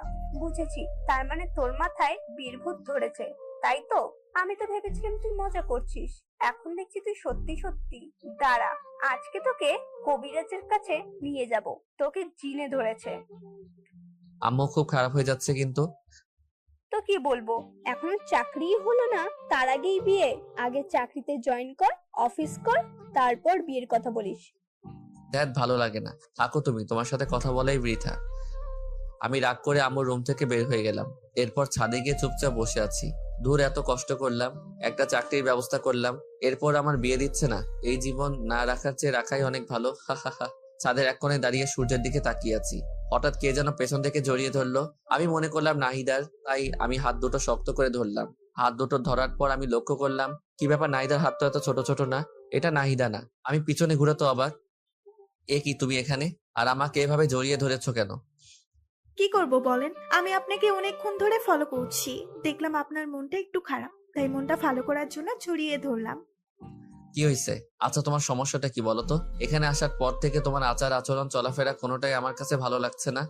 বুঝেছি। তার মানে তোর মাথায় বীরভূত ধরেছে, তাই তো? আমি তো ভেবেছিলাম তুই মজা করছিস, এখন দেখছি তুই সত্যি সত্যি। দাঁড়া, আজকে তোকে কবিরাজের কাছে নিয়ে যাব। তোকে জিনে ধরেছে। আম্মু খুব খারাপ হয়ে যাচ্ছে কিন্তু। তো কি বলবো, এখনো চাকরি হলো না, তার আগেই বিয়ে? আগে চাকরিতে জয়েন কর, অফিস কর, তারপর বিয়ের কথা বলিস। দ্যাট ভালো লাগে না, থাকো তুমি, তোমার সাথে কথা বলাই বৃথা। আমি রাগ করে আম্মুর রুম থেকে বের হয়ে গেলাম। এরপর ছাদে গিয়ে চুপচাপ বসে আছি। দূর এত কষ্ট করলাম, একটা চাকরির ব্যবস্থা করলাম, এরপর আমার বিয়ে দিচ্ছে না। এই জীবন না রাখার চেয়ে রাখাই অনেক ভালো। হা হা হা। ছাদের এক কোণে দাঁড়িয়ে সূর্যের দিকে তাকিয়ে আছি। হঠাৎ কে যেন পেছন থেকে জড়িয়ে ধরলো। আমি মনে করলাম নাহিদার, তাই আমি হাত দুটো শক্ত করে ধরলাম। হাত দুটো ধরার পর আমি লক্ষ্য করলাম, কি ব্যাপার, নাহিদার হাত তো এত ছোট ছোট না। এটা নাহিদা না। আমি পিছনে ঘুরে তো অবাক, এ কি তুমি এখানে? আর আমাকে এভাবে জড়িয়ে ধরেছো কেন? কি করব বলেন, আমি আপনাকে অনেকক্ষণ ধরে ফলো করছি। দেখলাম আপনার মনটা একটু খারাপ, তাই মনটা ভালো করার জন্য জড়িয়ে ধরলাম। কি হয়েছে? আচ্ছা তোমার সমস্যাটা কি বলো তো? এখানে আসার পর থেকে তোমার আচার আচরণ চলাফেরা কোনোটাই আমার কাছে ভালো লাগছে না।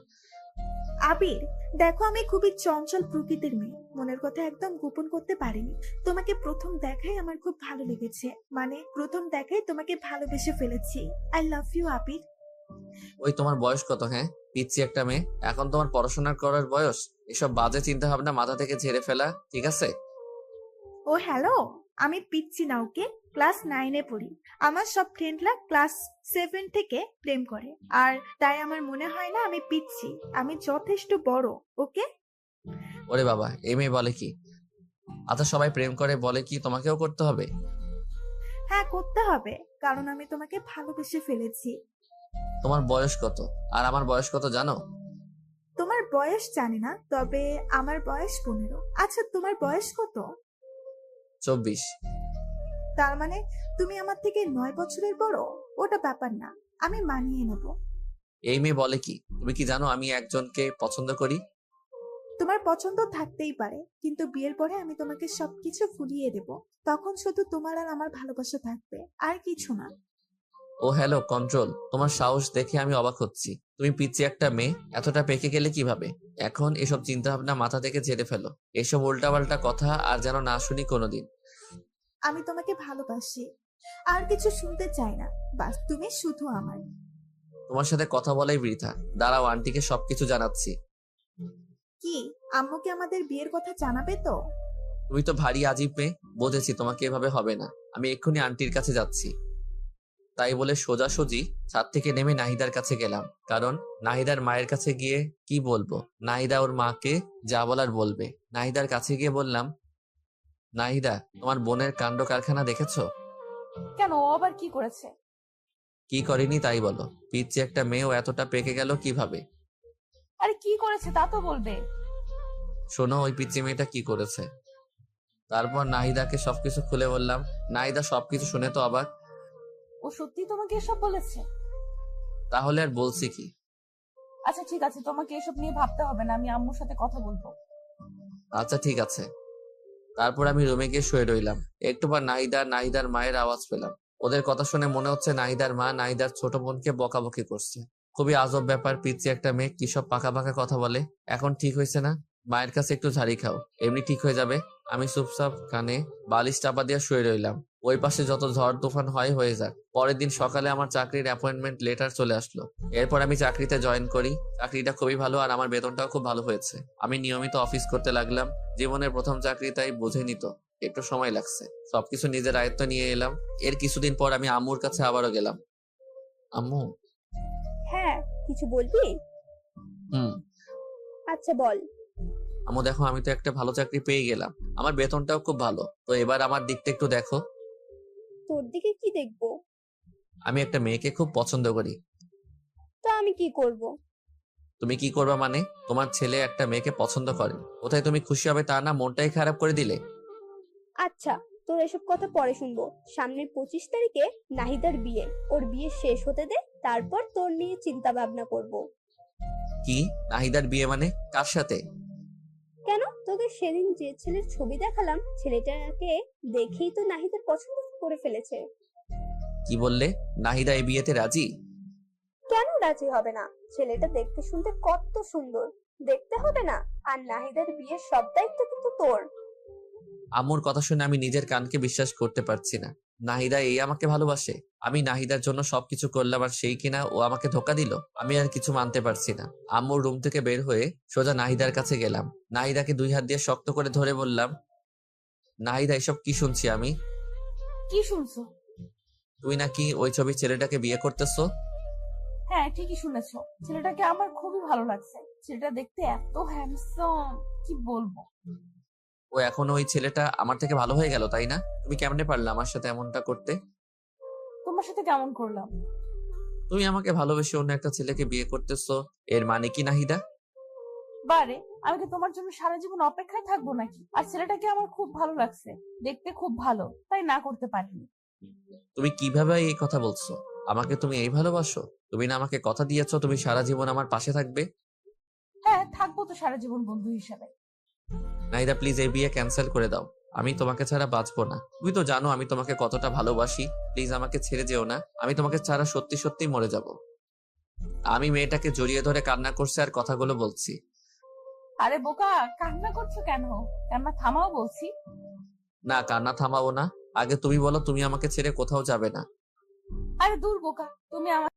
আবির, দেখো আমি খুবই চঞ্চল প্রকৃতির মেয়ে, মনের কথা একদম গোপন করতে পারিনি। তোমাকে প্রথম দেখাই আমার খুব ভালো লেগেছে, মানে প্রথম দেখাই তোমাকে ভালোবেসে ফেলেছি। আই লাভ ইউ আবির। ওই তোমার বয়স কত? হ্যাঁ, পিচ্ছি একটা মেয়ে, এখন তোমার পড়াশোনা করার বয়স। এসব বাজে চিন্তা ভাবনা মাথা থেকে ঝেড়ে ফেলা, ঠিক আছে? ও হ্যালো, আমি পিচ্ছি না, ওকে? ক্লাস 9-এ পড়ি। আমার সব ফ্রেন্ডরা ক্লাস 7 থেকে প্রেম করে, আর তাই আমার মনে হয় না আমি পিচ্ছি। আমি যথেষ্ট বড়, ওকে? ওরে বাবা, এই মেয়ে বলে কি? আচ্ছা সবাই প্রেম করে বলে কি তোমাকেও করতে হবে? হ্যাঁ করতে হবে, কারণ আমি তোমাকে ভালোবেসে ফেলেছি। তোমার বয়স কত আর আমার বয়স কত জানো? তোমার বয়স জানি না, তবে আমার বয়স 15। আচ্ছা তোমার বয়স কত? 24। তার মানে তুমি আমার থেকে 9 বছরের বড়। ওটা ব্যাপার না, আমি মানিয়ে নেব। এই মেয়ে বলে কি? তুমি কি জানো আমি একজনকে পছন্দ করি? তোমার পছন্দ থাকতেই পারে, কিন্তু বিয়ের পরে আমি তোমাকে সবকিছু ভুলিয়ে দেব। তখন শুধু তোমার আর আমার ভালোবাসা থাকবে, আর কিছু না। ও হ্যালো কন্ট্রোল, তোমার সাহস দেখে আমি অবাক হচ্ছি। তুমি পিচ্ছি একটা মেয়ে, এতটা পেকে গেলে কিভাবে? এখন এসব চিন্তা ভাবনা মাথা থেকে ঝেড়ে ফেলো। এসব উল্টাপাল্টা কথা আর যেন না শুনি কোনোদিন। আমি তোমাকে ভালোবাসি, আর কিছু শুনতে চাই না। বাস তুমি শুধু আমার। তোমার সাথে কথা বলাই বৃথা। দাঁড়াও, আন্টিকে সবকিছু জানাচ্ছি। কি আম্মুকে আমাদের বিয়ের কথা জানাবে তো? তুমি তো ভারী আজীব মেয়ে, বুঝেছি তোমাকে এভাবে হবে না। আমি এক্ষুনি আন্টির কাছে যাচ্ছি। তাই বলে সোজাসুজি ছাদ থেকে নেমে নাহিদার কাছে গেলাম, কারণ নাহিদার মায়ের কাছে গিয়ে কি বলবো, নাহিদা ওর মাকে যা বলার বলবে। নাহিদার কাছে গিয়ে বললাম, নাহিদা, তোমার বোনের কাণ্ড কারখানা দেখেছো? কেন, ও আবার কি করেছে? কি করেনি তাই বলো। পিচ্ছি একটা মেয়েও এতটা পেকে গেল কিভাবে? আরে কি করেছে তা তো বলবে। শোনো, ওই পিচ্ছি মেয়েটা কি করেছে। তারপর নাহিদাকে সবকিছু খুলে বললাম। নাহিদা সবকিছু শুনে তো অবাক। ও সত্যি তোমাকে এসব বলেছে? তাহলে আর বলছি কি। আচ্ছা ঠিক আছে, তোমাকে এসব নিয়ে ভাবতে হবে না, আমি আম্মুর সাথে কথা বলবো। আচ্ছা ঠিক আছে। তারপর আমি রুমে গিয়ে শুয়ে রইলাম। একটু পর নাহিদার মায়ের আওয়াজ পেলাম। ওদের কথা শুনে মনে হচ্ছে নাহিদার মা নাহিদার ছোট বোনকে বকাবকি করছে। খুবই আজব ব্যাপার, পিচ্ছি একটা মেয়ে কি সব পাকা পাকা কথা বলে। এখন ঠিক হয়েছে না? মায়ের কাছে একটু ঝাড়ি খাও, এমনি ঠিক হয়ে যাবে। আমি চুপচাপ কানে বালিশ চাপা দিয়ে শুয়ে রইলাম। ওই পাশে যত ঝড় তুফান হয় হয়ে যাক। পরের দিন সকালে আমার চাকরির অ্যাপয়েন্টমেন্ট লেটার চলে আসলো। এরপর আমি চাকরিতে জয়েন করি। চাকরিটা খুবই ভালো আর আমার বেতনটাও খুব ভালো হয়েছে। আমি নিয়মিত অফিস করতে লাগলাম। জীবনের প্রথম চাকরি, তাই বুঝে নিত একটু সময় লাগছে। সবকিছু নিজের আয়ত্ত নিয়ে এলাম। এর কিছুদিন পর আমি আম্মুর কাছে আবারও গেলাম। আম্মু। হ্যাঁ, কিছু বলবি? হুম। আচ্ছা বল। আম্মু দেখো, আমি তো একটা ভালো চাকরি পেয়ে গেলাম। আমার বেতনটাও খুব ভালো। তো এবার আমার দিকটা একটু দেখো। তোর দিকে কি দেখবো? আমি একটা মেয়েকে খুব পছন্দ করি। তো আমি কি করব? তুমি কি করবা মানে? তোমার ছেলে একটা মেয়েকে পছন্দ করে, কোথায় তুমি খুশি হবে তা না, মনটাই খারাপ করে দিলে। আচ্ছা, তোর এসব কথা পরে শুনবো। সামনের 25 তারিখে নাহিদার বিয়ে, ওর বিয়ে শেষ হতে দে, তারপর তোর নিয়ে চিন্তা ভাবনা করব। কি? নাহিদার বিয়ে মানে? কার সাথে? কেন, তোকে সেদিন যে ছেলের ছবি দেখালাম, ছেলেটাকে দেখেই তো নাহিদার পছন্দ করে ফেলেছে। কি বললে? নাহিদা এই বিয়েতে রাজি? কেন রাজি হবে না? ছেলেটা দেখতে শুনতে কত সুন্দর, দেখতে হবে না? আর নাহিদার বিয়ের সব দায়িত্ব কিন্তু তোর। আম্মুর কথা শুনে আমি নিজের কানকে বিশ্বাস করতে পারছি না। নাহিদা এই আমাকে ভালোবাসে? আমি নাহিদার জন্য সবকিছু করলাম আর সেই কিনা ও আমাকে ধোকা দিল। আমি আর কিছু মানতে পারছি না। আম্মুর রুম থেকে বের হয়ে সোজা নাহিদার কাছে গেলাম। নাহিদাকে 2 হাত দিয়ে শক্ত করে ধরে বললাম, নাহিদা, এসব কি শুনছি আমি? কি শুনছো? তুই নাকি ওই ছবির ছেলেটাকে বিয়ে করতেছো? হ্যাঁ ঠিকই শুনেছো, ছেলেটাকে আমার খুবই ভালো লাগছে। ছেলেটা দেখতে এত হ্যান্ডসাম, কি বলবো। ও এখন ওই ছেলেটা আমার থেকে ভালো হয়ে গেল, তাই না? তুমি কেমনে পারলে আমার সাথে এমনটা করতে? তোমার সাথে কেমন করলাম? তুমি আমাকে ভালোবেসে অন্য একটা ছেলেকে বিয়ে করতেছো, এর মানে কি নাহিদা? বারে, আমি কি তোমার জন্য সারা জীবন অপেক্ষায় থাকবো নাকি? আর ছেলেটাকে আমার খুব ভালো লাগছে, দেখতে খুব ভালো, তাই না করতে পারিনি। তুমি কিভাবে এই কথা বলছো? আমাকে তুমি এই ভালোবাসো? তুমি না আমাকে কথা দিয়েছো তুমি সারা জীবন আমার পাশে থাকবে? হ্যাঁ থাকবো তো সারা জীবন বন্ধু হিসাবে। নাহিদা প্লিজ এই বিয়ে ক্যান্সেল করে দাও। আমি তোমাকে ছাড়া বাঁচবো না। তুমি তো জানো আমি তোমাকে কতটা ভালোবাসি। প্লিজ আমাকে ছেড়ে যেও না। আমি তোমাকে ছাড়া সত্যি সত্যি মরে যাব। আমি মেয়েটাকে জড়িয়ে ধরে কান্না করছে আর কথাগুলো বলছি। আরে বোকা, কান্না করছো কেন? কান্না থামাও বলছি। না, কান্না থামাবো না। আগে তুমি বলো, তুমি আমাকে ছেড়ে কোথাও যাবে না। আরে দূর বোকা, তুমি আমার